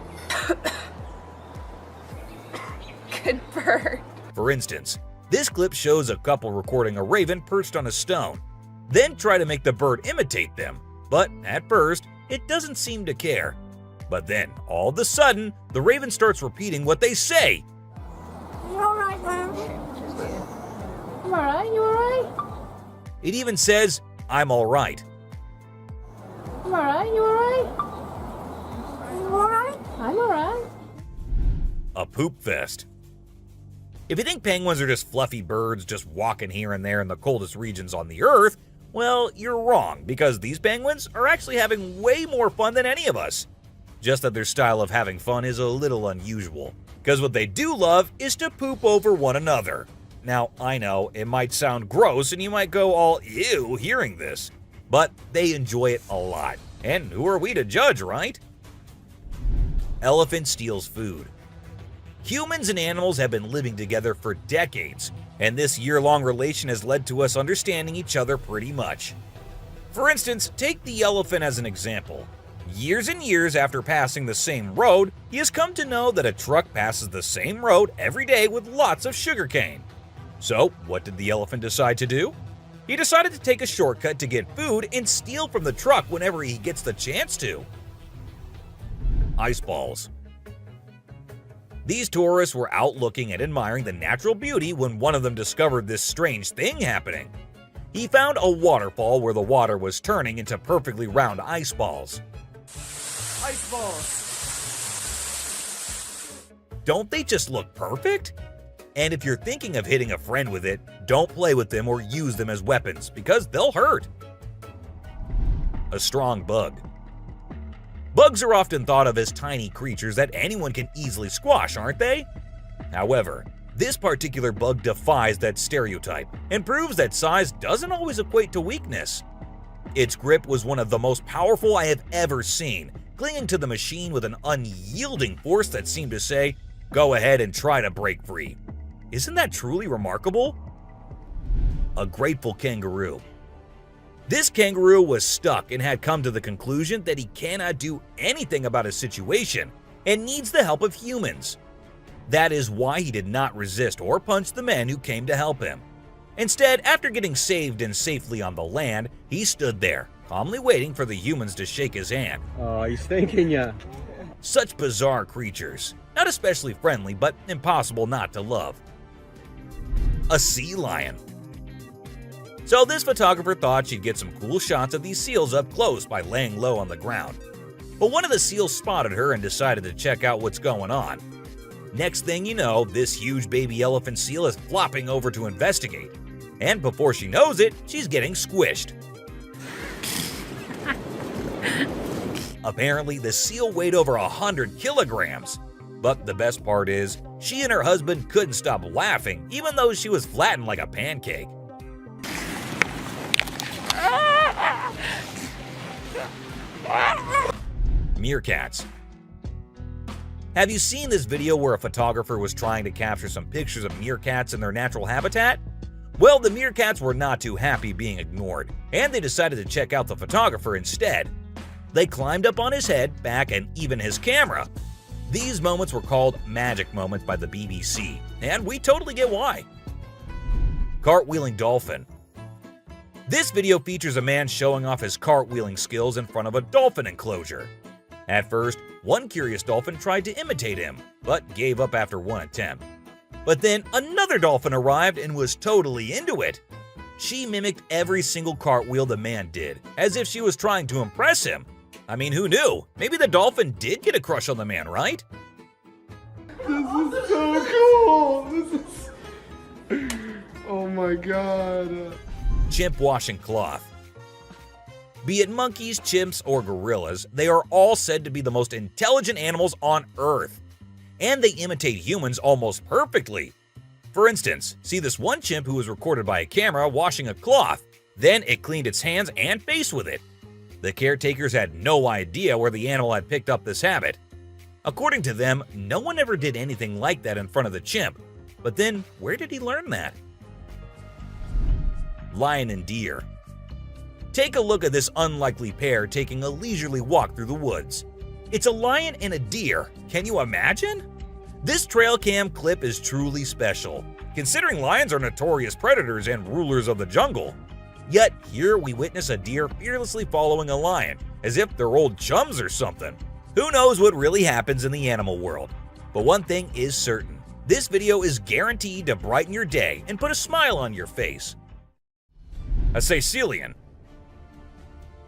Good bird. For instance, this clip shows a couple recording a raven perched on a stone, then try to make the bird imitate them, but at first, it doesn't seem to care. But then, all of a sudden, the raven starts repeating what they say. You alright, man? I'm alright, you alright? It even says, "I'm alright." I'm alright, you alright? You alright? I'm alright. A poop fest. If you think penguins are just fluffy birds just walking here and there in the coldest regions on the Earth, well, you're wrong, because these penguins are actually having way more fun than any of us. Just that their style of having fun is a little unusual, because what they do love is to poop over one another. Now, I know, it might sound gross and you might go all ew hearing this, but they enjoy it a lot. And who are we to judge, right? Elephant steals food. Humans and animals have been living together for decades, and this year-long relation has led to us understanding each other pretty much. For instance, take the elephant as an example. Years and years after passing the same road, he has come to know that a truck passes the same road every day with lots of sugarcane. So, what did the elephant decide to do? He decided to take a shortcut to get food and steal from the truck whenever he gets the chance to. Ice balls. These tourists were out looking and admiring the natural beauty when one of them discovered this strange thing happening. He found a waterfall where the water was turning into perfectly round ice balls. Ice balls. Don't they just look perfect? And if you're thinking of hitting a friend with it, don't play with them or use them as weapons because they'll hurt. A strong bug. Bugs are often thought of as tiny creatures that anyone can easily squash, aren't they? However, this particular bug defies that stereotype and proves that size doesn't always equate to weakness. Its grip was one of the most powerful I have ever seen, clinging to the machine with an unyielding force that seemed to say, "Go ahead and try to break free." Isn't that truly remarkable? A grateful kangaroo. This kangaroo was stuck and had come to the conclusion that he cannot do anything about his situation and needs the help of humans. That is why he did not resist or punch the men who came to help him. Instead, after getting saved and safely on the land, he stood there, calmly waiting for the humans to shake his hand. Oh, he's thanking ya. Such bizarre creatures. Not especially friendly, but impossible not to love. A sea lion. So this photographer thought she'd get some cool shots of these seals up close by laying low on the ground. But one of the seals spotted her and decided to check out what's going on. Next thing you know, this huge baby elephant seal is flopping over to investigate. And before she knows it, she's getting squished. Apparently, the seal weighed over 100 kilograms. But the best part is, she and her husband couldn't stop laughing even though she was flattened like a pancake. Meerkats. Have you seen this video where a photographer was trying to capture some pictures of meerkats in their natural habitat? Well, the meerkats were not too happy being ignored, and they decided to check out the photographer instead. They climbed up on his head, back, and even his camera. These moments were called magic moments by the BBC, and we totally get why. Cartwheeling dolphin. This video features a man showing off his cartwheeling skills in front of a dolphin enclosure. At first, one curious dolphin tried to imitate him, but gave up after one attempt. But then another dolphin arrived and was totally into it. She mimicked every single cartwheel the man did, as if she was trying to impress him. I mean, who knew? Maybe the dolphin did get a crush on the man, right? This is so cool. This is... Oh my god. Chimp washing cloth. Be it monkeys, chimps, or gorillas, they are all said to be the most intelligent animals on Earth. And they imitate humans almost perfectly. For instance, see this one chimp who was recorded by a camera washing a cloth. Then it cleaned its hands and face with it. The caretakers had no idea where the animal had picked up this habit. According to them, no one ever did anything like that in front of the chimp. But then, where did he learn that? Lion and deer. Take a look at this unlikely pair taking a leisurely walk through the woods. It's a lion and a deer. Can you imagine? This trail cam clip is truly special, considering lions are notorious predators and rulers of the jungle. Yet here we witness a deer fearlessly following a lion, as if they're old chums or something. Who knows what really happens in the animal world? But one thing is certain, this video is guaranteed to brighten your day and put a smile on your face. A caecilian.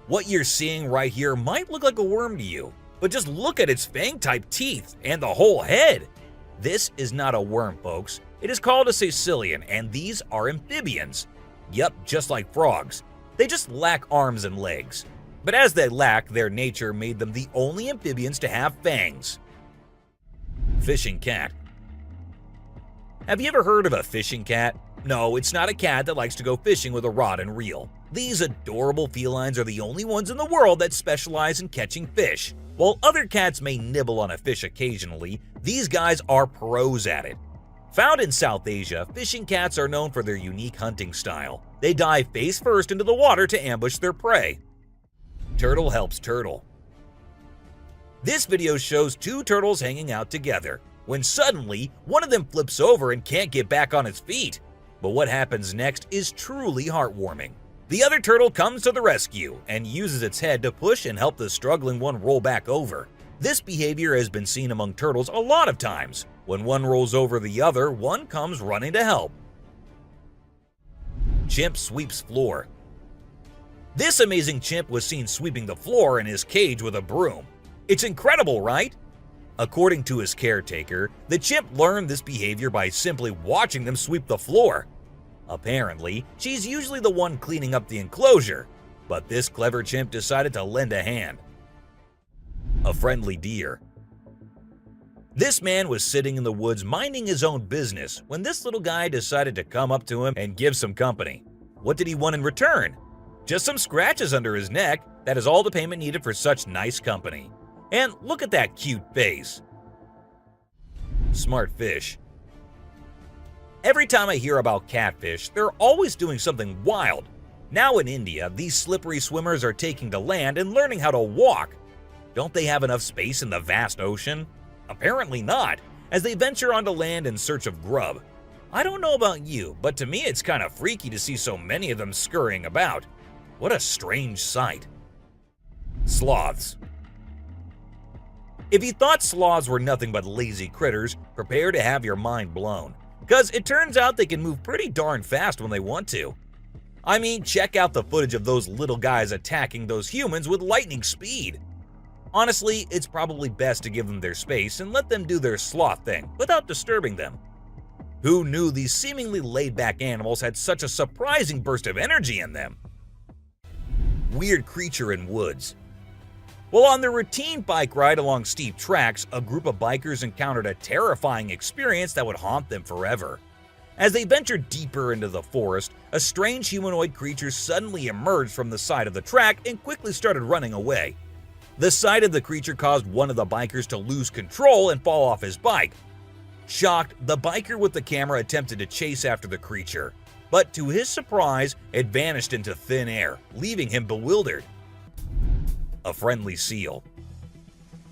What you're seeing right here might look like a worm to you, but just look at its fang-type teeth and the whole head. This is not a worm, folks. It is called a caecilian, and these are amphibians. Yup, just like frogs. They just lack arms and legs. But as they lack, their nature made them the only amphibians to have fangs. Fishing cat. Have you ever heard of a fishing cat? No, it's not a cat that likes to go fishing with a rod and reel. These adorable felines are the only ones in the world that specialize in catching fish. While other cats may nibble on a fish occasionally, these guys are pros at it. Found in South Asia, fishing cats are known for their unique hunting style. They dive face first into the water to ambush their prey. Turtle helps turtle. This video shows two turtles hanging out together, when suddenly one of them flips over and can't get back on its feet. But what happens next is truly heartwarming. The other turtle comes to the rescue and uses its head to push and help the struggling one roll back over. This behavior has been seen among turtles a lot of times. When one rolls over the other, one comes running to help. Chimp sweeps floor. This amazing chimp was seen sweeping the floor in his cage with a broom. It's incredible, right? According to his caretaker, the chimp learned this behavior by simply watching them sweep the floor. Apparently, she's usually the one cleaning up the enclosure, but this clever chimp decided to lend a hand. A friendly deer. This man was sitting in the woods minding his own business when this little guy decided to come up to him and give some company. What did he want in return? Just some scratches under his neck. That is all the payment needed for such nice company. And look at that cute face. Smart fish. Every time I hear about catfish, they're always doing something wild. Now in India, these slippery swimmers are taking to land and learning how to walk. Don't they have enough space in the vast ocean? Apparently not, as they venture onto land in search of grub. I don't know about you, but to me it's kind of freaky to see so many of them scurrying about. What a strange sight. Sloths. If you thought sloths were nothing but lazy critters, prepare to have your mind blown. Because it turns out they can move pretty darn fast when they want to. I mean, check out the footage of those little guys attacking those humans with lightning speed. Honestly, it's probably best to give them their space and let them do their sloth thing without disturbing them. Who knew these seemingly laid-back animals had such a surprising burst of energy in them? Weird creature in woods. While on their routine bike ride along steep tracks, a group of bikers encountered a terrifying experience that would haunt them forever. As they ventured deeper into the forest, a strange humanoid creature suddenly emerged from the side of the track and quickly started running away. The sight of the creature caused one of the bikers to lose control and fall off his bike. Shocked, the biker with the camera attempted to chase after the creature, but to his surprise, it vanished into thin air, leaving him bewildered. A friendly seal.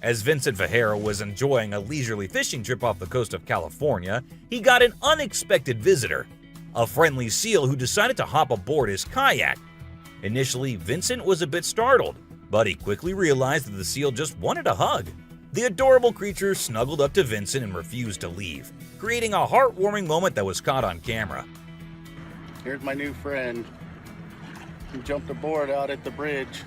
As Vincent Vajera was enjoying a leisurely fishing trip off the coast of California, he got an unexpected visitor, a friendly seal who decided to hop aboard his kayak. Initially, Vincent was a bit startled, but he quickly realized that the seal just wanted a hug. The adorable creature snuggled up to Vincent and refused to leave, creating a heartwarming moment that was caught on camera. Here's my new friend. He jumped aboard out at the bridge.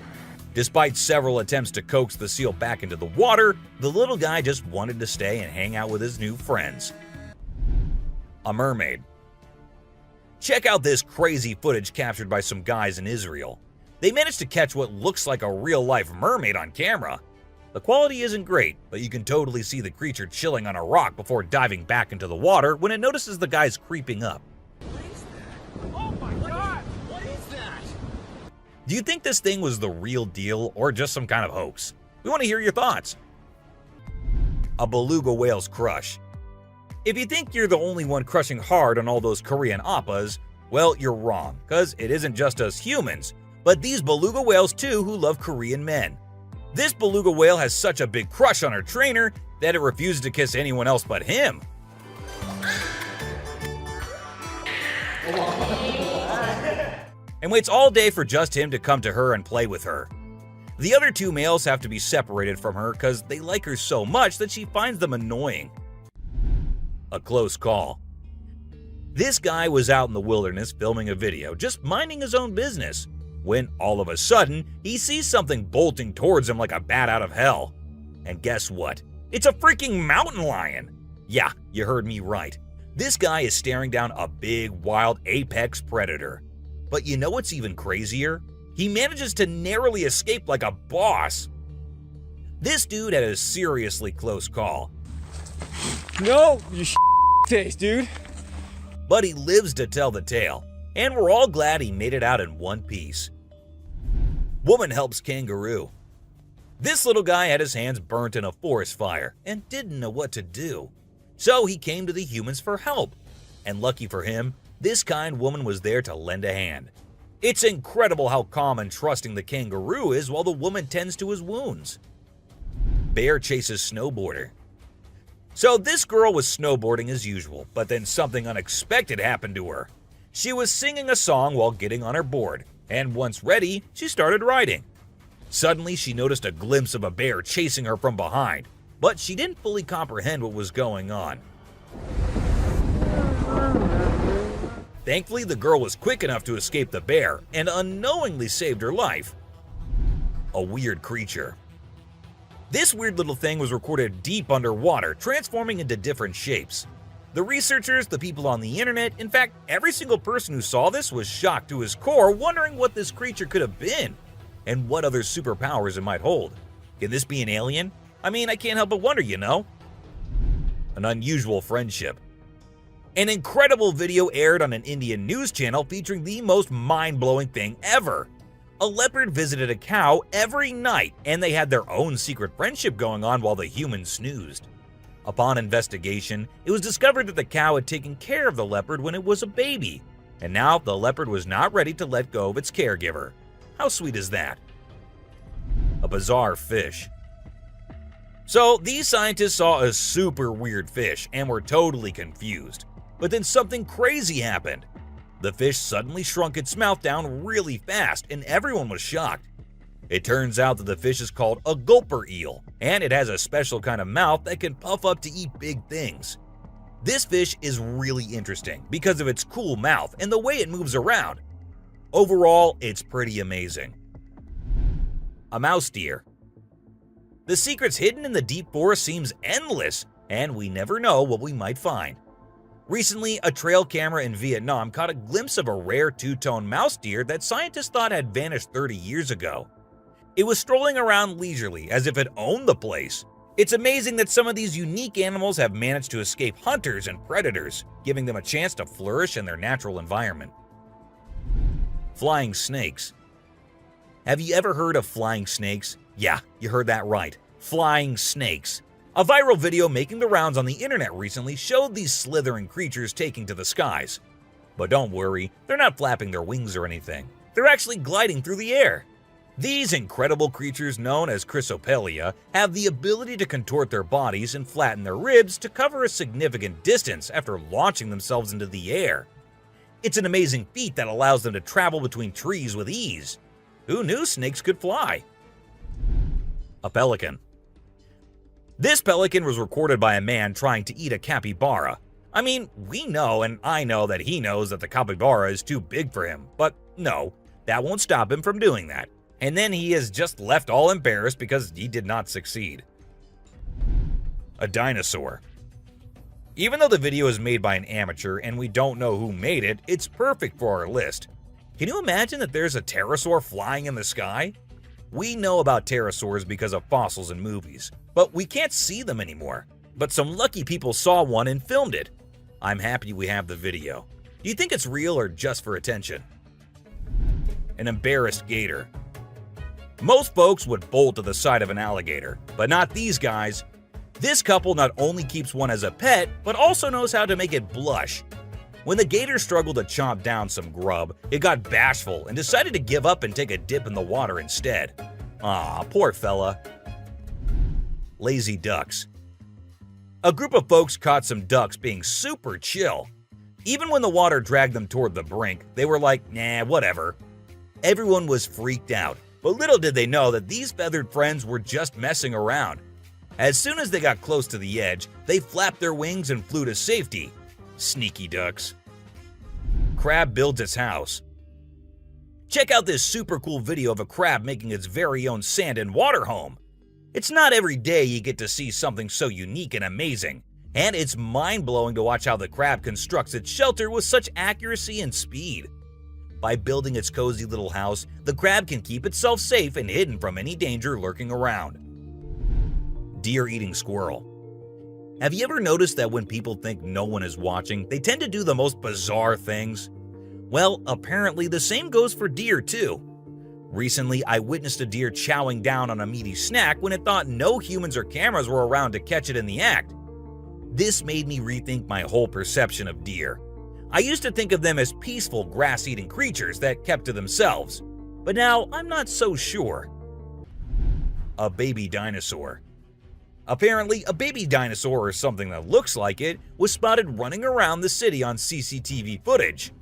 Despite several attempts to coax the seal back into the water, the little guy just wanted to stay and hang out with his new friends. A mermaid. Check out this crazy footage captured by some guys in Israel. They managed to catch what looks like a real-life mermaid on camera. The quality isn't great, but you can totally see the creature chilling on a rock before diving back into the water when it notices the guys creeping up. Oh my god! What is that? Do you think this thing was the real deal or just some kind of hoax? We want to hear your thoughts. A beluga whale's crush. If you think you're the only one crushing hard on all those Korean oppas, well, you're wrong, because it isn't just us humans, but these beluga whales too who love Korean men. This beluga whale has such a big crush on her trainer that it refuses to kiss anyone else but him. And waits all day for just him to come to her and play with her. The other two males have to be separated from her because they like her so much that she finds them annoying. A close call. This guy was out in the wilderness filming a video, just minding his own business, when all of a sudden, he sees something bolting towards him like a bat out of hell. And guess what? It's a freaking mountain lion! Yeah, you heard me right. This guy is staring down a big, wild apex predator. But you know what's even crazier? He manages to narrowly escape like a boss. This dude had a seriously close call. No, you face, dude. But he lives to tell the tale, and we're all glad he made it out in one piece. Woman helps kangaroo. This little guy had his hands burnt in a forest fire and didn't know what to do. So he came to the humans for help. And lucky for him, this kind woman was there to lend a hand. It's incredible how calm and trusting the kangaroo is while the woman tends to his wounds. Bear chases snowboarder. So this girl was snowboarding as usual, but then something unexpected happened to her. She was singing a song while getting on her board, and once ready, she started riding. Suddenly, she noticed a glimpse of a bear chasing her from behind, but she didn't fully comprehend what was going on. Thankfully, the girl was quick enough to escape the bear and unknowingly saved her life. A weird creature. This weird little thing was recorded deep underwater, transforming into different shapes. The researchers, the people on the internet, in fact, every single person who saw this was shocked to his core, wondering what this creature could have been and what other superpowers it might hold. Can this be an alien? I mean, I can't help but wonder, you know? An unusual friendship. An incredible video aired on an Indian news channel featuring the most mind-blowing thing ever. A leopard visited a cow every night, and they had their own secret friendship going on while the humans snoozed. Upon investigation, it was discovered that the cow had taken care of the leopard when it was a baby, and now the leopard was not ready to let go of its caregiver. How sweet is that? A bizarre fish. So these scientists saw a super weird fish and were totally confused. But then something crazy happened. The fish suddenly shrunk its mouth down really fast, and everyone was shocked. It turns out that the fish is called a gulper eel, and it has a special kind of mouth that can puff up to eat big things. This fish is really interesting because of its cool mouth and the way it moves around. Overall, it's pretty amazing. A mouse deer. The secrets hidden in the deep forest seems endless, and we never know what we might find. Recently, a trail camera in Vietnam caught a glimpse of a rare two-tone mouse deer that scientists thought had vanished 30 years ago. It was strolling around leisurely as if it owned the place. It's amazing that some of these unique animals have managed to escape hunters and predators, giving them a chance to flourish in their natural environment. Flying snakes. Have you ever heard of flying snakes? Yeah, you heard that right. Flying snakes. A viral video making the rounds on the internet recently showed these slithering creatures taking to the skies. But don't worry, they're not flapping their wings or anything. They're actually gliding through the air. These incredible creatures, known as Chrysopelia, have the ability to contort their bodies and flatten their ribs to cover a significant distance after launching themselves into the air. It's an amazing feat that allows them to travel between trees with ease. Who knew snakes could fly? A pelican. This pelican was recorded by a man trying to eat a capybara. I mean, we know and I know that he knows that the capybara is too big for him, but no, that won't stop him from doing that. And then he is just left all embarrassed because he did not succeed. A dinosaur. Even though the video is made by an amateur and we don't know who made it, it's perfect for our list. Can you imagine that there's a pterosaur flying in the sky? We know about pterosaurs because of fossils in movies, but we can't see them anymore. But some lucky people saw one and filmed it. I'm happy we have the video. Do you think it's real or just for attention? An embarrassed gator. Most folks would bolt to the side of an alligator, but not these guys. This couple not only keeps one as a pet, but also knows how to make it blush. When the gator struggled to chomp down some grub, it got bashful and decided to give up and take a dip in the water instead. Aw, poor fella. Lazy ducks. A group of folks caught some ducks being super chill. Even when the water dragged them toward the brink, they were like, nah, whatever. Everyone was freaked out, but little did they know that these feathered friends were just messing around. As soon as they got close to the edge, they flapped their wings and flew to safety. Sneaky ducks. Crab builds its house. Check out this super cool video of a crab making its very own sand and water home. It's not every day you get to see something so unique and amazing, and it's mind-blowing to watch how the crab constructs its shelter with such accuracy and speed. By building its cozy little house, the crab can keep itself safe and hidden from any danger lurking around. Deer eating squirrel. Have you ever noticed that when people think no one is watching, they tend to do the most bizarre things? Well, apparently the same goes for deer too. Recently, I witnessed a deer chowing down on a meaty snack when it thought no humans or cameras were around to catch it in the act. This made me rethink my whole perception of deer. I used to think of them as peaceful grass-eating creatures that kept to themselves, but now I'm not so sure. A baby dinosaur. Apparently, a baby dinosaur or something that looks like it was spotted running around the city on CCTV footage.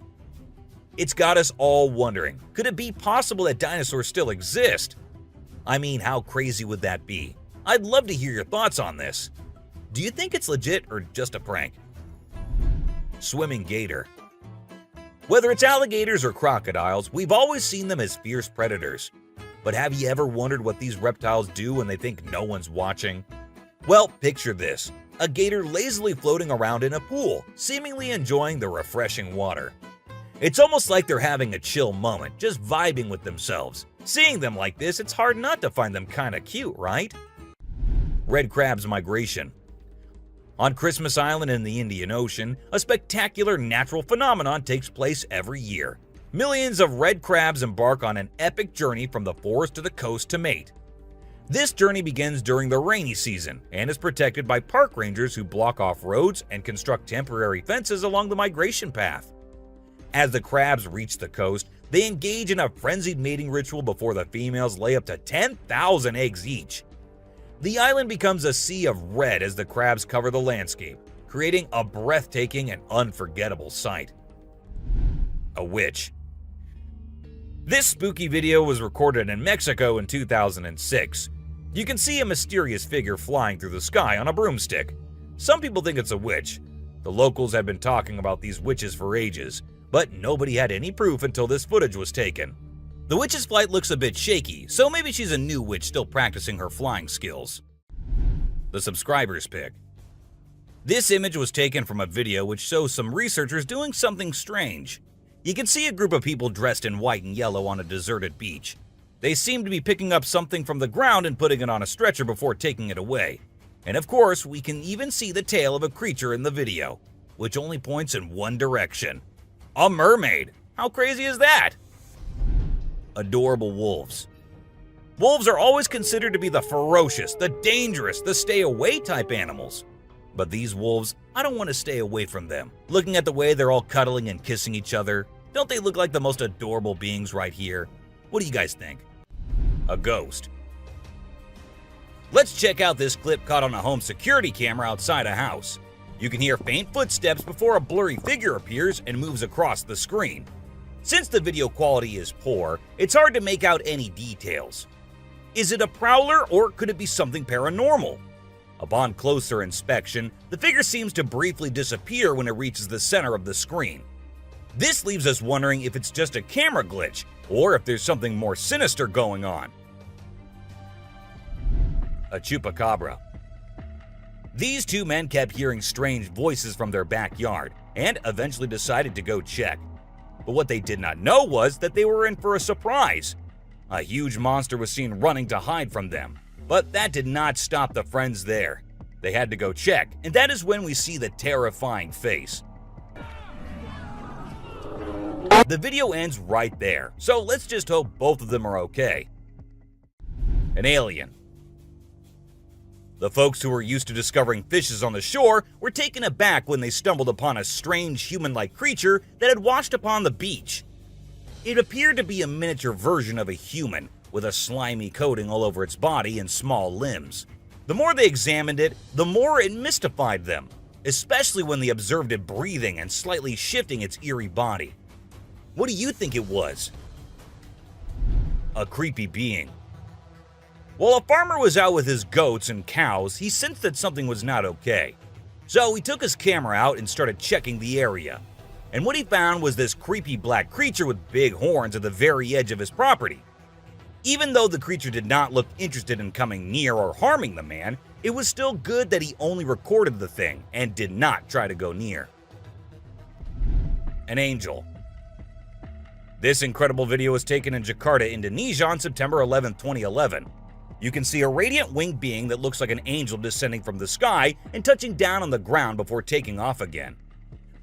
It's got us all wondering, could it be possible that dinosaurs still exist? I mean, how crazy would that be? I'd love to hear your thoughts on this. Do you think it's legit or just a prank? Swimming gator. Whether it's alligators or crocodiles, we've always seen them as fierce predators. But have you ever wondered what these reptiles do when they think no one's watching? Well, picture this. A gator lazily floating around in a pool, seemingly enjoying the refreshing water. It's almost like they're having a chill moment, just vibing with themselves. Seeing them like this, it's hard not to find them kinda cute, right? Red crab's migration. On Christmas Island in the Indian Ocean, a spectacular natural phenomenon takes place every year. Millions of red crabs embark on an epic journey from the forest to the coast to mate. This journey begins during the rainy season and is protected by park rangers who block off roads and construct temporary fences along the migration path. As the crabs reach the coast, they engage in a frenzied mating ritual before the females lay up to 10,000 eggs each. The island becomes a sea of red as the crabs cover the landscape, creating a breathtaking and unforgettable sight. A witch. This spooky video was recorded in Mexico in 2006. You can see a mysterious figure flying through the sky on a broomstick. Some people think it's a witch. The locals have been talking about these witches for ages, but nobody had any proof until this footage was taken. The witch's flight looks a bit shaky, so maybe she's a new witch still practicing her flying skills. The subscriber's pick. This image was taken from a video which shows some researchers doing something strange. You can see a group of people dressed in white and yellow on a deserted beach. They seem to be picking up something from the ground and putting it on a stretcher before taking it away. And of course, we can even see the tail of a creature in the video, which only points in one direction. A mermaid! How crazy is that? Adorable wolves. Wolves are always considered to be the ferocious, the dangerous, the stay-away type animals. But these wolves, I don't want to stay away from them. Looking at the way they're all cuddling and kissing each other, don't they look like the most adorable beings right here? What do you guys think? A ghost. Let's check out this clip caught on a home security camera outside a house. You can hear faint footsteps before a blurry figure appears and moves across the screen. Since the video quality is poor, it's hard to make out any details. Is it a prowler or could it be something paranormal? Upon closer inspection, the figure seems to briefly disappear when it reaches the center of the screen. This leaves us wondering if it's just a camera glitch or if there's something more sinister going on. A chupacabra. These two men kept hearing strange voices from their backyard and eventually decided to go check. But what they did not know was that they were in for a surprise. A huge monster was seen running to hide from them, but that did not stop the friends there. They had to go check, and that is when we see the terrifying face. The video ends right there, so let's just hope both of them are okay. An alien. The folks who were used to discovering fishes on the shore were taken aback when they stumbled upon a strange human-like creature that had washed upon the beach. It appeared to be a miniature version of a human, with a slimy coating all over its body and small limbs. The more they examined it, the more it mystified them, especially when they observed it breathing and slightly shifting its eerie body. What do you think it was? A creepy being. While a farmer was out with his goats and cows, he sensed that something was not okay. So he took his camera out and started checking the area. And what he found was this creepy black creature with big horns at the very edge of his property. Even though the creature did not look interested in coming near or harming the man, it was still good that he only recorded the thing and did not try to go near. An angel. This incredible video was taken in Jakarta, Indonesia on September 11, 2011. You can see a radiant winged being that looks like an angel descending from the sky and touching down on the ground before taking off again.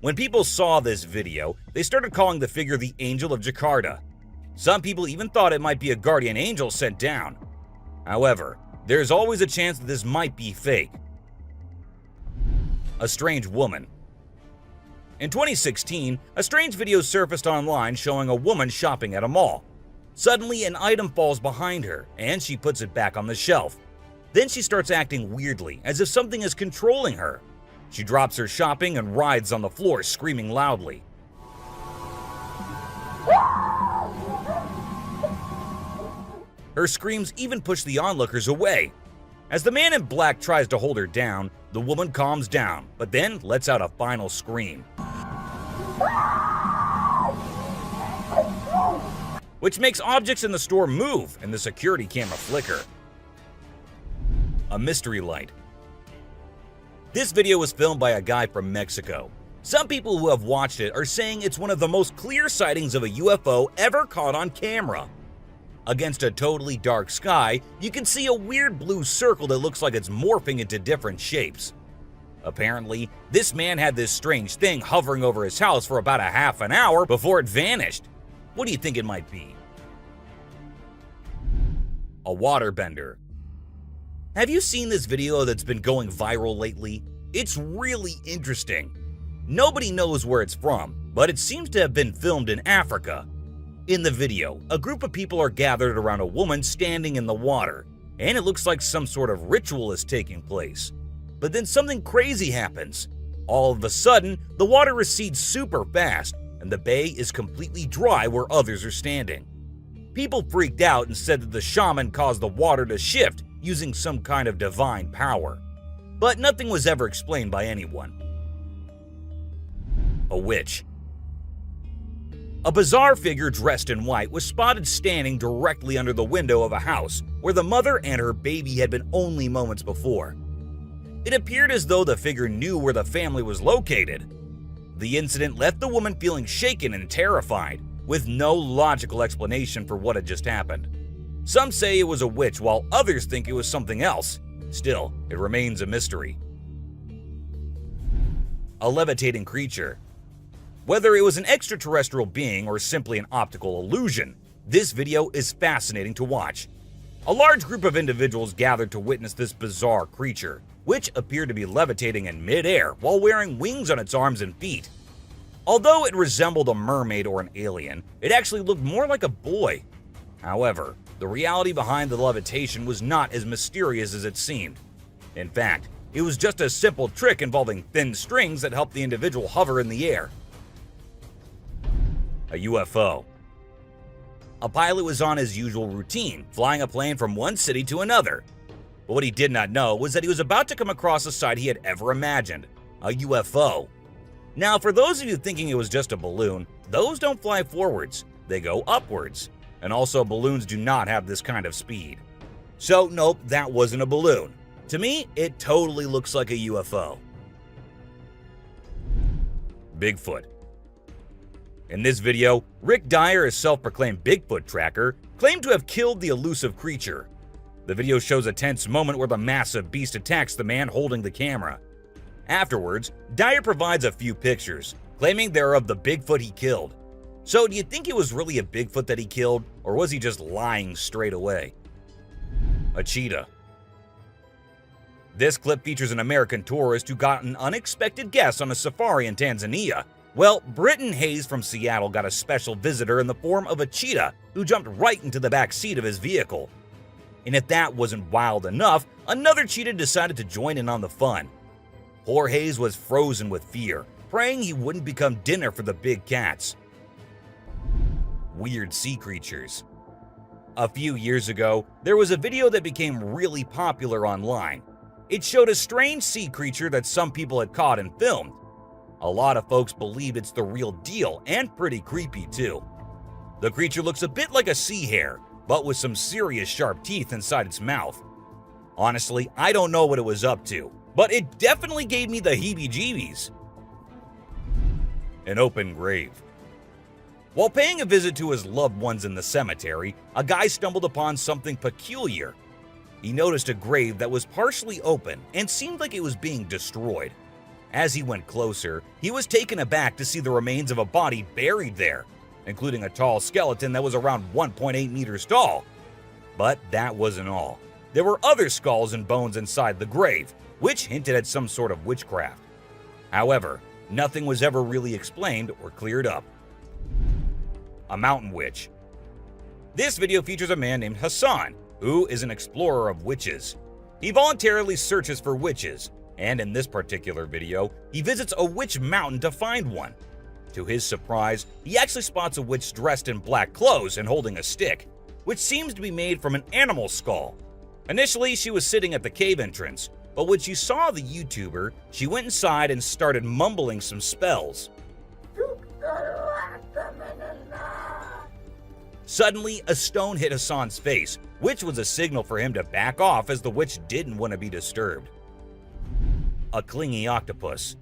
When people saw this video, they started calling the figure the Angel of Jakarta. Some people even thought it might be a guardian angel sent down. However, there's always a chance that this might be fake. A strange woman. In 2016, a strange video surfaced online showing a woman shopping at a mall. Suddenly, an item falls behind her, and she puts it back on the shelf. Then she starts acting weirdly, as if something is controlling her. She drops her shopping and writhes on the floor, screaming loudly. Her screams even push the onlookers away. As the man in black tries to hold her down, the woman calms down, but then lets out a final scream, which makes objects in the store move and the security camera flicker. A mystery light. This video was filmed by a guy from Mexico. Some people who have watched it are saying it's one of the most clear sightings of a UFO ever caught on camera. Against a totally dark sky, you can see a weird blue circle that looks like it's morphing into different shapes. Apparently, this man had this strange thing hovering over his house for about a half an hour before it vanished. What do you think it might be? A waterbender. Have you seen this video that's been going viral lately? It's really interesting. Nobody knows where it's from, but it seems to have been filmed in Africa. In the video, a group of people are gathered around a woman standing in the water, and it looks like some sort of ritual is taking place. But then something crazy happens. All of a sudden, the water recedes super fast, and the bay is completely dry where others are standing. People freaked out and said that the shaman caused the water to shift using some kind of divine power. But nothing was ever explained by anyone. A witch. A bizarre figure dressed in white was spotted standing directly under the window of a house where the mother and her baby had been only moments before. It appeared as though the figure knew where the family was located. The incident left the woman feeling shaken and terrified, with no logical explanation for what had just happened. Some say it was a witch, while others think it was something else. Still, it remains a mystery. A levitating creature. Whether it was an extraterrestrial being or simply an optical illusion, this video is fascinating to watch. A large group of individuals gathered to witness this bizarre creature, which appeared to be levitating in midair while wearing wings on its arms and feet. Although it resembled a mermaid or an alien, it actually looked more like a boy. However, the reality behind the levitation was not as mysterious as it seemed. In fact, it was just a simple trick involving thin strings that helped the individual hover in the air. A UFO. A pilot was on his usual routine, flying a plane from one city to another. But what he did not know was that he was about to come across a sight he had ever imagined, a UFO. Now, for those of you thinking it was just a balloon, those don't fly forwards, they go upwards. And also, balloons do not have this kind of speed. So, nope, that wasn't a balloon. To me, it totally looks like a UFO. Bigfoot. In this video, Rick Dyer, a self-proclaimed Bigfoot tracker, claimed to have killed the elusive creature. The video shows a tense moment where the massive beast attacks the man holding the camera. Afterwards, Dyer provides a few pictures, claiming they're of the Bigfoot he killed. So, do you think it was really a Bigfoot that he killed, or was he just lying straight away? A cheetah. This clip features an American tourist who got an unexpected guest on a safari in Tanzania. Well, Britton Hayes from Seattle got a special visitor in the form of a cheetah who jumped right into the back seat of his vehicle. And if that wasn't wild enough, another cheetah decided to join in on the fun. Poor Hayes was frozen with fear, praying he wouldn't become dinner for the big cats. Weird sea creatures. A few years ago, there was a video that became really popular online. It showed a strange sea creature that some people had caught and filmed. A lot of folks believe it's the real deal, and pretty creepy too. The creature looks a bit like a sea hare, but with some serious sharp teeth inside its mouth. Honestly, I don't know what it was up to, but it definitely gave me the heebie-jeebies. An open grave. While paying a visit to his loved ones in the cemetery, a guy stumbled upon something peculiar. He noticed a grave that was partially open and seemed like it was being destroyed. As he went closer, he was taken aback to see the remains of a body buried there, including a tall skeleton that was around 1.8 meters tall. But that wasn't all. There were other skulls and bones inside the grave, which hinted at some sort of witchcraft. However, nothing was ever really explained or cleared up. A mountain witch. This video features a man named Hassan, who is an explorer of witches. He voluntarily searches for witches, and in this particular video, he visits a witch mountain to find one. To his surprise, he actually spots a witch dressed in black clothes and holding a stick, which seems to be made from an animal skull. Initially, she was sitting at the cave entrance, but when she saw the YouTuber, she went inside and started mumbling some spells. Suddenly, a stone hit Hassan's face, which was a signal for him to back off as the witch didn't want to be disturbed. A clingy octopus.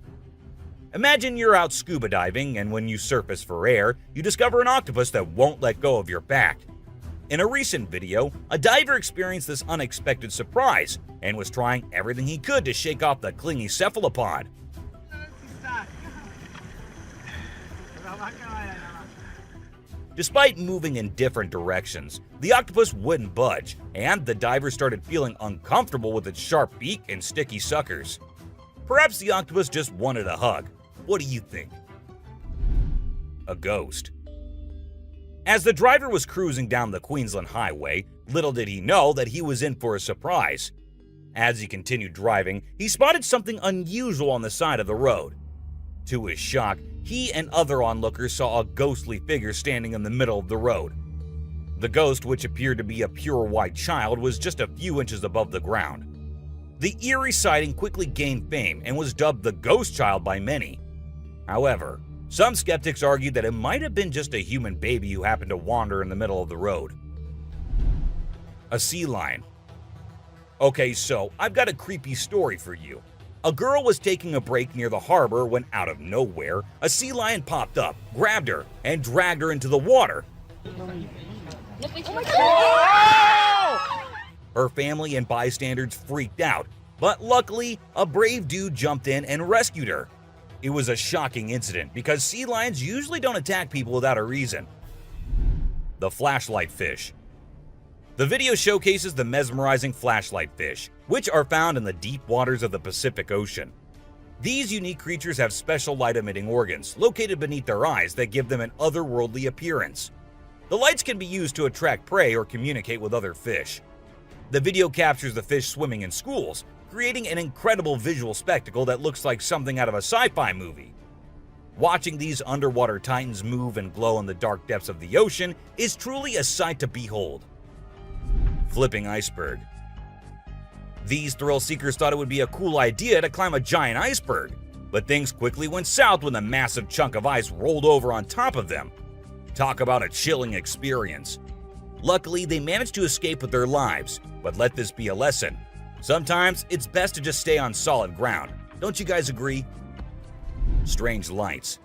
Imagine you're out scuba diving, and when you surface for air, you discover an octopus that won't let go of your back. In a recent video, a diver experienced this unexpected surprise and was trying everything he could to shake off the clingy cephalopod. Despite moving in different directions, the octopus wouldn't budge, and the diver started feeling uncomfortable with its sharp beak and sticky suckers. Perhaps the octopus just wanted a hug. What do you think? A ghost. As the driver was cruising down the Queensland Highway, little did he know that he was in for a surprise. As he continued driving, he spotted something unusual on the side of the road. To his shock, he and other onlookers saw a ghostly figure standing in the middle of the road. The ghost, which appeared to be a pure white child, was just a few inches above the ground. The eerie sighting quickly gained fame and was dubbed the Ghost Child by many. However, some skeptics argued that it might have been just a human baby who happened to wander in the middle of the road. A sea lion. Okay, so I've got a creepy story for you. A girl was taking a break near the harbor when, out of nowhere, a sea lion popped up, grabbed her, and dragged her into the water. Her family and bystanders freaked out, but luckily, a brave dude jumped in and rescued her. It was a shocking incident because sea lions usually don't attack people without a reason. The flashlight fish. The video showcases the mesmerizing flashlight fish, which are found in the deep waters of the Pacific Ocean. These unique creatures have special light-emitting organs located beneath their eyes that give them an otherworldly appearance. The lights can be used to attract prey or communicate with other fish. The video captures the fish swimming in schools, creating an incredible visual spectacle that looks like something out of a sci-fi movie. Watching these underwater titans move and glow in the dark depths of the ocean is truly a sight to behold. Flipping iceberg. These thrill seekers thought it would be a cool idea to climb a giant iceberg, but things quickly went south when a massive chunk of ice rolled over on top of them. Talk about a chilling experience. Luckily, they managed to escape with their lives, but let this be a lesson. Sometimes it's best to just stay on solid ground. Don't you guys agree? Strange lights.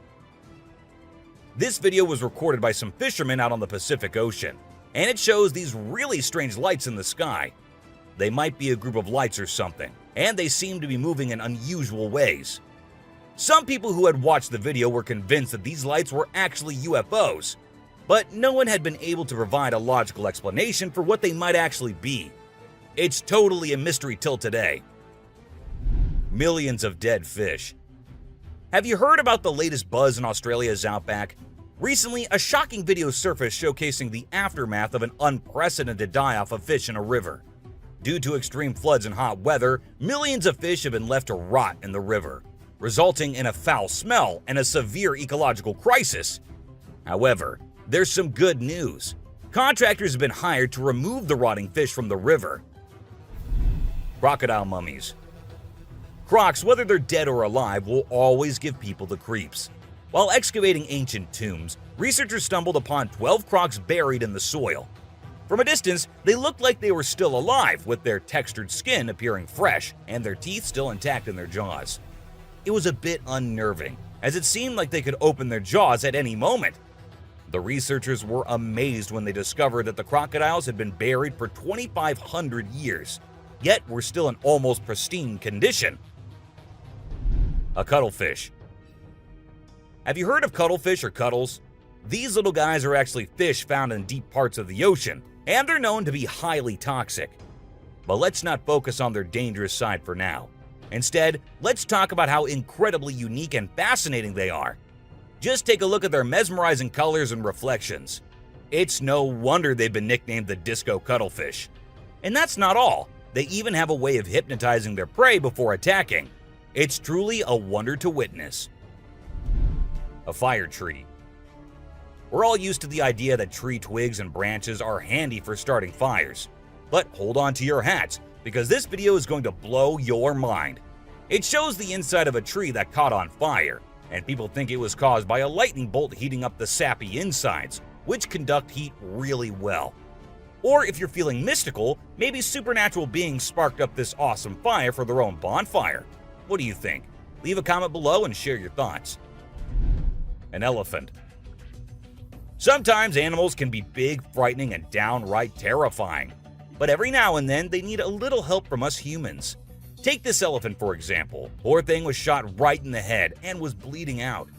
This video was recorded by some fishermen out on the Pacific Ocean, and it shows these really strange lights in the sky. They might be a group of lights or something, and they seem to be moving in unusual ways. Some people who had watched the video were convinced that these lights were actually UFOs, but no one had been able to provide a logical explanation for what they might actually be. It's totally a mystery till today. Millions of dead fish. Have you heard about the latest buzz in Australia's outback? Recently, a shocking video surfaced showcasing the aftermath of an unprecedented die-off of fish in a river. Due to extreme floods and hot weather, millions of fish have been left to rot in the river, resulting in a foul smell and a severe ecological crisis. However, there's some good news. Contractors have been hired to remove the rotting fish from the river. Crocodile mummies. Crocs, whether they're dead or alive, will always give people the creeps. While excavating ancient tombs, researchers stumbled upon 12 crocs buried in the soil. From a distance, they looked like they were still alive, with their textured skin appearing fresh and their teeth still intact in their jaws. It was a bit unnerving, as it seemed like they could open their jaws at any moment. The researchers were amazed when they discovered that the crocodiles had been buried for 2,500 years, yet were still in almost pristine condition. A cuttlefish. Have you heard of cuttlefish or cuttles? These little guys are actually fish found in deep parts of the ocean, and they're known to be highly toxic. But let's not focus on their dangerous side for now. Instead, let's talk about how incredibly unique and fascinating they are. Just take a look at their mesmerizing colors and reflections. It's no wonder they've been nicknamed the disco cuttlefish. And that's not all. They even have a way of hypnotizing their prey before attacking. It's truly a wonder to witness. A fire tree. We're all used to the idea that tree twigs and branches are handy for starting fires. But hold on to your hats, because this video is going to blow your mind. It shows the inside of a tree that caught on fire, and people think it was caused by a lightning bolt heating up the sappy insides, which conduct heat really well. Or if you're feeling mystical, maybe supernatural beings sparked up this awesome fire for their own bonfire. What do you think? Leave a comment below and share your thoughts. An elephant. Sometimes animals can be big, frightening, and downright terrifying. But every now and then, they need a little help from us humans. Take this elephant for example. Poor thing was shot right in the head and was bleeding out.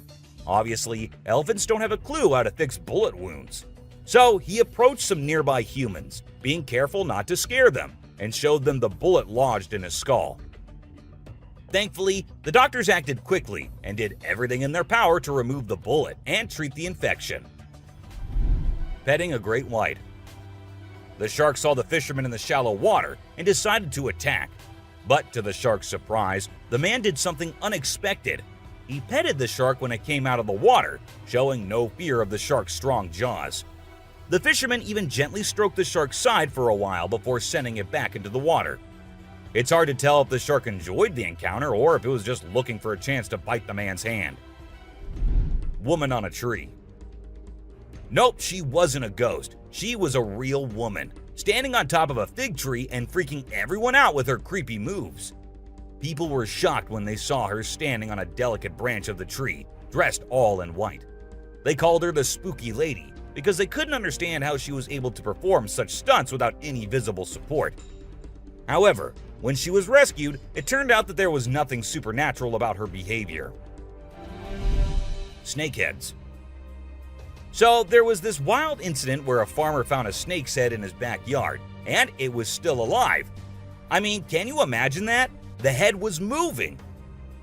Obviously, elephants don't have a clue how to fix bullet wounds. So he approached some nearby humans, being careful not to scare them, and showed them the bullet lodged in his skull. Thankfully, the doctors acted quickly and did everything in their power to remove the bullet and treat the infection. Petting a great white. The shark saw the fisherman in the shallow water and decided to attack. But to the shark's surprise, the man did something unexpected. He petted the shark when it came out of the water, showing no fear of the shark's strong jaws. The fisherman even gently stroked the shark's side for a while before sending it back into the water. It's hard to tell if the shark enjoyed the encounter or if it was just looking for a chance to bite the man's hand. Woman on a tree. Nope, she wasn't a ghost. She was a real woman, standing on top of a fig tree and freaking everyone out with her creepy moves. People were shocked when they saw her standing on a delicate branch of the tree, dressed all in white. They called her the Spooky Lady because they couldn't understand how she was able to perform such stunts without any visible support. However, when she was rescued, it turned out that there was nothing supernatural about her behavior. Snakeheads. So there was this wild incident where a farmer found a snake's head in his backyard, and it was still alive. I mean, can you imagine that? The head was moving.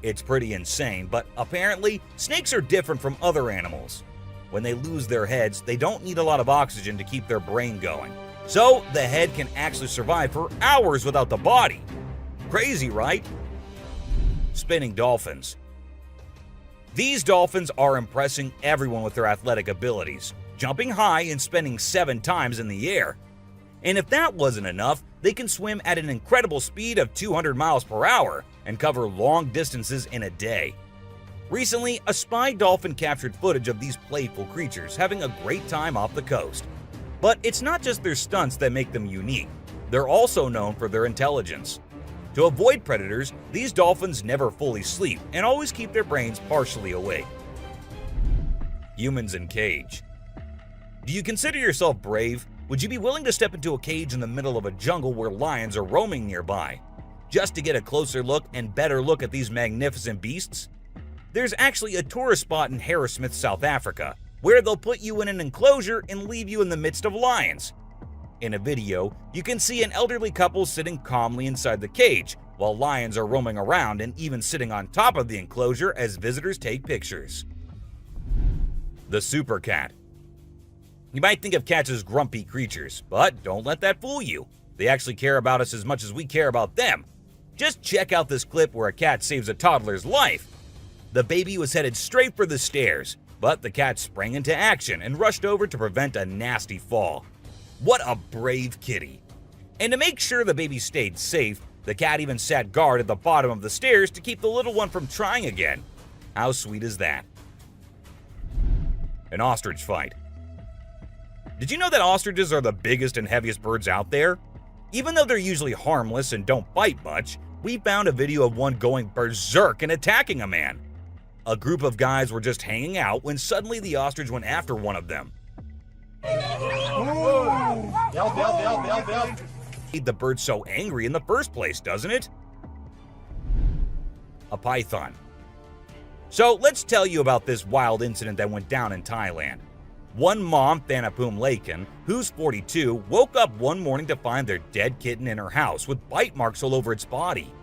It's pretty insane, but apparently, snakes are different from other animals. When they lose their heads, they don't need a lot of oxygen to keep their brain going. So the head can actually survive for hours without the body. Crazy, right? Spinning dolphins. These dolphins are impressing everyone with their athletic abilities, jumping high and spinning 7 times in the air. And if that wasn't enough, they can swim at an incredible speed of 200 miles per hour and cover long distances in a day. Recently, a spy dolphin captured footage of these playful creatures having a great time off the coast. But it's not just their stunts that make them unique. They're also known for their intelligence. To avoid predators, these dolphins never fully sleep and always keep their brains partially awake. Humans in cage. Do you consider yourself brave? Would you be willing to step into a cage in the middle of a jungle where lions are roaming nearby, just to get a closer look and better look at these magnificent beasts? There's actually a tourist spot in Harrismith, South Africa, where they'll put you in an enclosure and leave you in the midst of lions. In a video, you can see an elderly couple sitting calmly inside the cage, while lions are roaming around and even sitting on top of the enclosure as visitors take pictures. The super cat. You might think of cats as grumpy creatures, but don't let that fool you. They actually care about us as much as we care about them. Just check out this clip where a cat saves a toddler's life. The baby was headed straight for the stairs, but the cat sprang into action and rushed over to prevent a nasty fall. What a brave kitty. And to make sure the baby stayed safe, the cat even sat guard at the bottom of the stairs to keep the little one from trying again. How sweet is that? An ostrich fight. Did you know that ostriches are the biggest and heaviest birds out there? Even though they're usually harmless and don't bite much, we found a video of one going berserk and attacking a man. A group of guys were just hanging out when suddenly the ostrich went after one of them. Made the bird so angry in the first place, doesn't it? A python. So let's tell you about this wild incident that went down in Thailand. One mom, Thanapum Laken, who's 42, woke up one morning to find their dead kitten in her house with bite marks all over its body.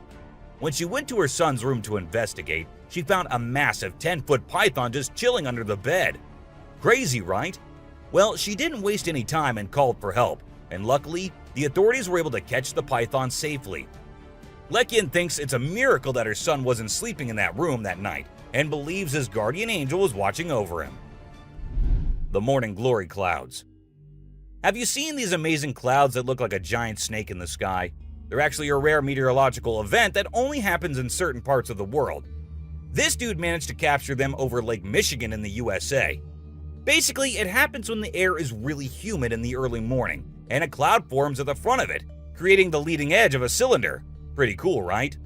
When she went to her son's room to investigate, she found a massive 10-foot python just chilling under the bed. Crazy, right? Well, she didn't waste any time and called for help, and luckily, the authorities were able to catch the python safely. Lekian thinks it's a miracle that her son wasn't sleeping in that room that night and believes his guardian angel was watching over him. The morning glory clouds. Have you seen these amazing clouds that look like a giant snake in the sky? They're actually a rare meteorological event that only happens in certain parts of the world. This dude managed to capture them over Lake Michigan in the USA. Basically, it happens when the air is really humid in the early morning, and a cloud forms at the front of it, creating the leading edge of a cylinder. Pretty cool, right?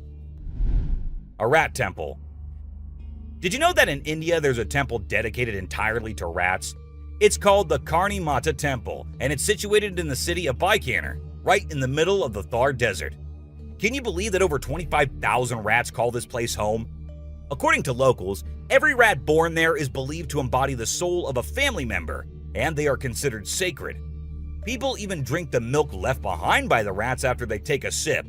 A rat temple. Did you know that in India there's a temple dedicated entirely to rats? It's called the Karni Mata Temple, and it's situated in the city of Bikaner, right in the middle of the Thar Desert. Can you believe that over 25,000 rats call this place home? According to locals, every rat born there is believed to embody the soul of a family member, and they are considered sacred. People even drink the milk left behind by the rats after they take a sip.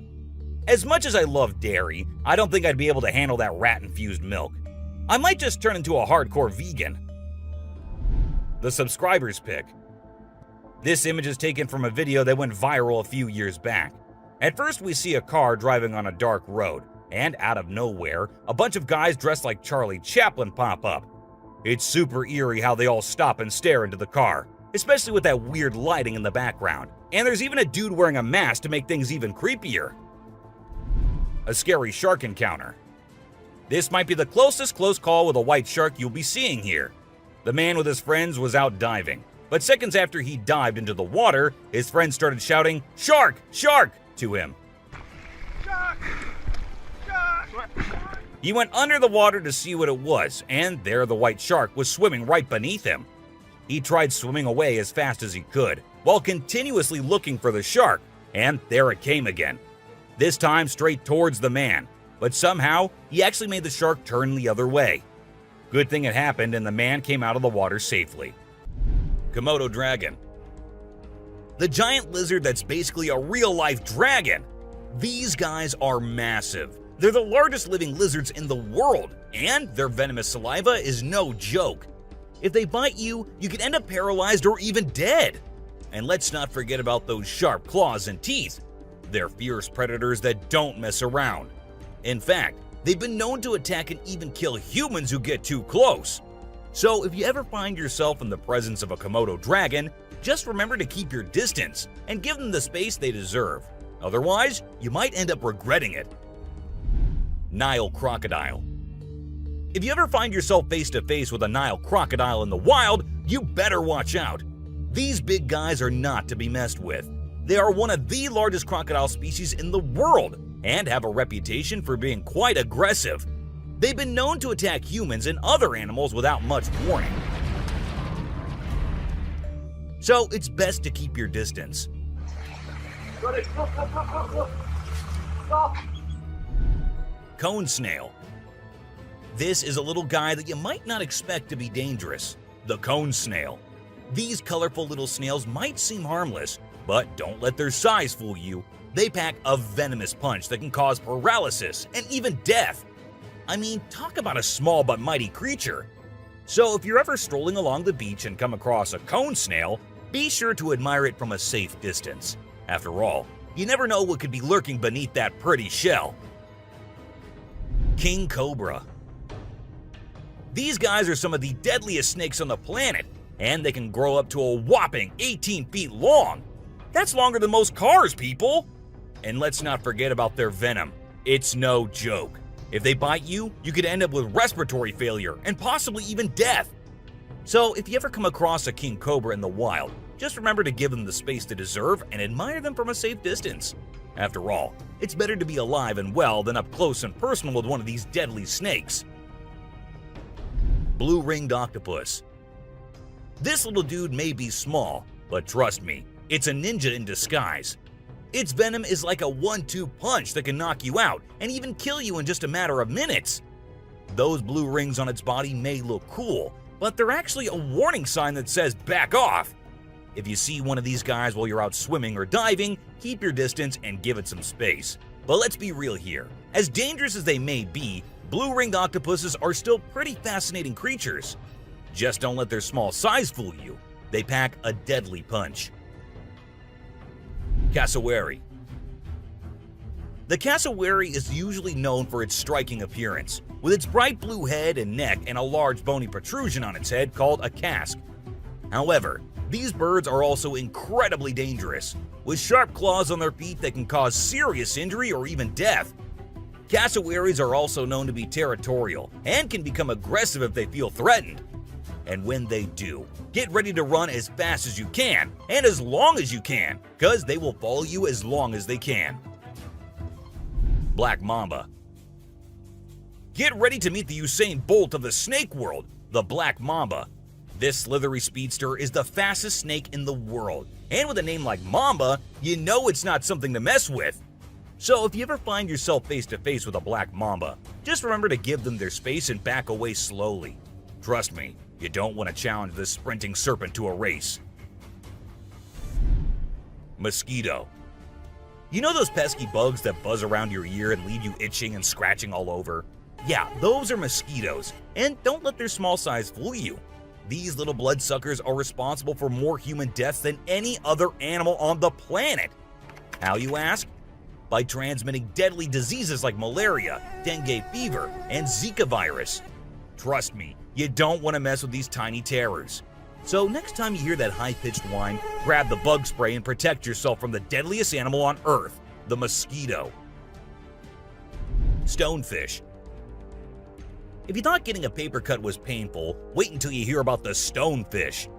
As much as I love dairy, I don't think I'd be able to handle that rat-infused milk. I might just turn into a hardcore vegan. The subscribers pick. This image is taken from a video that went viral a few years back. At first, we see a car driving on a dark road, and out of nowhere, a bunch of guys dressed like Charlie Chaplin pop up. It's super eerie how they all stop and stare into the car, especially with that weird lighting in the background. And there's even a dude wearing a mask to make things even creepier. A scary shark encounter. This might be the closest close call with a white shark you'll be seeing here. The man with his friends was out diving, but seconds after he dived into the water, his friends started shouting, "Shark! Shark!" to him. Shark! Shark! He went under the water to see what it was, and there the white shark was swimming right beneath him. He tried swimming away as fast as he could, while continuously looking for the shark, and there it came again. This time straight towards the man, but somehow he actually made the shark turn the other way. Good thing it happened and the man came out of the water safely. Komodo dragon. The giant lizard that's basically a real-life dragon. These guys are massive. They're the largest living lizards in the world, and their venomous saliva is no joke. If they bite you, you could end up paralyzed or even dead. And let's not forget about those sharp claws and teeth. They're fierce predators that don't mess around. In fact, they've been known to attack and even kill humans who get too close. So if you ever find yourself in the presence of a Komodo dragon, just remember to keep your distance and give them the space they deserve. Otherwise, you might end up regretting it. Nile crocodile. If you ever find yourself face to face with a Nile crocodile in the wild, you better watch out. These big guys are not to be messed with. They are one of the largest crocodile species in the world and have a reputation for being quite aggressive. They've been known to attack humans and other animals without much warning. So it's best to keep your distance. Cone snail. This is a little guy that you might not expect to be dangerous. The cone snail. These colorful little snails might seem harmless, but don't let their size fool you. They pack a venomous punch that can cause paralysis and even death. I mean, talk about a small but mighty creature. So if you're ever strolling along the beach and come across a cone snail, be sure to admire it from a safe distance. After all, you never know what could be lurking beneath that pretty shell. King cobra. These guys are some of the deadliest snakes on the planet, and they can grow up to a whopping 18 feet long. That's longer than most cars, people! And let's not forget about their venom. It's no joke. If they bite you, you could end up with respiratory failure and possibly even death. So if you ever come across a king cobra in the wild, just remember to give them the space they deserve and admire them from a safe distance. After all, it's better to be alive and well than up close and personal with one of these deadly snakes. Blue-ringed octopus. This little dude may be small, but trust me, it's a ninja in disguise. Its venom is like a 1-2 punch that can knock you out and even kill you in just a matter of minutes. Those blue rings on its body may look cool, but they're actually a warning sign that says back off. If you see one of these guys while you're out swimming or diving, keep your distance and give it some space. But let's be real here. As dangerous as they may be, blue-ringed octopuses are still pretty fascinating creatures. Just don't let their small size fool you. They pack a deadly punch. Cassowary. The cassowary is usually known for its striking appearance, with its bright blue head and neck and a large bony protrusion on its head called a casque. However, these birds are also incredibly dangerous, with sharp claws on their feet that can cause serious injury or even death. Cassowaries are also known to be territorial and can become aggressive if they feel threatened. And when they do, get ready to run as fast as you can and as long as you can, because they will follow you as long as they can. Black mamba. Get ready to meet the Usain Bolt of the snake world, the black mamba. This slithery speedster is the fastest snake in the world, and with a name like Mamba, you know it's not something to mess with. So if you ever find yourself face to face with a black mamba, just remember to give them their space and back away slowly. Trust me, you don't want to challenge this sprinting serpent to a race. Mosquito. You know those pesky bugs that buzz around your ear and leave you itching and scratching all over? Yeah, those are mosquitoes, and don't let their small size fool you. These little bloodsuckers are responsible for more human deaths than any other animal on the planet. How, you ask? By transmitting deadly diseases like malaria, dengue fever, and Zika virus. Trust me, you don't want to mess with these tiny terrors. So next time you hear that high-pitched whine, grab the bug spray and protect yourself from the deadliest animal on Earth, the mosquito. Stonefish. If you thought getting a paper cut was painful, wait until you hear about the stonefish.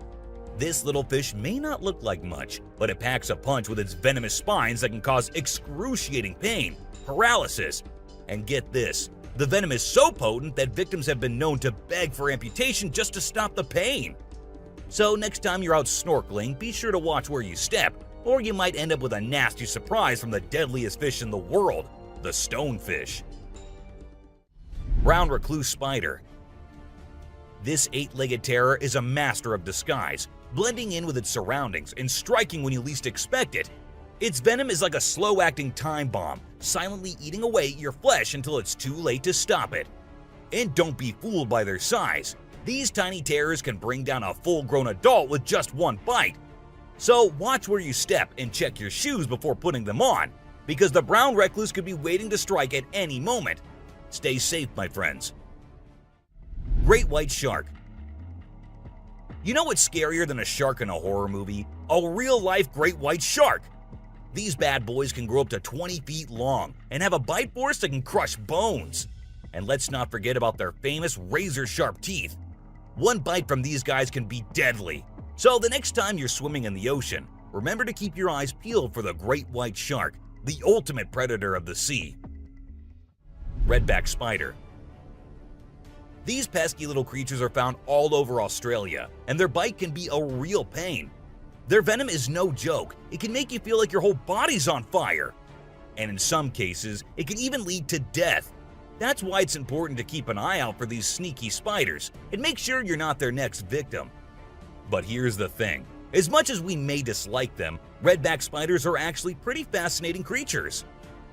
This little fish may not look like much, but it packs a punch with its venomous spines that can cause excruciating pain, paralysis, and get this, the venom is so potent that victims have been known to beg for amputation just to stop the pain. So next time you're out snorkeling, be sure to watch where you step, or you might end up with a nasty surprise from the deadliest fish in the world, the stonefish. Brown recluse spider. This 8-legged terror is a master of disguise, blending in with its surroundings and striking when you least expect it. Its venom is like a slow-acting time bomb, silently eating away at your flesh until it's too late to stop it. And don't be fooled by their size. These tiny terrors can bring down a full-grown adult with just one bite. So watch where you step and check your shoes before putting them on, because the brown recluse could be waiting to strike at any moment. Stay safe, my friends. Great white shark. You know what's scarier than a shark in a horror movie? A real-life great white shark. These bad boys can grow up to 20 feet long and have a bite force that can crush bones. And let's not forget about their famous razor-sharp teeth. One bite from these guys can be deadly. So the next time you're swimming in the ocean, remember to keep your eyes peeled for the great white shark, the ultimate predator of the sea. Redback spider. These pesky little creatures are found all over Australia, and their bite can be a real pain. Their venom is no joke. It can make you feel like your whole body's on fire. And in some cases, it can even lead to death. That's why it's important to keep an eye out for these sneaky spiders and make sure you're not their next victim. But here's the thing. As much as we may dislike them, redback spiders are actually pretty fascinating creatures.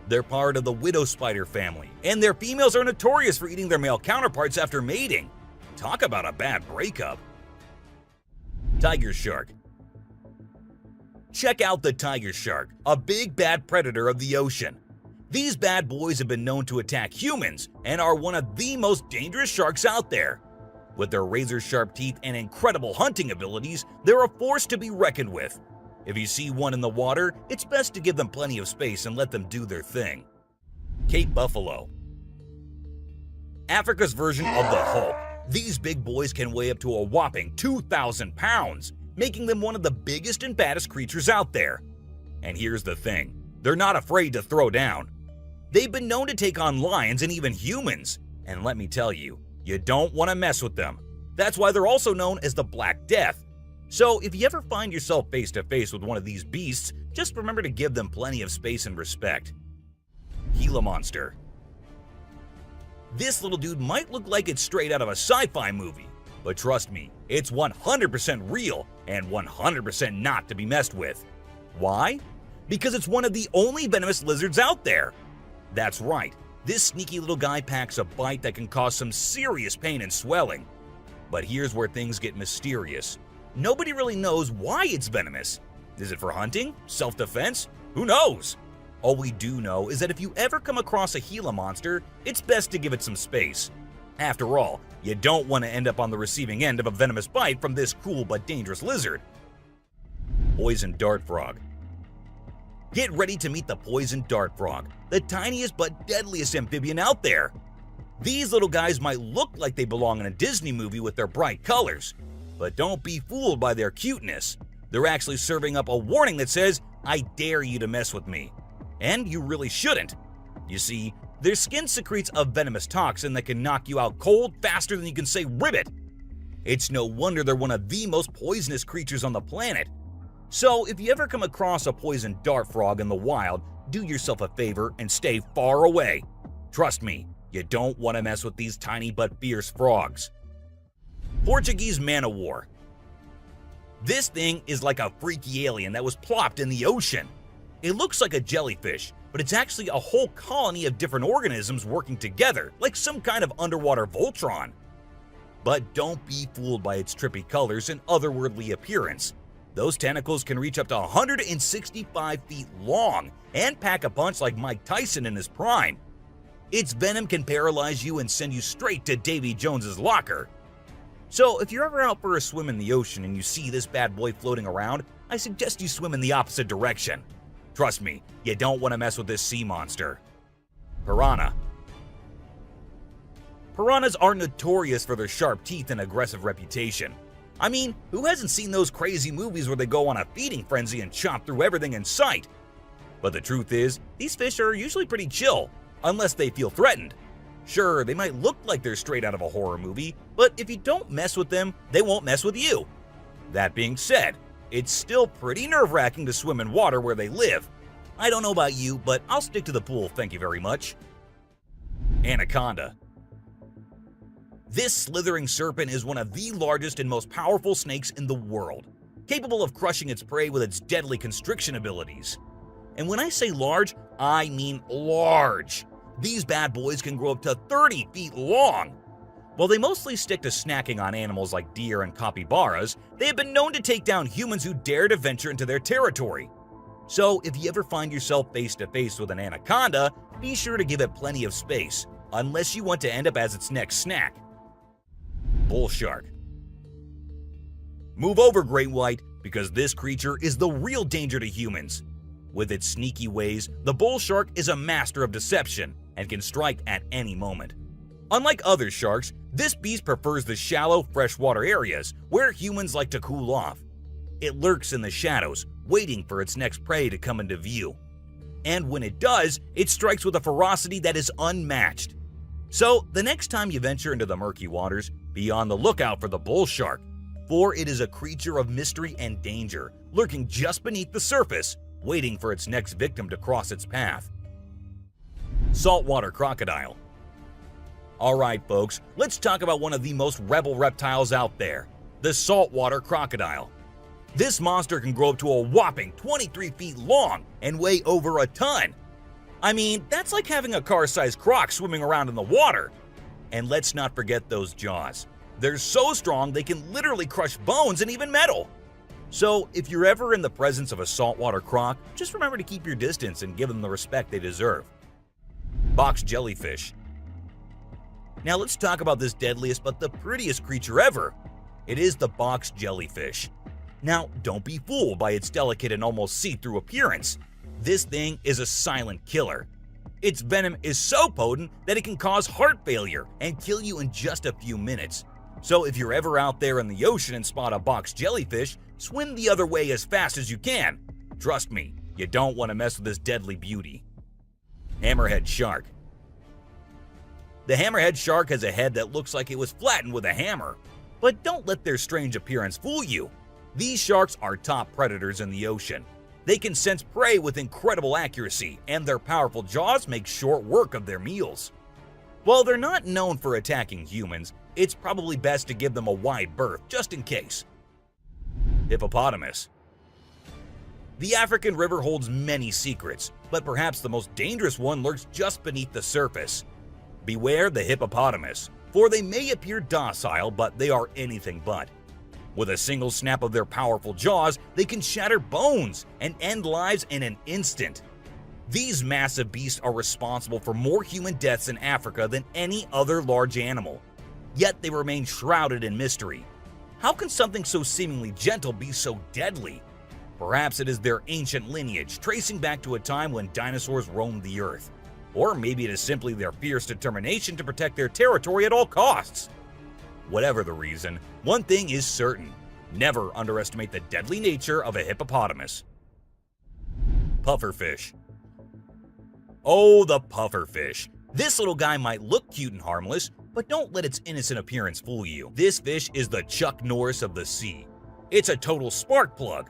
They're part of the widow spider family, and their females are notorious for eating their male counterparts after mating. Talk about a bad breakup. Tiger shark. Check out the tiger shark, a big bad predator of the ocean. These bad boys have been known to attack humans and are one of the most dangerous sharks out there. With their razor-sharp teeth and incredible hunting abilities, they're a force to be reckoned with. If you see one in the water, it's best to give them plenty of space and let them do their thing. Cape buffalo. Africa's version of the Hulk. These big boys can weigh up to a whopping 2,000 pounds, making them one of the biggest and baddest creatures out there. And here's the thing, they're not afraid to throw down. They've been known to take on lions and even humans, and let me tell you, you don't want to mess with them. That's why they're also known as the Black Death. So if you ever find yourself face to face with one of these beasts, just remember to give them plenty of space and respect. Gila monster. This little dude might look like it's straight out of a sci-fi movie, but trust me, it's 100% real and 100% not to be messed with. Why? Because it's one of the only venomous lizards out there. That's right, this sneaky little guy packs a bite that can cause some serious pain and swelling. But here's where things get mysterious. Nobody really knows why it's venomous. Is it for hunting, self-defense, Who knows? All we do know is that if you ever come across a Gila monster, it's best to give it some space. After all, you don't want to end up on the receiving end of a venomous bite from this cool but dangerous lizard. Poison dart frog. Get ready to meet the poison dart frog, the tiniest but deadliest amphibian out there. These little guys might look like they belong in a Disney movie with their bright colors, but don't be fooled by their cuteness. They're actually serving up a warning that says, "I dare you to mess with me." And you really shouldn't. You see, their skin secretes a venomous toxin that can knock you out cold faster than you can say ribbit. It's no wonder they're one of the most poisonous creatures on the planet. So if you ever come across a poison dart frog in the wild, do yourself a favor and stay far away. Trust me, you don't want to mess with these tiny but fierce frogs. Portuguese man-o'-war. This thing is like a freaky alien that was plopped in the ocean. It looks like a jellyfish, but it's actually a whole colony of different organisms working together, like some kind of underwater Voltron. But don't be fooled by its trippy colors and otherworldly appearance. Those tentacles can reach up to 165 feet long and pack a punch like Mike Tyson in his prime. Its venom can paralyze you and send you straight to Davy Jones's locker. So if you're ever out for a swim in the ocean and you see this bad boy floating around, I suggest you swim in the opposite direction. Trust me, you don't want to mess with this sea monster. Piranha. Piranhas are notorious for their sharp teeth and aggressive reputation. I mean, who hasn't seen those crazy movies where they go on a feeding frenzy and chomp through everything in sight? But the truth is, these fish are usually pretty chill, unless they feel threatened. Sure, they might look like they're straight out of a horror movie, but if you don't mess with them, they won't mess with you. That being said, it's still pretty nerve-wracking to swim in water where they live. I don't know about you, but I'll stick to the pool, thank you very much. Anaconda. This slithering serpent is one of the largest and most powerful snakes in the world, capable of crushing its prey with its deadly constriction abilities. And when I say large, I mean large. These bad boys can grow up to 30 feet long. While they mostly stick to snacking on animals like deer and capybaras, they have been known to take down humans who dare to venture into their territory. So if you ever find yourself face to face with an anaconda, be sure to give it plenty of space, unless you want to end up as its next snack. Bull shark. Move over, great white, because this creature is the real danger to humans. With its sneaky ways, the bull shark is a master of deception and can strike at any moment. Unlike other sharks, this beast prefers the shallow, freshwater areas where humans like to cool off. It lurks in the shadows, waiting for its next prey to come into view. And when it does, it strikes with a ferocity that is unmatched. So, the next time you venture into the murky waters, be on the lookout for the bull shark, for it is a creature of mystery and danger, lurking just beneath the surface, waiting for its next victim to cross its path. Saltwater crocodile. Alright folks, let's talk about one of the most rebel reptiles out there, the saltwater crocodile. This monster can grow up to a whopping 23 feet long and weigh over a ton. I mean, that's like having a car-sized croc swimming around in the water. And let's not forget those jaws. They're so strong they can literally crush bones and even metal. So if you're ever in the presence of a saltwater croc, just remember to keep your distance and give them the respect they deserve. Box jellyfish. Now let's talk about this deadliest but the prettiest creature ever. It is the box jellyfish. Now, don't be fooled by its delicate and almost see-through appearance. This thing is a silent killer. Its venom is so potent that it can cause heart failure and kill you in just a few minutes. So if you're ever out there in the ocean and spot a box jellyfish, swim the other way as fast as you can. Trust me, you don't want to mess with this deadly beauty. Hammerhead shark. The hammerhead shark has a head that looks like it was flattened with a hammer. But don't let their strange appearance fool you. These sharks are top predators in the ocean. They can sense prey with incredible accuracy, and their powerful jaws make short work of their meals. While they're not known for attacking humans, it's probably best to give them a wide berth just in case. Hippopotamus. The African river holds many secrets, but perhaps the most dangerous one lurks just beneath the surface. Beware the hippopotamus, for they may appear docile, but they are anything but. With a single snap of their powerful jaws, they can shatter bones and end lives in an instant. These massive beasts are responsible for more human deaths in Africa than any other large animal. Yet they remain shrouded in mystery. How can something so seemingly gentle be so deadly? Perhaps it is their ancient lineage, tracing back to a time when dinosaurs roamed the earth. Or maybe it is simply their fierce determination to protect their territory at all costs. Whatever the reason, one thing is certain: never underestimate the deadly nature of a hippopotamus. Pufferfish. Oh, the pufferfish. This little guy might look cute and harmless, but don't let its innocent appearance fool you. This fish is the Chuck Norris of the sea. It's a total spark plug.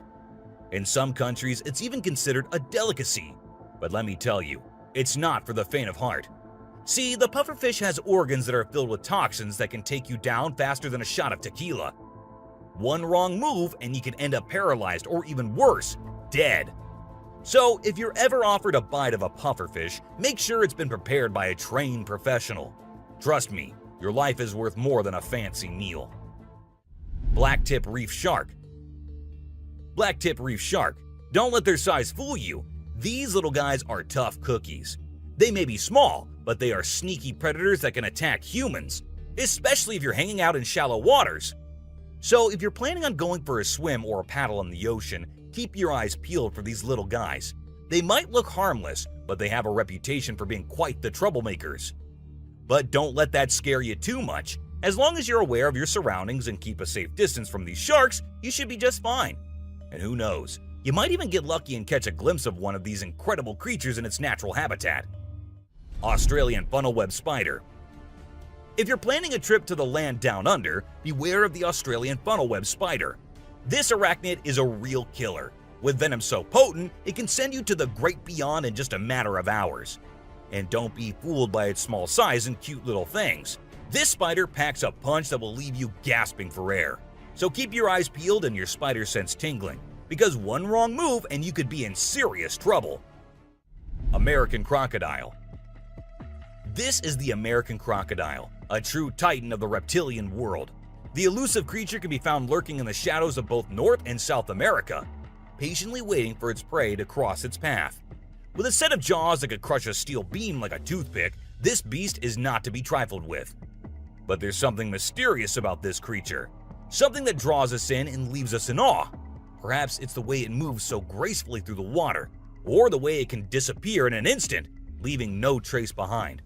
In some countries, it's even considered a delicacy. But let me tell you, it's not for the faint of heart. See, the pufferfish has organs that are filled with toxins that can take you down faster than a shot of tequila. One wrong move and you can end up paralyzed, or even worse, dead. So if you're ever offered a bite of a pufferfish, make sure it's been prepared by a trained professional. Trust me, your life is worth more than a fancy meal. Blacktip reef shark. Blacktip reef shark. Don't let their size fool you. These little guys are tough cookies. They may be small, but they are sneaky predators that can attack humans, especially if you're hanging out in shallow waters. So if you're planning on going for a swim or a paddle in the ocean, keep your eyes peeled for these little guys. They might look harmless, but they have a reputation for being quite the troublemakers. But don't let that scare you too much. As long as you're aware of your surroundings and keep a safe distance from these sharks, you should be just fine. And who knows, you might even get lucky and catch a glimpse of one of these incredible creatures in its natural habitat. Australian funnel-web spider. If you're planning a trip to the land down under, beware of the Australian funnel-web spider. This arachnid is a real killer. With venom so potent, it can send you to the great beyond in just a matter of hours. And don't be fooled by its small size and cute little things. This spider packs a punch that will leave you gasping for air. So keep your eyes peeled and your spider sense tingling, because one wrong move and you could be in serious trouble. American crocodile. This is the American crocodile, a true titan of the reptilian world. The elusive creature can be found lurking in the shadows of both North and South America, patiently waiting for its prey to cross its path. With a set of jaws that could crush a steel beam like a toothpick, this beast is not to be trifled with. But there's something mysterious about this creature, something that draws us in and leaves us in awe. Perhaps it's the way it moves so gracefully through the water, or the way it can disappear in an instant, leaving no trace behind.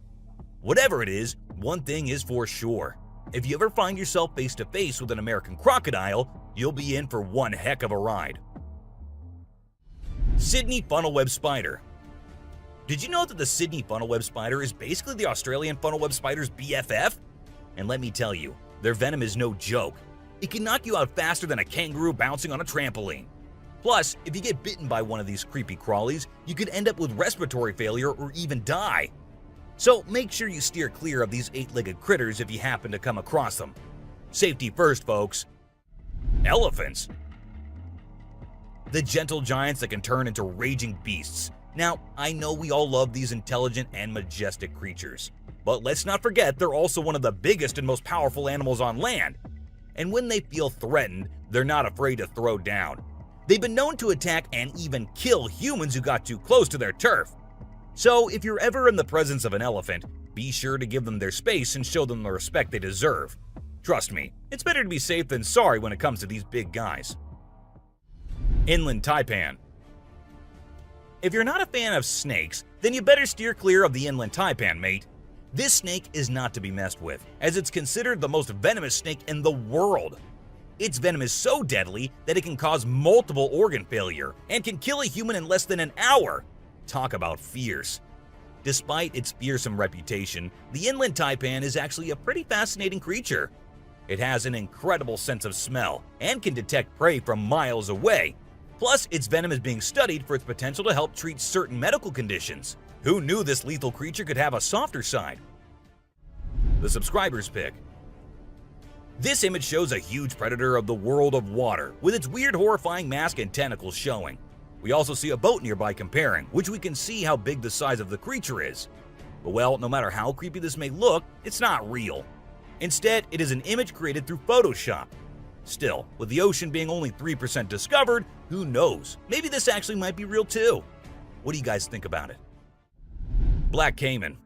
Whatever it is, one thing is for sure. If you ever find yourself face to face with an American crocodile, you'll be in for one heck of a ride. Sydney funnel-web spider. Did you know that the Sydney funnel-web spider is basically the Australian funnel-web spider's BFF? And let me tell you, their venom is no joke. It can knock you out faster than a kangaroo bouncing on a trampoline. Plus, if you get bitten by one of these creepy crawlies, you could end up with respiratory failure or even die. So make sure you steer clear of these 8-legged critters if you happen to come across them. Safety first, folks. Elephants. The gentle giants that can turn into raging beasts. Now, I know we all love these intelligent and majestic creatures, but let's not forget they're also one of the biggest and most powerful animals on land. And when they feel threatened, they're not afraid to throw down. They've been known to attack and even kill humans who got too close to their turf. So if you're ever in the presence of an elephant, be sure to give them their space and show them the respect they deserve. Trust me, it's better to be safe than sorry when it comes to these big guys. Inland taipan. If you're not a fan of snakes, then you better steer clear of the inland taipan, mate. This snake is not to be messed with, as it's considered the most venomous snake in the world. Its venom is so deadly that it can cause multiple organ failure and can kill a human in less than an hour. Talk about fierce. Despite its fearsome reputation, the inland taipan is actually a pretty fascinating creature. It has an incredible sense of smell and can detect prey from miles away. Plus, its venom is being studied for its potential to help treat certain medical conditions. Who knew this lethal creature could have a softer side? The subscriber's pick. This image shows a huge predator of the world of water, with its weird horrifying mask and tentacles showing. We also see a boat nearby comparing, which we can see how big the size of the creature is. But well, no matter how creepy this may look, it's not real. Instead, it is an image created through Photoshop. Still, with the ocean being only 3% discovered, who knows? Maybe this actually might be real too. What do you guys think about it? Black Caiman.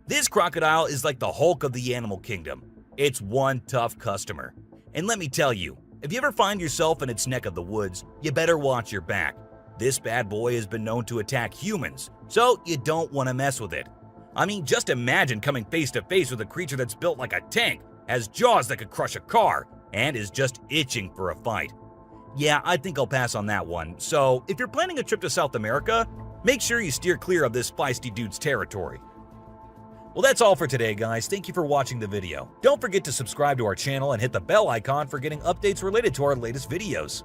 This crocodile is like the Hulk of the animal kingdom. It's one tough customer. And let me tell you, if you ever find yourself in its neck of the woods, you better watch your back. This bad boy has been known to attack humans, so you don't want to mess with it. I mean, just imagine coming face to face with a creature that's built like a tank, has jaws that could crush a car, and is just itching for a fight. Yeah, I think I'll pass on that one. So, if you're planning a trip to South America, make sure you steer clear of this feisty dude's territory. Well, that's all for today, guys. Thank you for watching the video. Don't forget to subscribe to our channel and hit the bell icon for getting updates related to our latest videos.